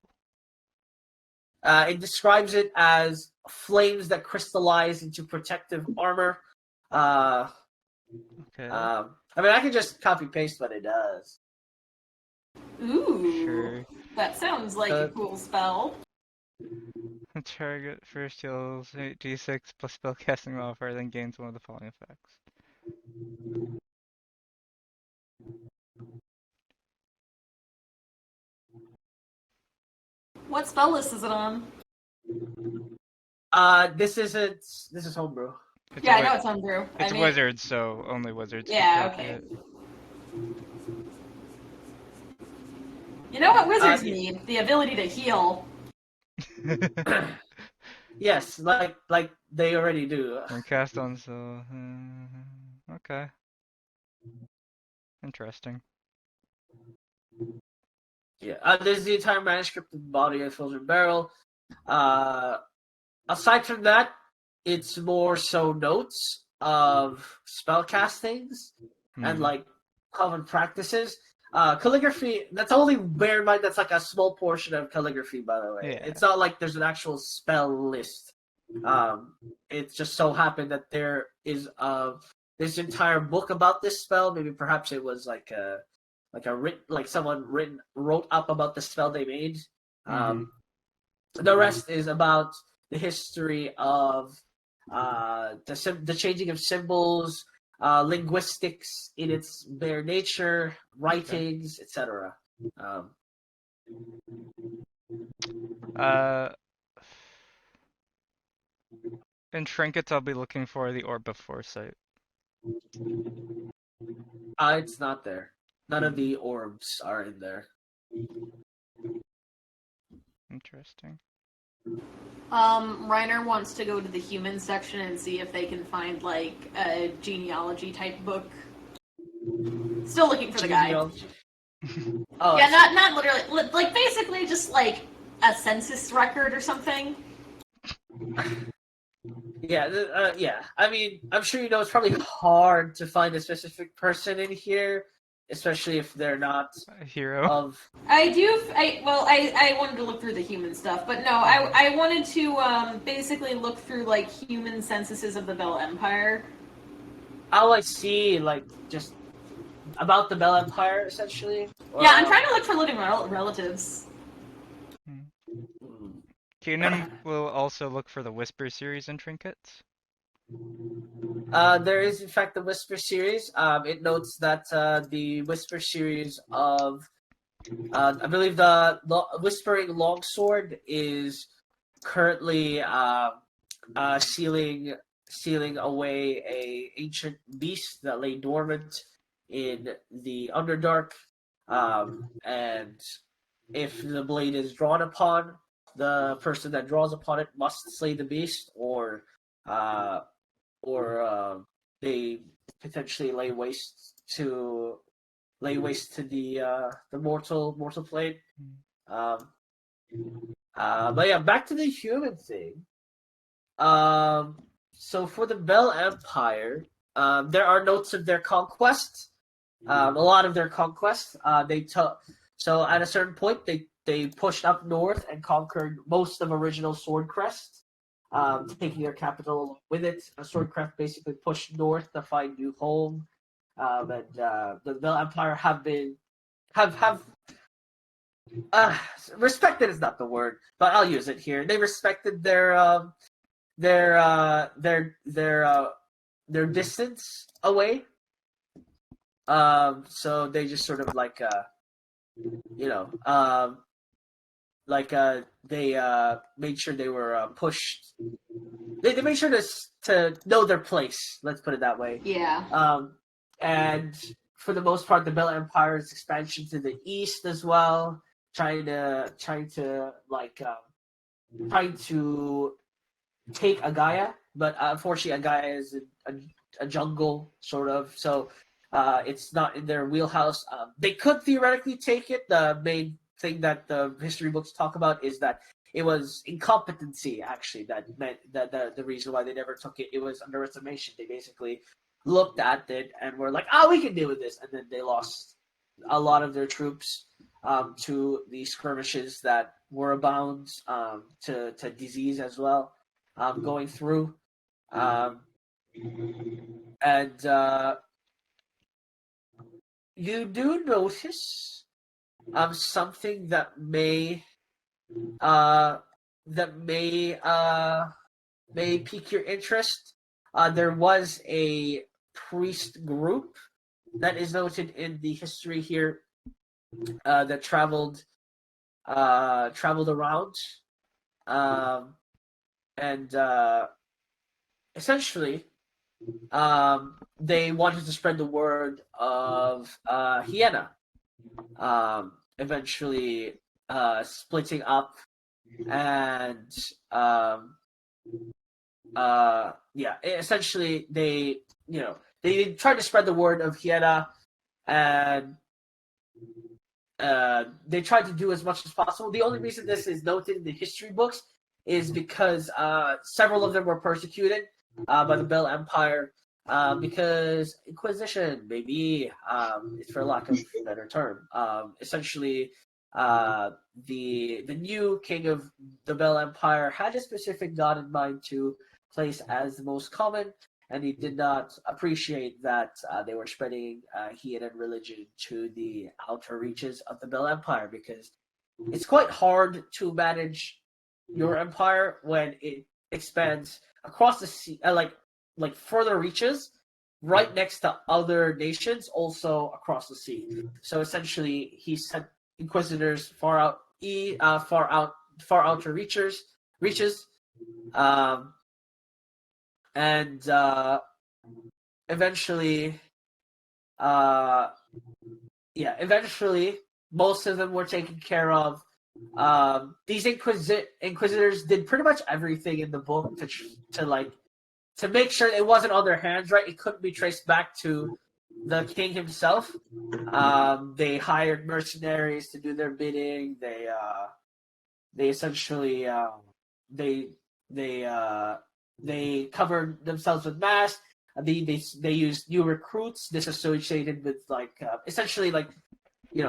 It describes it as flames that crystallize into protective armor. Okay. I mean, I can just copy paste what it does. Ooh, Sure. that sounds like a cool spell. The target first heals d6 plus spellcasting modifier, then gains one of the following effects. What spell list is it on? This is homebrew. I know it's homebrew. It's wizards, so only wizards. Yeah, okay. You know what wizards need? The ability to heal. Yes, like they already do. When cast on so okay. Interesting. Yeah, there's the entire manuscript of the Body of Effulgent Beryl. Aside from that, it's more so notes of spell castings and like common practices. Calligraphy, that's only, bear in mind, that's like a small portion of calligraphy, by the way. Yeah. It's not like there's an actual spell list. It just so happened that there is this entire book about this spell. Maybe perhaps it was someone wrote up about the spell they made. The rest is about the history of the changing of symbols, linguistics in its bare nature, writings, etc. In trinkets, I'll be looking for the Orb of Foresight. It's not there. None of the orbs are in there. Interesting. Reiner wants to go to the human section and see if they can find like a genealogy type book. Still looking for the guy. Oh, Yeah, not literally. Like, basically just, like, a census record or something. Yeah. I mean, I'm sure you know it's probably hard to find a specific person in here, especially if they're not A hero. of. I wanted to look through the human stuff, but no, I wanted to basically look through like human censuses of the Bell Empire. All I see, like, just about the Bell Empire, essentially. Yeah, I'm trying to look for living relatives. Keenan will also look for the Whisper series and trinkets. There is, in fact, the Whisper series. It notes that the Whisper series of, I believe the Whispering Longsword is currently sealing away a ancient beast that lay dormant in the Underdark, and if the blade is drawn upon, the person that draws upon it must slay the beast, or they potentially lay waste to the mortal plane. But yeah, back to the human thing. So for the Bell Empire, there are notes of their conquest. A lot of their conquest. So at a certain point, they pushed up north and conquered most of original Swordcrest, taking their capital along with it. Swordcrest basically pushed north to find new home, and the Bell Empire have respected is not the word, but I'll use it here. They respected their distance away. So they just sort of like they made sure they were pushed. They made sure to know their place. Let's put it that way. Yeah. And for the most part, the Bell Empire's expansion to the east as well, trying to take Agaya, but unfortunately, Agaya is a jungle sort of, so it's not in their wheelhouse. They could theoretically take it. The main thing that the history books talk about is that it was incompetency, actually, that meant that the reason why they never took it. It was underestimation. They basically looked at it and were like, "Oh, we can deal with this," and then they lost a lot of their troops to the skirmishes that were abound, to disease as well, going through, and you do notice something that may pique your interest. There was a priest group that is noted in the history here that traveled around, and essentially they wanted to spread the word of Hiena, eventually splitting up, and essentially they tried to spread the word of Hiena, and they tried to do as much as possible. The only reason this is noted in the history books is because several of them were persecuted by the Bell Empire, because Inquisition, maybe, for lack of a better term. Essentially, the new king of the Bell Empire had a specific god in mind to place as the most common, and he did not appreciate that they were spreading heathen religion to the outer reaches of the Bell Empire, because it's quite hard to manage your empire when it expands across the sea, like further reaches, right next to other nations, also across the sea. So essentially, he sent inquisitors far outer reaches, and eventually, most of them were taken care of. These inquisitors did pretty much everything in the book to make sure it wasn't on their hands, right? It couldn't be traced back to the king himself. They hired mercenaries to do their bidding. They essentially they covered themselves with masks. They used new recruits disassociated with essentially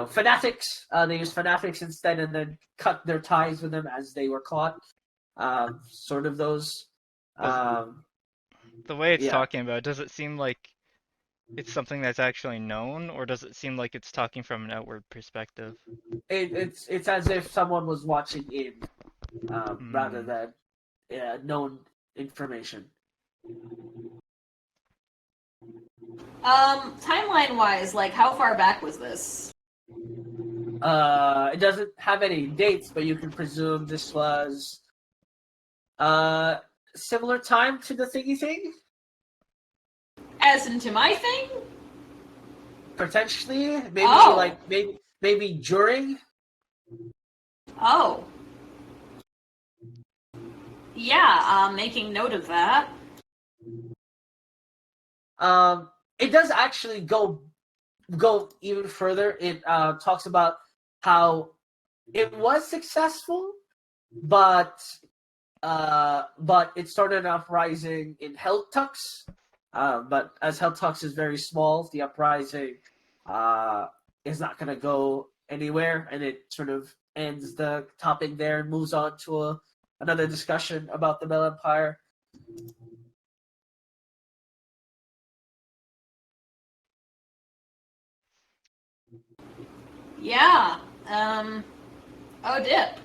fanatics. They used fanatics instead, and then cut their ties with them as they were caught. Sort of those. The way it's Yeah. talking about, does it seem like it's something that's actually known, or does it seem like it's talking from an outward perspective? It's as if someone was watching in, rather than known information. Timeline-wise, like, how far back was this? It doesn't have any dates, but you can presume this was similar time to the thingy thing. As into my thing? Potentially, maybe Oh. maybe during. Oh. Yeah, making note of that. It does actually go even further. It talks about how it was successful, but it started an uprising in Heltux. But as Heltux is very small, the uprising is not going to go anywhere, and it sort of ends the topic there and moves on to another discussion about the Mel Empire. Yeah. Oh, dip.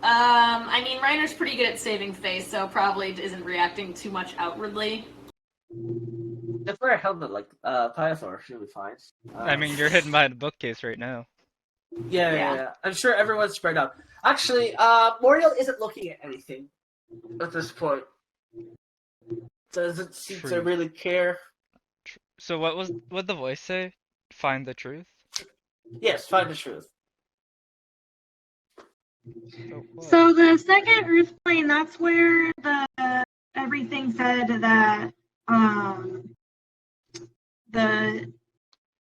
I mean, Reiner's pretty good at saving face, so probably isn't reacting too much outwardly. If wear a helmet like Pythor, she'll be fine. I mean, you're hidden behind a bookcase right now. Yeah. I'm sure everyone's spread out. Actually, Moriel isn't looking at anything at this point. Doesn't seem to really care. So what'd the voice say? Find the truth? Yes, find the truth. So the second Earth plane, that's where everything said that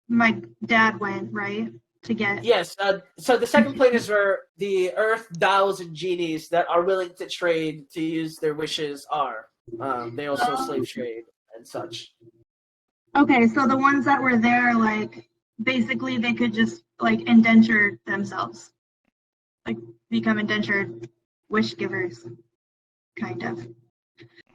my dad went, right? To get. Yes, so the second plane is where the Earth Dows and genies that are willing to trade to use their wishes are. They also slave trade and such. Okay, so the ones that were there, like, basically they could just, like, indenture themselves. Like, become indentured wish givers, kind of.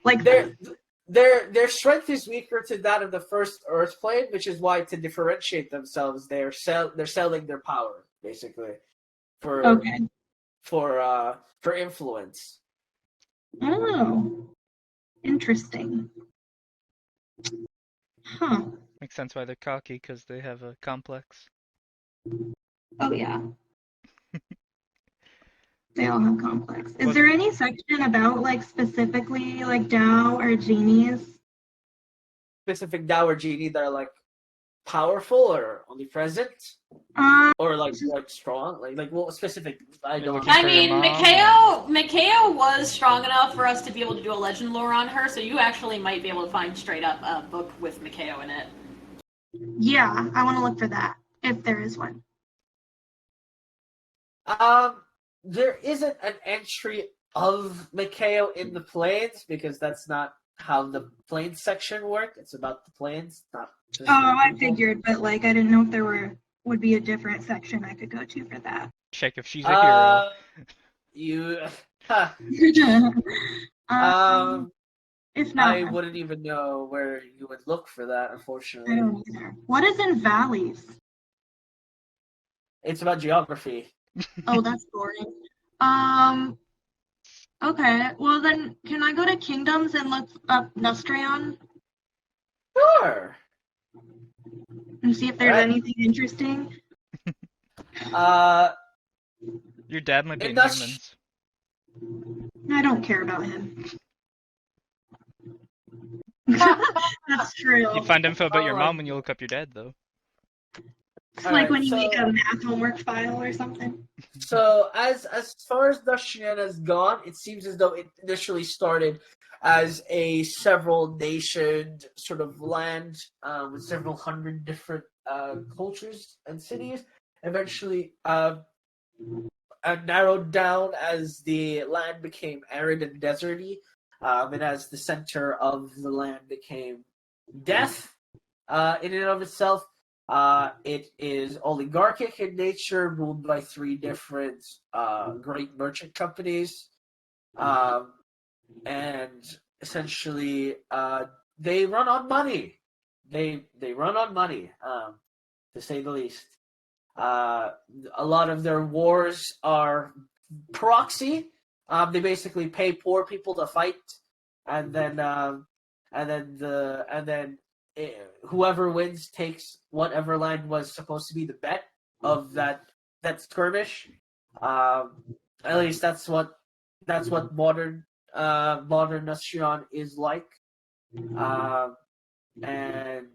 Like, their strength is weaker to that of the first Earth plane, which is why to differentiate themselves, they're selling their power basically for influence. Oh, interesting. Huh. Makes sense why they're cocky, because they have a complex. Oh yeah. They all have complex. Is there any section about, like, specifically, like, Tao or genies? Specific Tao or genie that are like powerful or omnipresent, or like strong, like what specific? I don't. I mean, Mikhail was strong enough for us to be able to do a legend lore on her, so you actually might be able to find straight up a book with Mikhail in it. Yeah, I want to look for that if there is one. There isn't an entry of Mikhail in the planes because that's not how the planes section work. It's about the planes, not just I figured, but like I didn't know if there would be a different section I could go to for that. Check if she's a hero. If not, I wouldn't even know where you would look for that, unfortunately. I don't either. What is in valleys? It's about geography. Oh, that's boring. Okay, well then, can I go to Kingdoms and look up Nostrion? Sure. And see if there's anything interesting? Your dad might be in humans. I don't care about him. That's true. You find info about your mom when you look up your dad, though. It's All like right, when you so- make a math homework file or something. So as far as Dushian has gone, it seems as though it initially started as a several nation sort of land with several hundred different cultures and cities. Eventually, narrowed down as the land became arid and deserty, and as the center of the land became death in and of itself. It is oligarchic in nature, ruled by three different great merchant companies, and essentially they run on money. They run on money, to say the least. A lot of their wars are proxy. They basically pay poor people to fight, and then whoever wins takes whatever land was supposed to be the bet of that skirmish. At least that's what modern Nation is like. And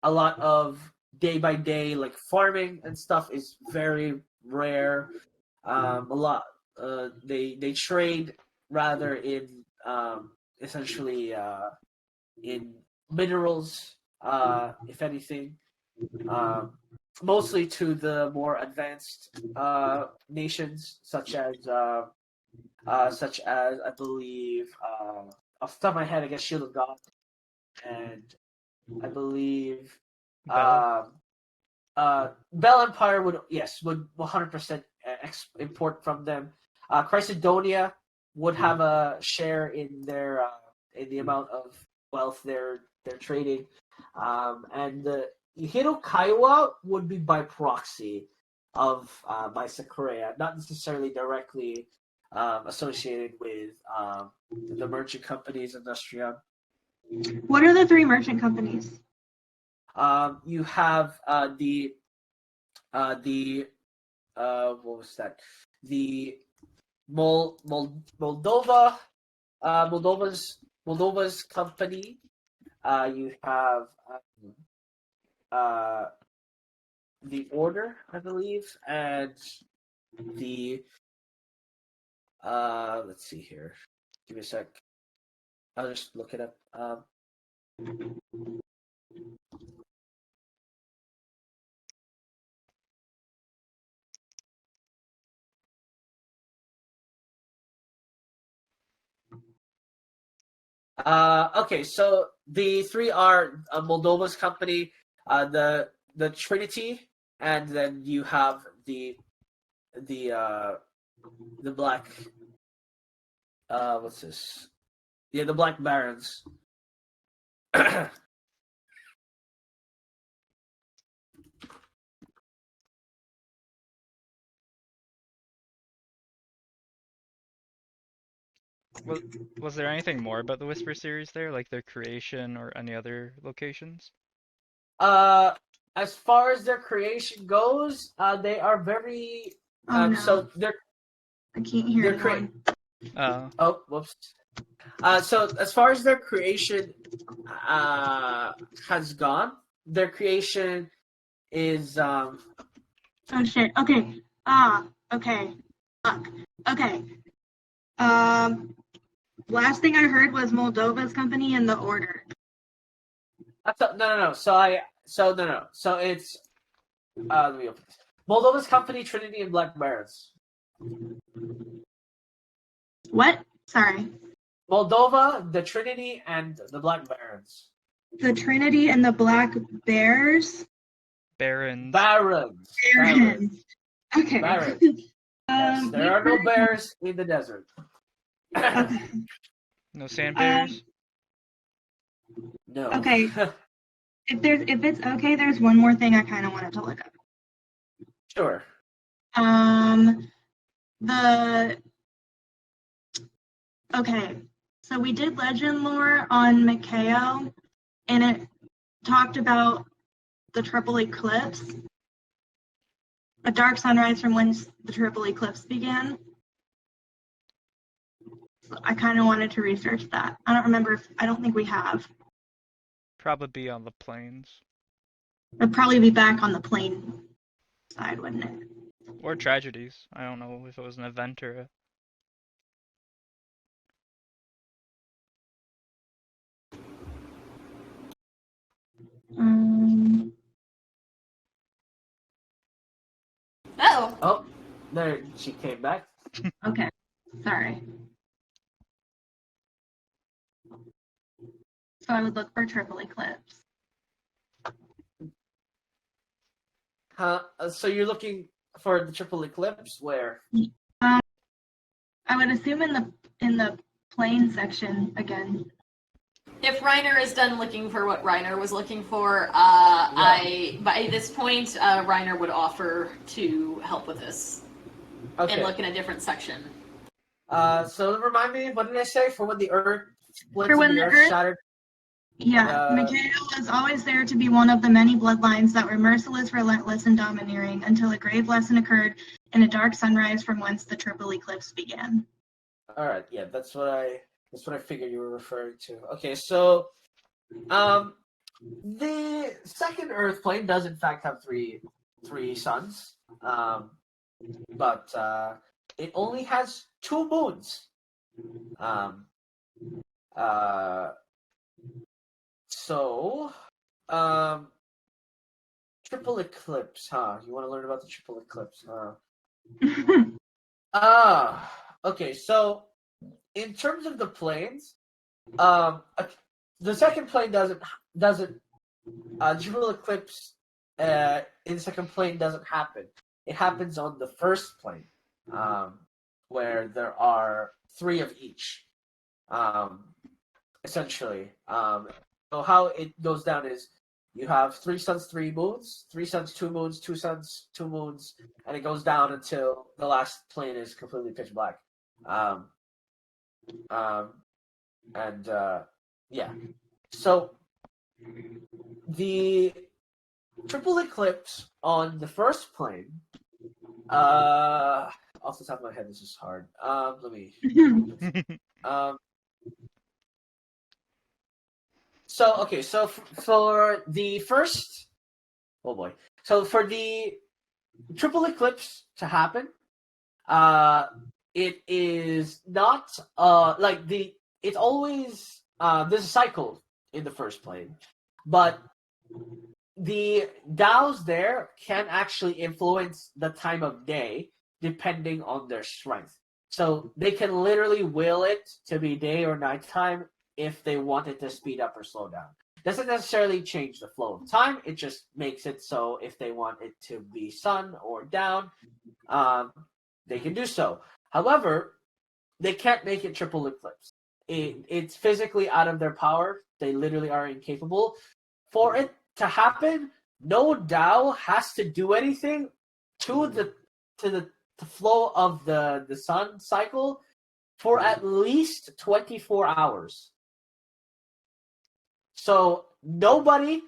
a lot of day by day like farming and stuff is very rare. A lot they trade rather in essentially in minerals, if anything, mostly to the more advanced nations such as I believe off the top of my head I guess Shield of God, and I believe Bell. Bell Empire would 100% import from them. Chrysodonia would have a share in their in the amount of wealth they're trading, and the Hiro Kaiwa would be by proxy of by Sakurea, not necessarily directly associated with the merchant companies of Nostria. What are the three merchant companies? You have the what was that? The Moldova's company. You have the Order, I believe, and the let's see here. Give me a sec. I'll just look it up. Okay, so the three are Moldova's company, the Trinity, and then you have the black. What's this? Yeah, the Black Barons. Was there anything more about the Whisper series there, like their creation or any other locations? As far as their creation goes, they are very. Oh no, So they're I can't hear they're anyone. Oh, whoops. So as far as their creation has gone, their creation is Oh shit. Okay. Okay. Fuck. Okay. Last thing I heard was Moldova's company and the Order. no. So it's let me open this. Moldova's company, Trinity, and Black Barons. What? Sorry. Moldova, the Trinity, and the Black Barons. The Trinity and the Black Bears. Barons. Barons. Barons. Okay. Barons. Yes, there are no bears in the desert. Okay. No sand bears? No. Okay. If it's okay, there's one more thing I kind of wanted to look up. Sure. Okay, so we did legend lore on Mikhail, and it talked about the triple eclipse, a dark sunrise from when the triple eclipse began. So I kind of wanted to research that. I don't remember I don't think we have. Probably be on the plains. It'll probably be back on the plane side, wouldn't it? Or tragedies. I don't know if it was an event or a... Um, Oh, Oh, there she came back. okay, sorry. So I would look for triple eclipse. So you're looking for the triple eclipse where? I would assume in the plane section again. if Reiner is done looking for what Reiner was looking for, by this point, Reiner would offer to help with this and Okay. look in a different section. So remind me, what did I say for when the Earth split For when and the the Earth Earth- shattered? Yeah, Mikhail was always there to be one of the many bloodlines that were merciless, relentless, and domineering until a grave lesson occurred in a dark sunrise from whence the triple eclipse began. All right, yeah, that's what I figured you were referring to. Okay, so the second Earth plane does in fact have three suns, but it only has 2 moons. So triple eclipse, huh? You want to learn about the triple eclipse, huh? Okay, so in terms of the planes, the second plane doesn't triple eclipse in the second plane doesn't happen. It happens on the first plane, where there are 3 of each, essentially. So how it goes down is you have 3 suns, 3 moons, 3 suns, 2 moons, 2 suns, 2 moons, and it goes down until the last plane is completely pitch black. Yeah. So the triple eclipse on the first plane, off the top of my head, this is hard. Let me. So for the first, oh boy. So for the triple eclipse to happen, it is not it's always there's a cycle in the first plane, but the DAOs there can actually influence the time of day depending on their strength. So they can literally will it to be day or nighttime if they want it to speed up or slow down. Doesn't necessarily change the flow of time. It just makes it so if they want it to be sun or down, they can do so. However, they can't make it triple eclipse. It's physically out of their power. They literally are incapable. For it to happen, no DAO has to do anything to the flow of the sun cycle for at least 24 hours. So nobody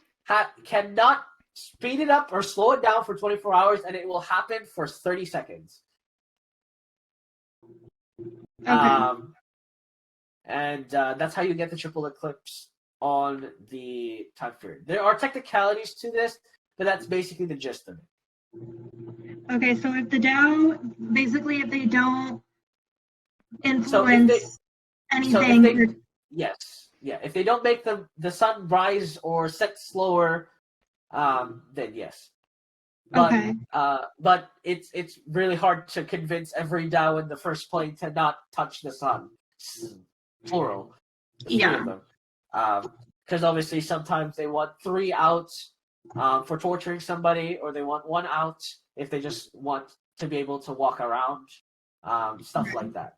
cannot speed it up or slow it down for 24 hours, and it will happen for 30 seconds. Okay. And that's how you get the triple eclipse on the time period. There are technicalities to this, but that's basically the gist of it. Okay, so if the DAO, basically, if they don't influence anything, if they don't make the sun rise or set slower, then yes. But, okay. But it's really hard to convince every DAO in the first plane to not touch the sun. Plural. Yeah. Because obviously sometimes they want 3 outs for torturing somebody, or they want 1 out if they just want to be able to walk around, stuff like that.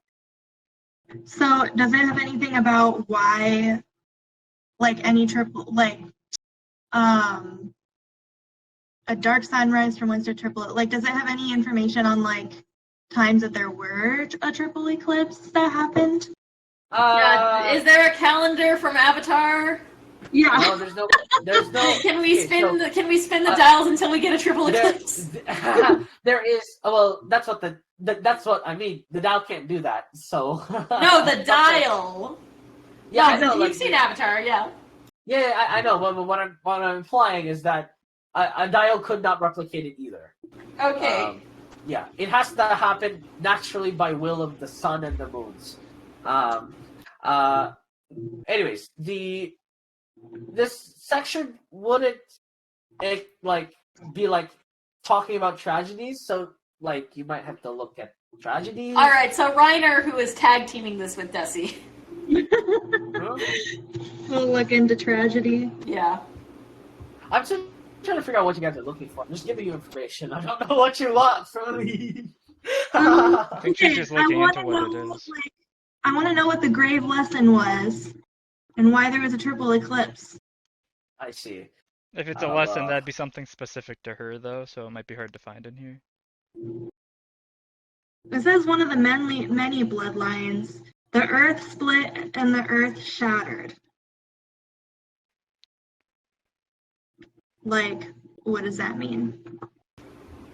So does it have anything about why, like any triple, like a dark sunrise from whence to triple, like does it have any information on like times that there were a triple eclipse that happened? Yeah, is there a calendar from Avatar? Yeah. No, there's no. Can we spin the dials until we get a triple eclipse? There is. Well, that's what I mean. The DAO can't do that. So. No, the dial. Yeah, No, I know. you've seen Avatar, yeah. Yeah, I know. But what I'm implying is that a dial could not replicate it either. Okay. Yeah, it has to happen naturally by will of the sun and the moons. Anyways, this section wouldn't be like talking about tragedies, so like you might have to look at tragedies. All right. So Reiner, who is tag teaming this with Desi. Huh? We'll look into tragedy. Yeah. I'm just trying to figure out what you guys are looking for. I'm just giving you information. I don't know what you want from me. I think she's Okay, just looking wanna into what it know, is. like, I want to know what the grave lesson was, and why there was a triple eclipse. I see. If it's a lesson, that'd be something specific to her, though, so it might be hard to find in here. It says one of the many bloodlines. The earth split and the earth shattered. Like, what does that mean?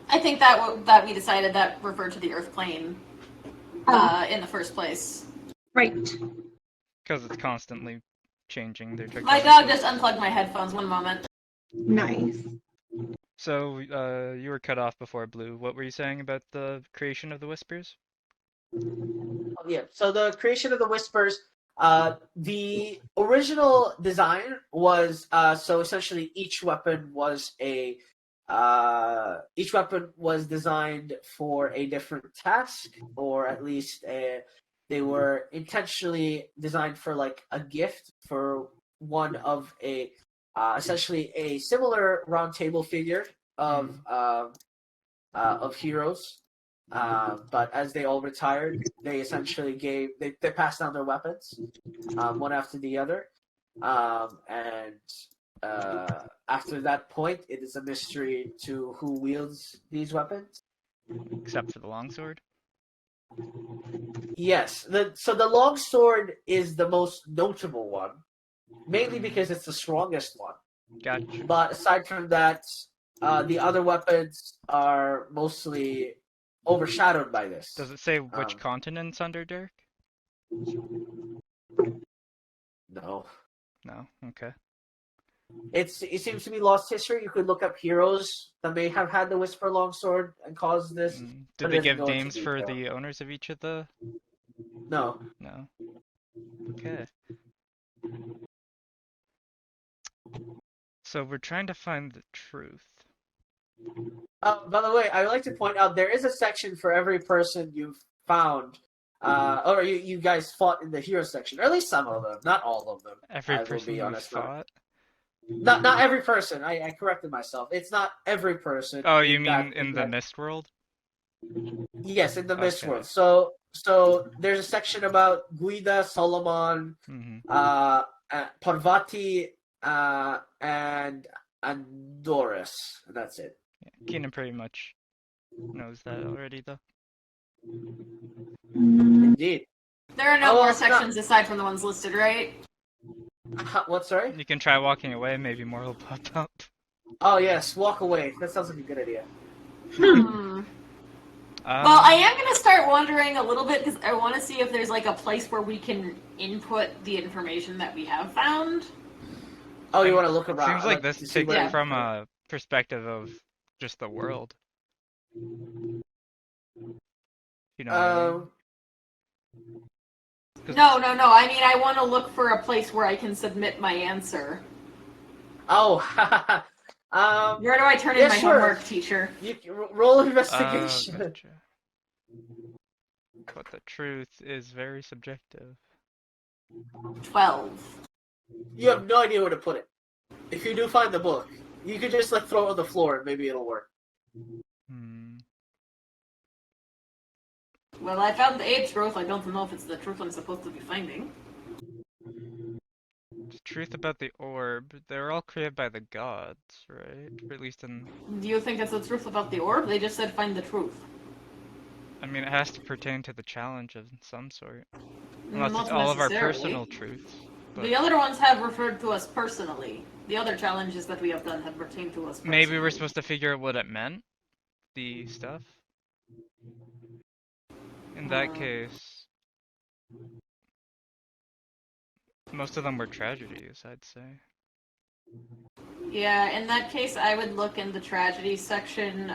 I think that we decided that referred to the Earth plane in the first place. Right. Because it's constantly changing their My technology. dog just unplugged my headphones. One moment. Nice. So, you were cut off before, Blue. What were you saying about the creation of the Whispers? Yeah, so the creation of the Whispers, the original design was so essentially each weapon was designed for a different task, or at least they were intentionally designed for like a gift for one of essentially a similar round table figure of heroes. But as they all retired, they essentially they passed down their weapons, one after the other. And after that point, it is a mystery to who wields these weapons. Except for the longsword? Yes, so the longsword is the most notable one, mainly because it's the strongest one. Gotcha. But aside from that, the other weapons are mostly overshadowed by this. Does it say which continent's under Dirk? No. No? Okay. It seems to be lost history. You could look up heroes that may have had the Whisper Longsword and caused this. Did but it they doesn't give go into names for detail. the owners of each of the... No. No. Okay. So we're trying to find the truth. By the way, I would like to point out there is a section for every person you've found, or you guys fought in the hero section, or at least some of them, not all of them. Every I will person be we honest. fought? Not every person. I corrected myself. It's not every person. Oh, you mean in the Mist world? Yes, in the Mist Okay. world. So there's a section about Guida, Solomon, Parvati, and Andoris. And that's it. Yeah, Keenan pretty much knows that already, though. Indeed. There are no Oh, more well, sections aside from the ones listed, right? What, sorry? You can try walking away, maybe more will pop up. Oh, yes, walk away. That sounds like a good idea. Well, I am going to start wondering a little bit because I want to see if there's like a place where we can input the information that we have found. Oh, you want to look around? Seems like this to see takes where- it from a perspective of just the world. You know what I mean? 'Cause- No. I mean, I want to look for a place where I can submit my answer. Oh, Where do I turn in yeah, my sure. homework, teacher? you roll investigation. Gotcha. But the truth is very subjective. 12. You have no idea where to put it. If you do find the book, you could just like throw it on the floor and maybe it'll work. Well, I found the ape's growth. I don't know if it's the truth I'm supposed to be finding. The truth about the orb, they're all created by the gods, right? Or at least in... Do you think it's the truth about the orb? They just said find the truth. I mean, it has to pertain to the challenge of some sort. Unless Not it's all of our necessarily. personal truths. But The other ones have referred to us personally. The other challenges that we have done have pertained to us personally. maybe we're supposed to figure out what it meant? The stuff? In that case... Most of them were tragedies, I'd say. Yeah, in that case, I would look in the tragedy section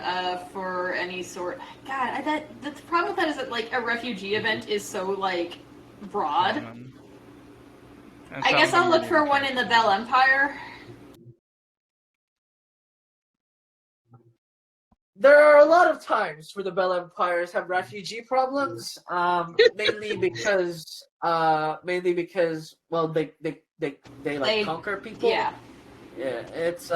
for any sort. God, the problem with that is that like a refugee event is so like broad. And I some guess of them I'll aren't look for even one in the Bell Empire. There are a lot of times where the Bell Empires have refugee problems, mainly because well they like conquer people. Yeah. Yeah, it's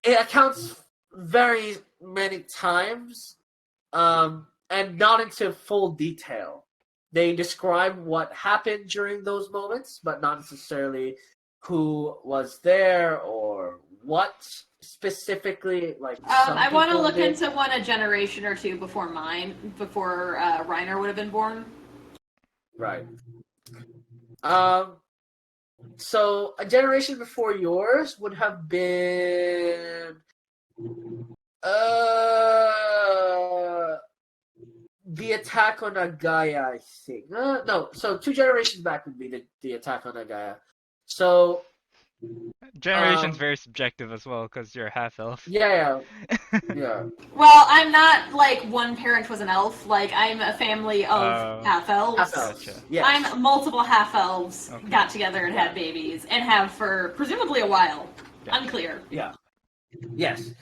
it accounts very many times, and not into full detail. They describe what happened during those moments, but not necessarily who was there or what specifically. Like I want to look did. into one a generation or two before Reiner would have been born. Right. So a generation before yours would have been the attack on Nagaya, I think. No, so 2 generations back would be the attack on Nagaya. So Generation's very subjective as well, because you're a half elf. yeah. Well, I'm not like one parent was an elf. Like I'm a family of half elves. Half elves. Gotcha. Yes. I'm multiple half elves Okay. got together and had babies and have for presumably a while. Gotcha. Unclear. Yeah. Yes.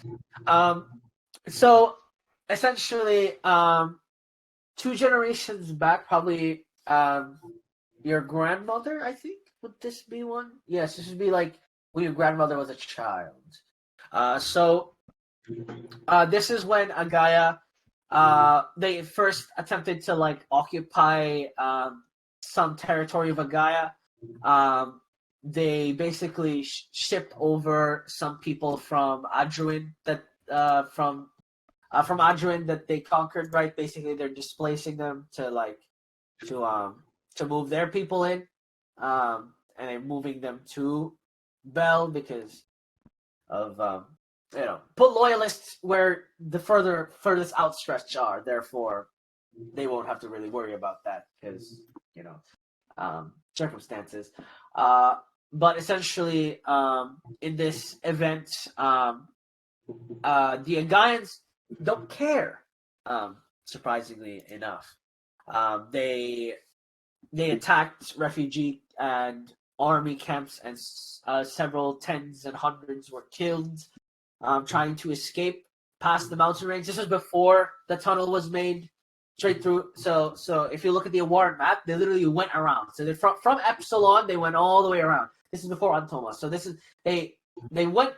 So essentially, 2 generations back, probably your grandmother, I think, would this be one? Yes, this would be like when your grandmother was a child. So this is when Agaya, they first attempted to like occupy some territory of Agaya. They basically shipped over some people from Adruin that from Adruin that they conquered. Right, basically they're displacing them to move their people in, and they're moving them to Bell because of put loyalists where the furthest outstretched are. Therefore, they won't have to really worry about that because circumstances. But essentially, in this event, the Agaians don't care. Surprisingly enough, they attacked refugee and army camps, and several tens and hundreds were killed trying to escape past the mountain range. This was before the tunnel was made straight through. So if you look at the award map, they literally went around. So they from Epsilon, they went all the way around. This is before Antoma. So this is they went.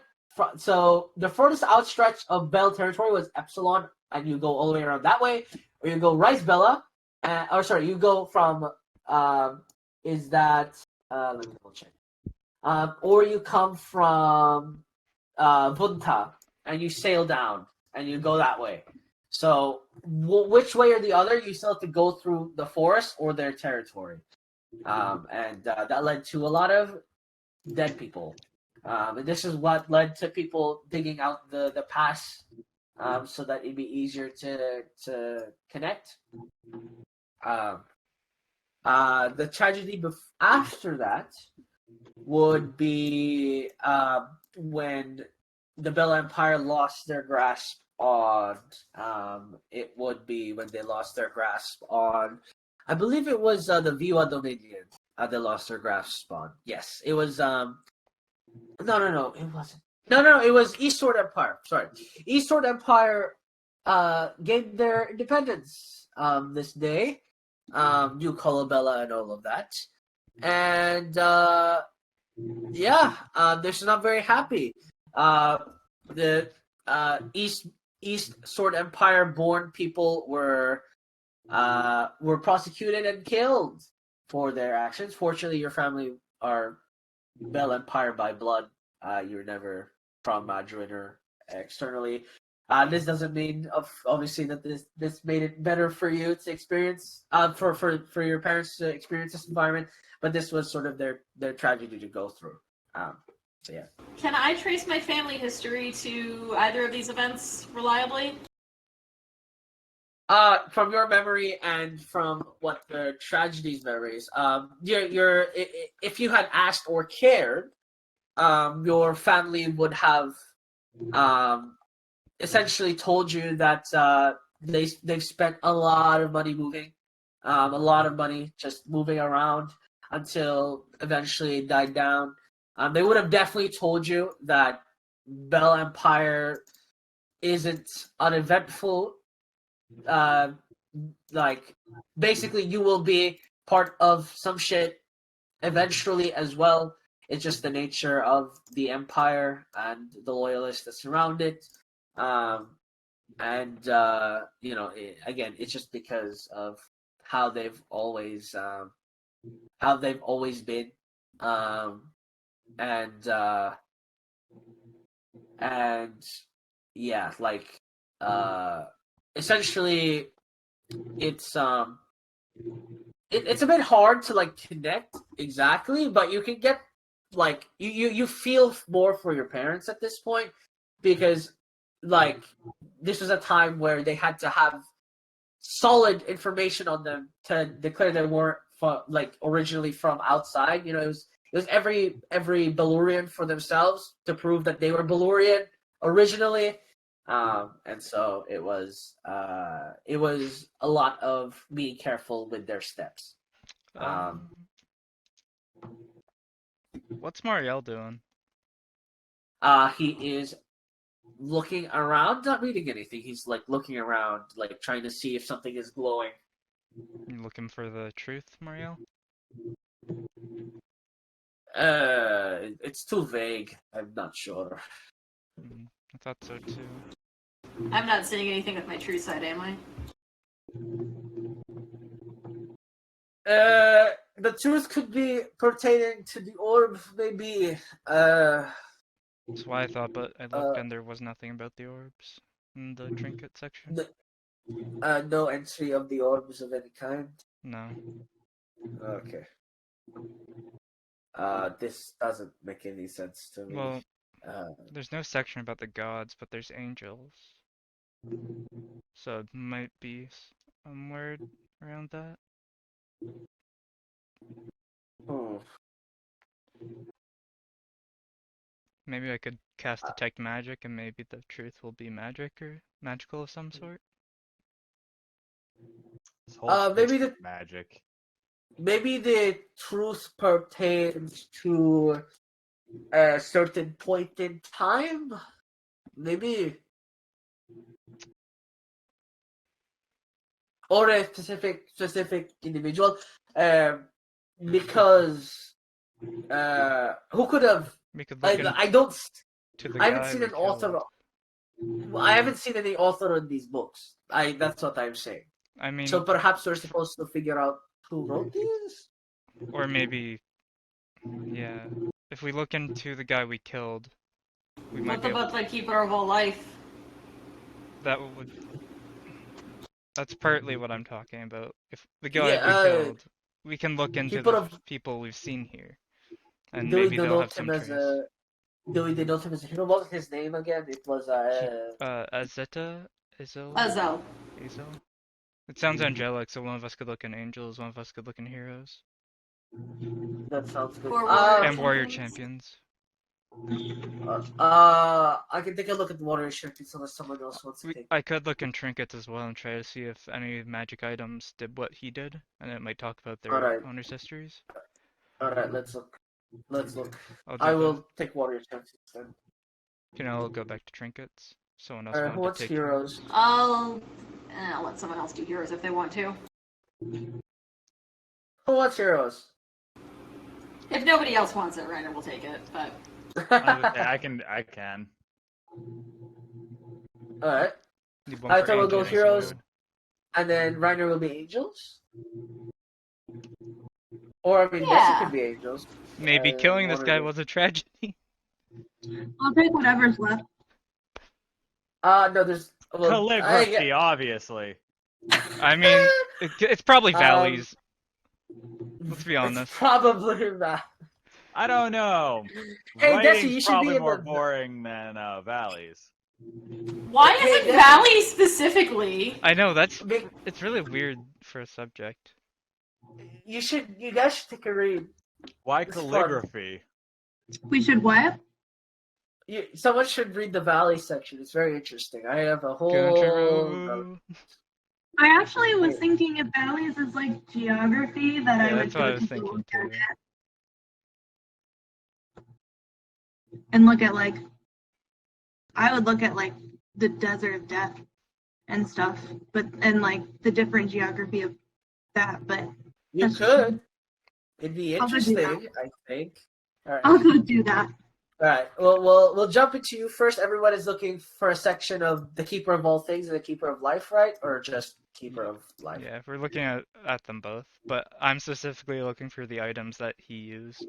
So the furthest outstretch of Bell territory was Epsilon, and you go all the way around that way, or you go Rice Bella, you go from is that let me double check. Or you come from Bunta, and you sail down, and you go that way. So which way or the other, you still have to go through the forest or their territory. And that led to a lot of dead people. And this is what led to people digging out the pass so that it'd be easier to connect. The tragedy after that would be when the Bell Empire lost their grasp on. It would be when they lost their grasp on. I believe it was the Viwa Dominion. They lost their grasp on. Yes, it was. No, it wasn't. No, it was Eastward Empire. Sorry, Eastward Empire gained their independence this day. New Colabella and all of that, and they're not very happy. The East Sword Empire born people were prosecuted and killed for their actions. Fortunately, your family are Bell Empire by blood. You're never from Madrid or externally. This doesn't mean obviously that this made it better for you to experience for your parents to experience this environment, but this was sort of their tragedy to go through. So yeah. Can I trace my family history to either of these events reliably? from your memory and from what the tragedy's memories, if you had asked or cared, your family would have essentially told you that they've spent a lot of money moving, a lot of money just moving around until eventually it died down. They would have definitely told you that Bell Empire isn't uneventful. Like basically, you will be part of some shit eventually as well. It's just the nature of the empire and the loyalists that surround it. And again, it's just because of how they've always been, and yeah, like essentially, it's it's a bit hard to like connect exactly, but you can get like you feel more for your parents at this point because like this was a time where they had to have solid information on them to declare they weren't like originally from outside. You know, it was every Belurian for themselves to prove that they were Belurian originally. And so it was a lot of being careful with their steps. What's Marielle doing? He is looking around, not reading anything. He's like looking around, like trying to see if something is glowing. You looking for the truth, Marielle? It's too vague. I'm not sure. I thought so too. I'm not seeing anything with my true side, am I? The truth could be pertaining to the orb, maybe. That's why I thought, but I looked and there was nothing about the orbs in the trinket section. No entry of the orbs of any kind. No. Okay. This doesn't make any sense to me. Well, there's no section about the gods, but there's angels. So it might be some word around that. Oh. Maybe I could cast detect magic and maybe the truth will be magic or magical of some sort. This whole Maybe the magic. Maybe the truth pertains to a certain point in time. Maybe, or a specific individual. Because who could have? We could look I don't. to the I haven't guy seen we an author. killed. I haven't seen any author in these books. That's what I'm saying. I mean, So perhaps we're supposed to figure out who wrote these? or maybe, yeah. If we look into the guy we killed, we might What be able about the keeper of all life? that would. That's partly what I'm talking about. If the guy Yeah, we killed, we can look into keeper the of- people we've seen here, and Do we maybe they'll have denote some him as trace. a? Do we denote him as a hero? What was his name again? It was Azeta, Izel, Azo. Azel. It sounds angelic, so one of us could look in angels, one of us could look in heroes, That sounds good. Or warrior and warrior champions. champions. I can take a look at the warrior champions unless someone else wants to take. I could look in trinkets as well and try to see if any magic items did what he did, and it might talk about their Alright. owner's histories. All right, let's look. Let's look. I'll do I that. will take warrior champions then. You know, I'll go back to trinkets. Someone else Who wanted wants to take heroes? trinkets. I'll let someone else do heroes if they want to. Who wants heroes? If nobody else wants it, Reiner will take it. But I can. All right, Need one I for thought we'll go angels, heroes. Lord. and then Reiner will be angels. Or I mean, Yeah. Bessie could be angels. Maybe killing this one or guy the- was a tragedy. I'll take whatever's left. No, there's Calligraphy, obviously. I mean, it's probably Um, valleys. Let's be It's honest. probably that. I don't know. Hey, Desi, Writing's you should be probably in more the- boring than valleys. Why Okay, is it then- Valley specifically? I know that's Big- it's really weird for a subject. You guys should take a read. Why It's fun. calligraphy? We should what? Someone should read the Valley section. It's very interesting. I have a Country whole. road. I actually was thinking if valleys is like geography, that I Yeah, would that's go what I was take a thinking look at too. it and look at like I would look at like the desert of death and stuff, but and like the different geography of that. But You that's just could. me. It'd be I'll go do that. interesting, I think. All right. I'll go do that. All right. Well, we'll jump into you first. Everyone is looking for a section of the Keeper of All Things and the Keeper of Life, right? Or just Keeper of Life? Yeah, if we're looking at them both, but I'm specifically looking for the items that he used.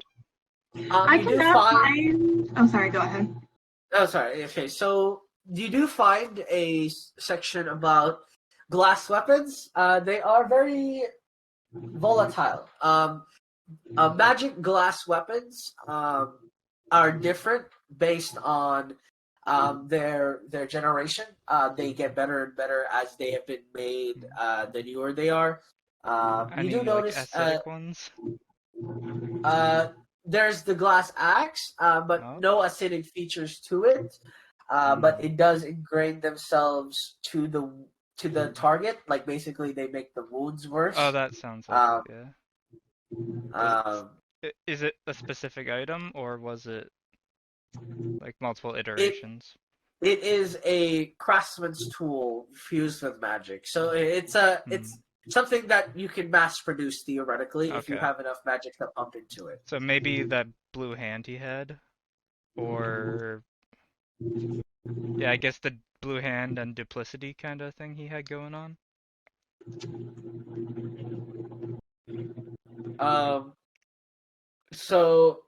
I You do cannot find. find. Oh, sorry. Go ahead. Oh, sorry. Okay, so you do find a section about glass weapons. They are very volatile. Magic glass weapons are different based on their generation. They get better and better as they have been made. The newer they are. You Any do like notice acidic ones? there's the glass axe, but Oh. no acidic features to it. But it does ingrain themselves to the target. Like basically, they make the wounds worse. Oh, that sounds like Um, it, yeah. Um, Is it a specific item or was it like multiple iterations? it is a craftsman's tool fused with magic. So it's something that you can mass produce theoretically if you Okay. have enough magic to pump into it. So maybe that blue hand he had, or yeah, I guess the blue hand and duplicity kind of thing he had going on. So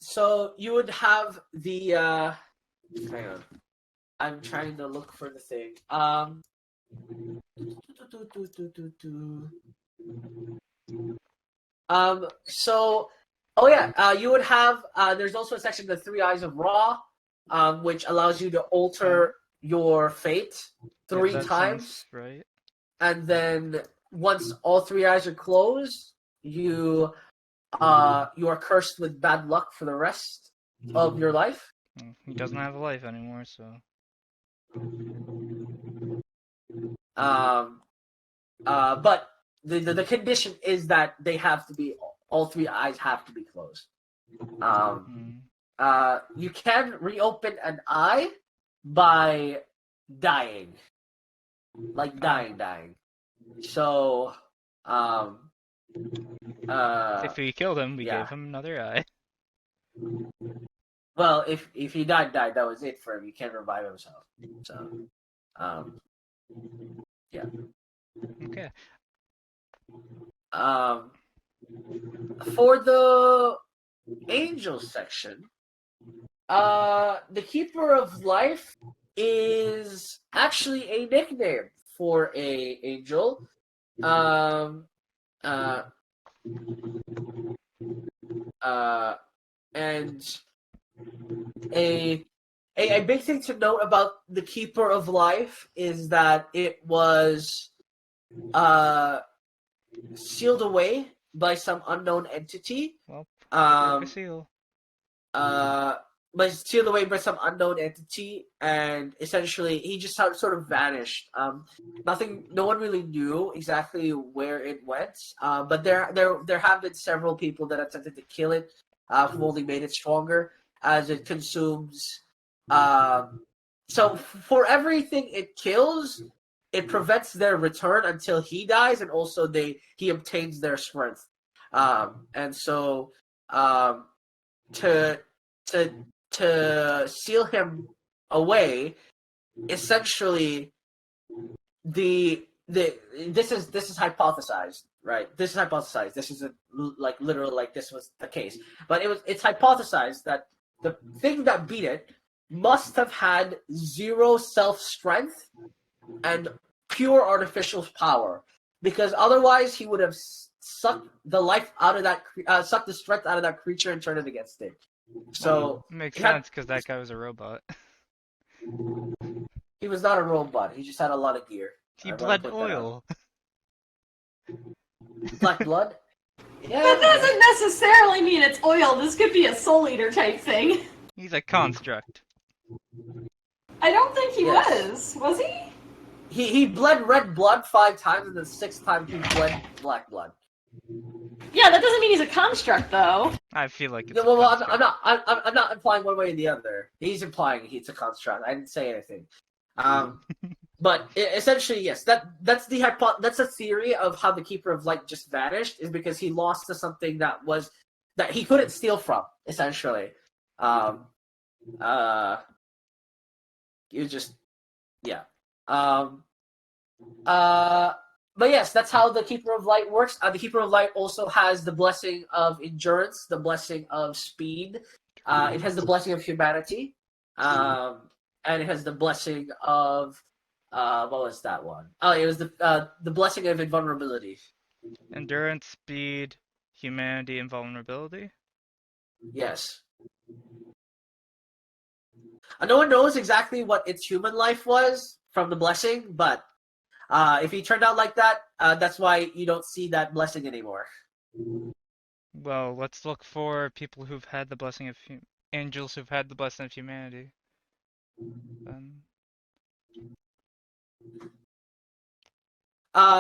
so you would have the hang on. I'm trying to look for the thing. So oh yeah, you would have there's also a section, the Three Eyes of Ra, which allows you to alter your fate three that times. sounds right. And then once all three eyes are closed, you are cursed with bad luck for the rest of your life. He doesn't have a life anymore, so But the condition is that they have to be all three eyes have to be closed. You can reopen an eye by dying, like dying. So if we killed him, we yeah. gave him another eye. Well, if he died, that was it for him. He can't revive himself. So, yeah. Okay. For the angel section, the Keeper of Life is actually a nickname for a angel. And a big thing to note about the Keeper of Life is that it was sealed away by some unknown entity. Well, broke a seal. But sealed away by some unknown entity, and essentially he just sort of vanished. No one really knew exactly where it went. But there have been several people that attempted to kill it, who only made it stronger as it consumes. So for everything it kills, it prevents their return until he dies, and also he obtains their strength. And so to seal him away, essentially this is hypothesized, right? This is hypothesized. This isn't like literal, like this was the case, but it's hypothesized that the thing that beat it must have had zero self-strength and pure artificial power, because otherwise he would have sucked the life out of that, sucked the strength out of that creature and turned it against it. So Makes sense because that guy was a robot. He was not a robot. He just had a lot of gear. He I want bled to put that out. oil. Black blood. Yeah. That doesn't necessarily mean it's oil. This could be a Soul Eater type thing. He's a construct. I don't think he Yes. was he? He bled red blood 5 times, and the 6th time he bled black blood. Yeah, that doesn't mean he's a construct, though. I feel like it's Yeah, a well, construct. I'm not implying one way or the other. He's implying it's a construct. I didn't say anything. But essentially, yes, that's the theory of how the Keeper of Light just vanished, is because he lost to something that he couldn't steal from. Essentially, he was just But yes, that's how the Keeper of Light works. The Keeper of Light also has the blessing of endurance, the blessing of speed. It has the blessing of humanity, and it has the blessing of what was that one? Oh, it was the blessing of invulnerability. Endurance, speed, humanity, and vulnerability. Yes. No one knows exactly what its human life was from the blessing, but if he turned out like that, that's why you don't see that blessing anymore. Well, let's look for people who've had the blessing of angels who've had the blessing of humanity.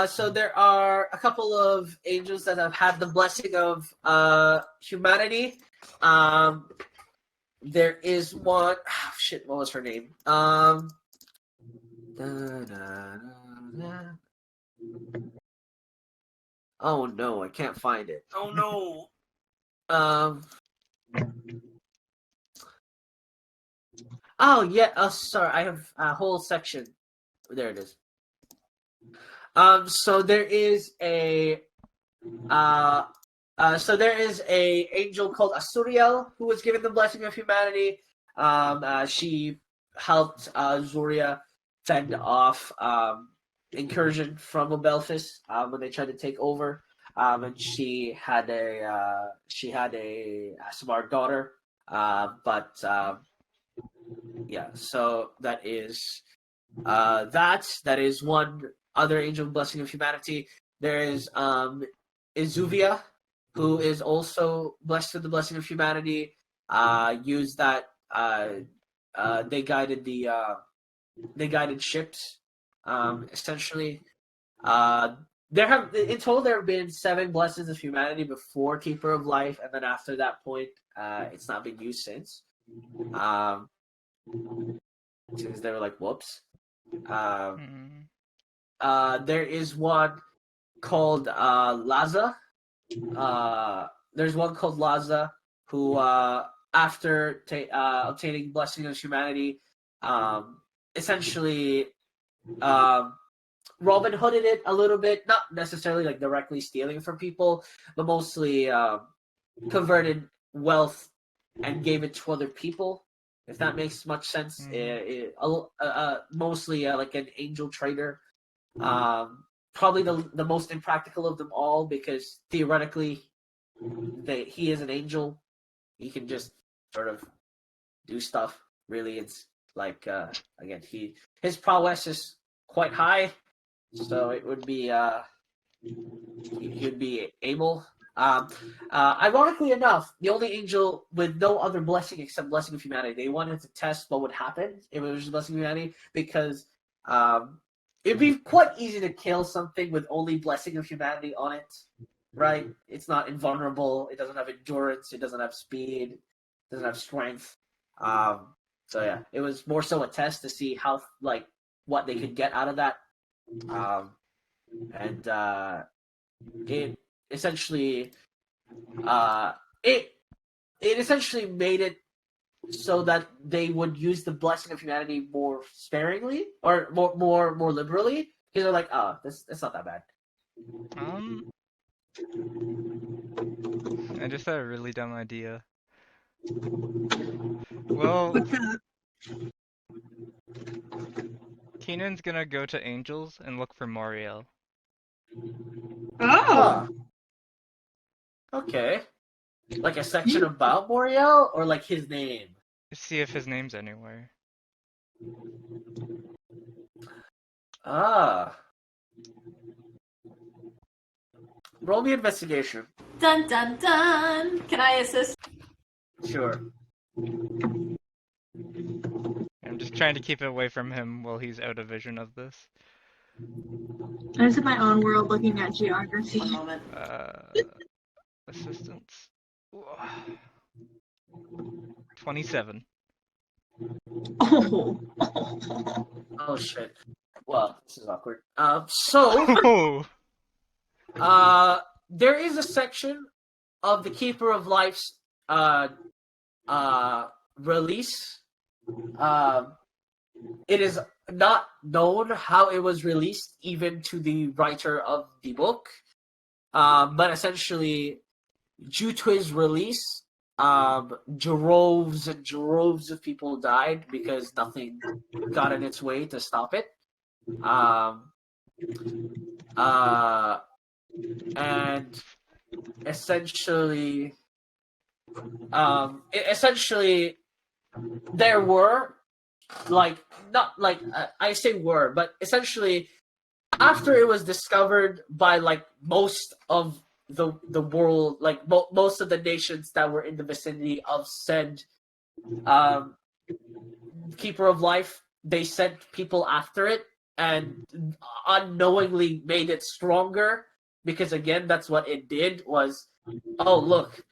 So there are a couple of angels that have had the blessing of humanity. There is one. Oh, shit, what was her name? Oh no, I can't find it. Oh no. Oh yeah. Oh, sorry. I have a whole section. There it is. So there is a angel called Asuriel who was given the blessing of humanity. She helped Zuria fend off incursion from Obelphis when they tried to take over. And she had a smart daughter. Yeah, so that is that is one other angel blessing of humanity. There is Izuvia, who is also blessed with the blessing of humanity. Used that they guided ships. Essentially, there have been 7 blessings of humanity before Keeper of Life, and then after that point, it's not been used since. Since they were like, whoops. There is one called Laza. There's one called Laza who, after obtaining blessing of humanity, essentially Robin Hooded it a little bit, not necessarily like directly stealing from people, but mostly converted wealth and gave it to other people. If that makes much sense, mostly like an angel trader. Probably the most impractical of them all, because theoretically, he is an angel. He can just sort of do stuff. Really, it's like again, his prowess is quite high, so it would be he would be able. Ironically enough, the only angel with no other blessing except blessing of humanity, they wanted to test what would happen if it was just blessing of humanity, because it'd be quite easy to kill something with only blessing of humanity on it, right? It's not invulnerable. It doesn't have endurance. It doesn't have speed. It doesn't have strength. So yeah, it was more so a test to see how what they could get out of that. It essentially it essentially made it so that they would use the blessing of humanity more sparingly, or more liberally, because they're like, oh, it's not that bad. I just had a really dumb idea. Well, Keenan's gonna go to Angels and look for Moriel. Oh. Okay. Like a section about Moriel, or like his name? See if his name's anywhere. Ah. Roll me investigation. Dun dun dun. Can I assist? Sure. I'm just trying to keep it away from him while he's out of vision of this. I was in my own world looking at geography. One moment. Assistance. 27. Oh. Oh shit. Well, this is awkward. So Oh! there is a section of the Keeper of Life's release. It is not known how it was released, even to the writer of the book. But essentially, due to his release, droves and droves of people died because nothing got in its way to stop it. And essentially, there were not I say were, but essentially after it was discovered by most of the world, most of the nations that were in the vicinity of said Keeper of Life, they sent people after it and unknowingly made it stronger, because again, that's what it did was, oh look,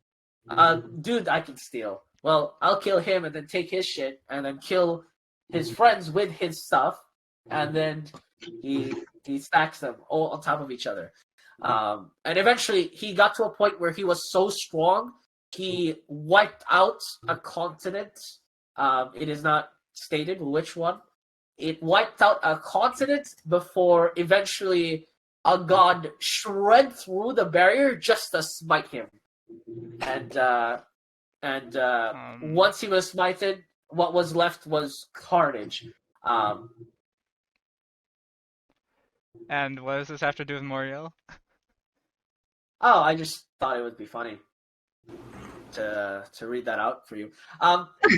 dude, I can steal. Well, I'll kill him and then take his shit and then kill his friends with his stuff, and then he stacks them all on top of each other. And eventually he got to a point where he was so strong, he wiped out a continent. It is not stated which one. It wiped out a continent before eventually a god shred through the barrier just to smite him. And once he was smited, what was left was carnage. And what does this have to do with Moriel? Oh, I just thought it would be funny to read that out for you.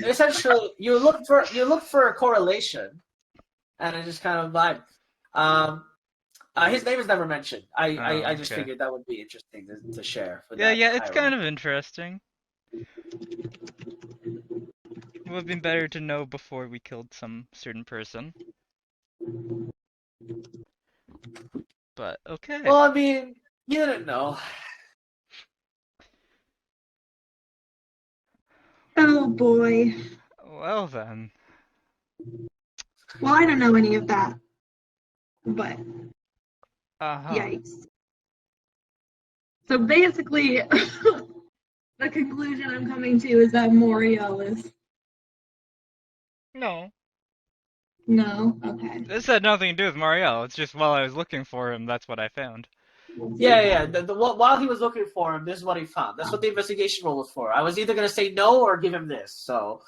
Essentially, you look for a correlation, and it just kind of vibe. His name is never mentioned. I just figured that would be interesting to share. For Yeah, it's kind of interesting. It would have been better to know before we killed some certain person. But okay. Well, I mean, you didn't know. Oh boy. Well then. Well, I don't know any of that. But yikes. So basically, the conclusion I'm coming to is that Moriel is... No. No? Okay. This had nothing to do with Moriel. It's just while I was looking for him, that's what I found. Yeah. While he was looking for him, this is what he found. That's what the investigation role was for. I was either going to say no or give him this, so...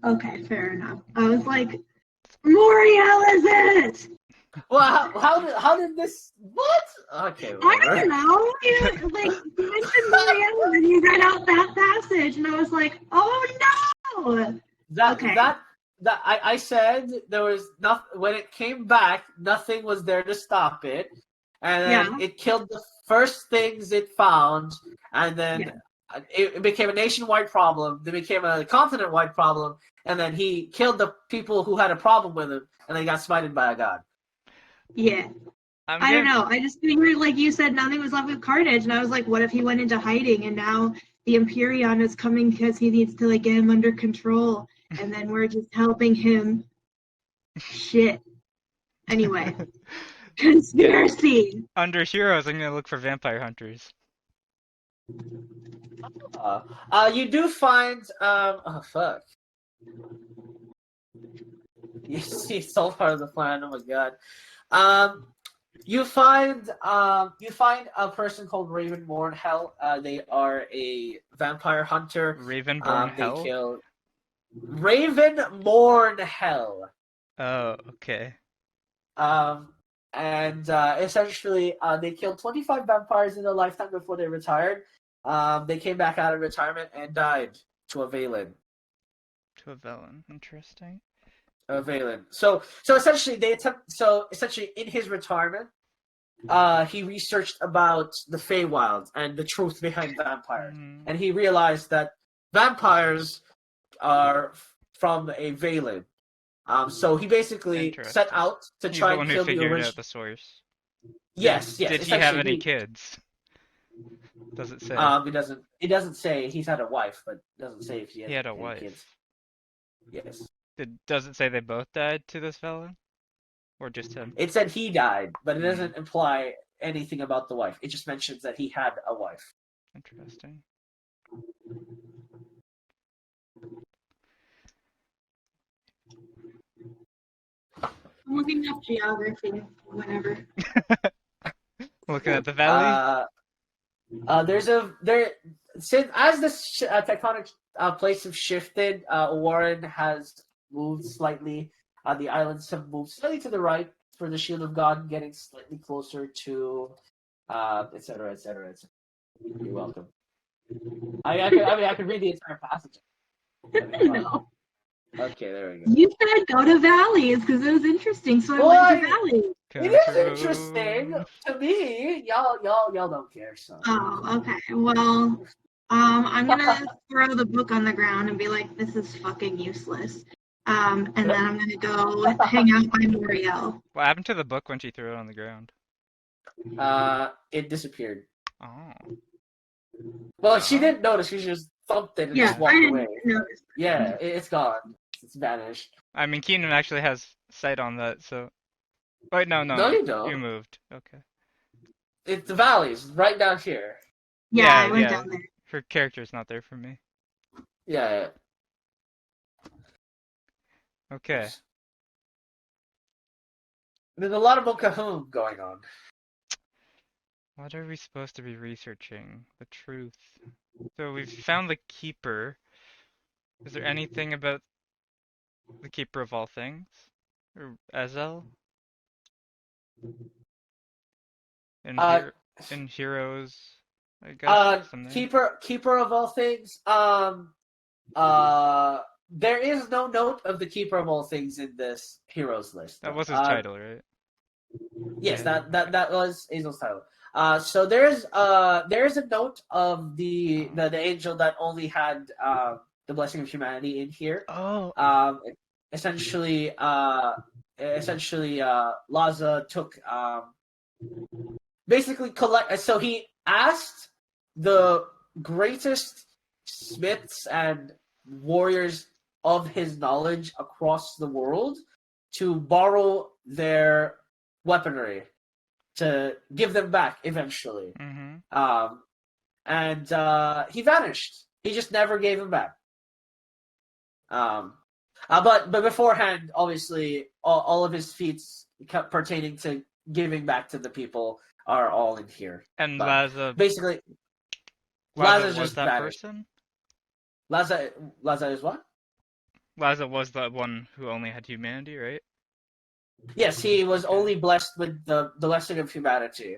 Okay, fair enough. I was like, Moriel is it! Well, how did this... What? Okay, whatever. I don't know. You mentioned Moriel and you read out that passage, and I was like, oh no! I said there was nothing... When it came back, nothing was there to stop it. And then it killed the first things it found, and then it became a nationwide problem. Then became a continent-wide problem, and then he killed the people who had a problem with him, and they got smited by a god. Yeah. I don't know. I just figured, like you said, nothing was left with Carnage, and I was like, what if he went into hiding, and now the Empyrean is coming because he needs to get him under control, and then we're just helping him. Shit. Anyway. Conspiracy. Under heroes, I'm gonna look for vampire hunters. You do find oh fuck. You see, it's all part of the plan. Oh my god. You find a person called Ravenborn Hell. They are a vampire hunter. Ravenborn Hell? They kill Ravenborn Hell. Oh, okay. And essentially, they killed 25 vampires in their lifetime before they retired. They came back out of retirement and died to a Valen. To a villain. Interesting. Valen. So essentially in his retirement, he researched about the Feywild and the truth behind vampires, and he realized that vampires are from a Valen. So he basically set Interesting. out to He's try the and one who kill the figured out original. the source. Yes. Did he have essentially, any kids? Does it say? It doesn't say he's had a wife, but it doesn't say if he He had a any wife. kids. Yes. Does it say they both died to this felon? Or just him? It said he died, but it doesn't imply anything about the wife. It just mentions that he had a wife. Interesting. I'm looking up geography, whatever. Looking at the valley? Since as the tectonic plates have shifted, Warren has moved slightly. The islands have moved slightly to the right for the Shield of God, getting slightly closer to, etc., etc., etc. You're welcome. I could read the entire passage. No. Okay, there we go. You said go to valleys because it was interesting, so I went to valleys. It is interesting to me. Y'all don't care, so. Oh, okay. Well, I'm gonna throw the book on the ground and be like, "This is fucking useless." And then I'm gonna go hang out by Moriel. What happened to the book when she threw it on the ground? It disappeared. Oh. Well, she didn't notice. She just thumped it and Yeah, just walked I didn't away. notice. Yeah, it's gone. It's vanished. I mean, Keenan actually has sight on that, so... Wait, no. No, you don't. You moved. Okay. It's the valleys, right down here. Yeah, I went down there. Her character's not there for me. Yeah. Okay. There's a lot of Mokahoom going on. What are we supposed to be researching? The truth. So we've found the Keeper. Is there anything about the Keeper of all things? Or Ezel? In Heroes, I guess. Keeper of all things. There is no note of the Keeper of all things in this heroes list. That was his title, right? Yes, that was Azel's title. So there's a note of the angel that only had the blessing of humanity in here. Oh. Essentially, Laza took basically collect. So he asked the greatest smiths and warriors of his knowledge across the world to borrow their weaponry to give them back eventually. Mm-hmm. And he vanished. He just never gave them back. But beforehand, obviously, all of his feats pertaining to giving back to the people are all in here. And but Laza... Basically, Laza Laza's just that vanished. person? Laza is what? Laza was the one who only had humanity, right? Yes, he was only blessed with the blessing of humanity.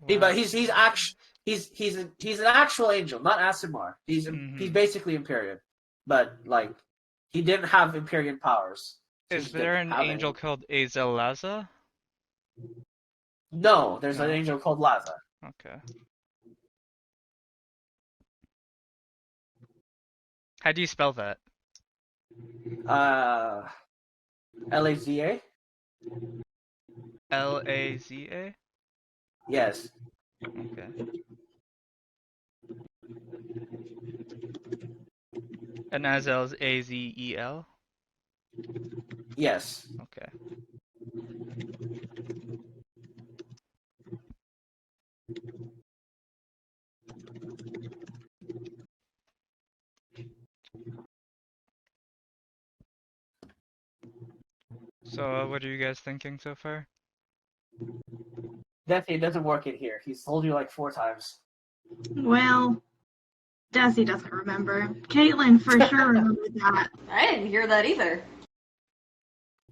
But he's an actual angel, not Asimar. He's basically Empyrean, but like he didn't have Empyrean powers. So is there an angel called Azel Laza? No, there's an angel called Laza. Okay. How do you spell that? Laza. Laza? Yes. Okay. And Azel's Azel? Yes. Okay. So, what are you guys thinking so far? Definitely doesn't work in here. He's told you like 4 times. Well, Desi doesn't remember. Caitlin for sure remembers that. I didn't hear that either.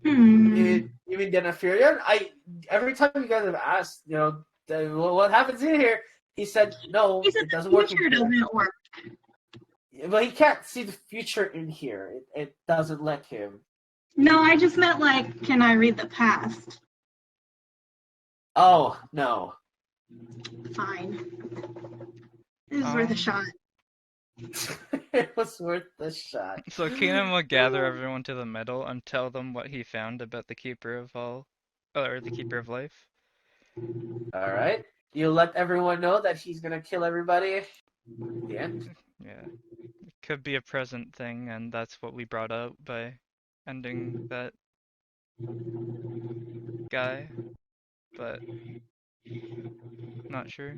You mean Denafurion? Every time you guys have asked, what happens in here, he said no. He said it doesn't the work. future doesn't work. But he can't see the future in here. It doesn't let him. No, I just meant like, can I read the past? Oh, no. Fine. This is worth a shot. It was worth the shot. So Keenan will gather everyone to the middle and tell them what he found about the Keeper of All, or the Keeper of Life. Alright. You let everyone know that he's gonna kill everybody at the end. Yeah. It could be a present thing, and that's what we brought out by ending that guy, but not sure.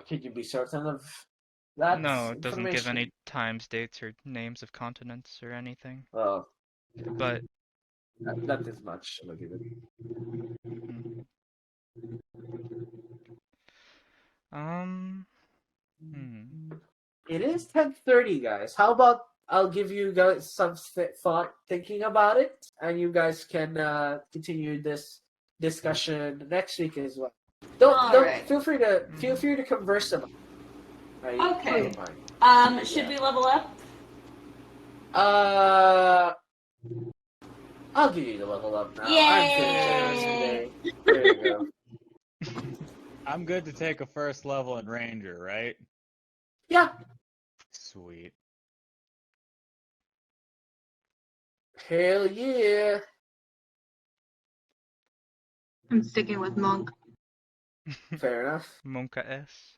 Could you be certain of that No, it doesn't give information? any times, dates, or names of continents or anything. Well, But not this much. Look at it. um, hmm. It is 10:30, guys. How about I'll give you guys some thought thinking about it, and you guys can continue this discussion next week as well. Don't Alright. feel free to converse about it. Right? Okay. Don't mind. Should we level up? I'll give you the level up now. Yay! I'm feeling generous today. There you go. I'm good to take a first level in Ranger, right? Yeah. Sweet. Hell yeah. I'm sticking with monk. Fair enough. Monka S.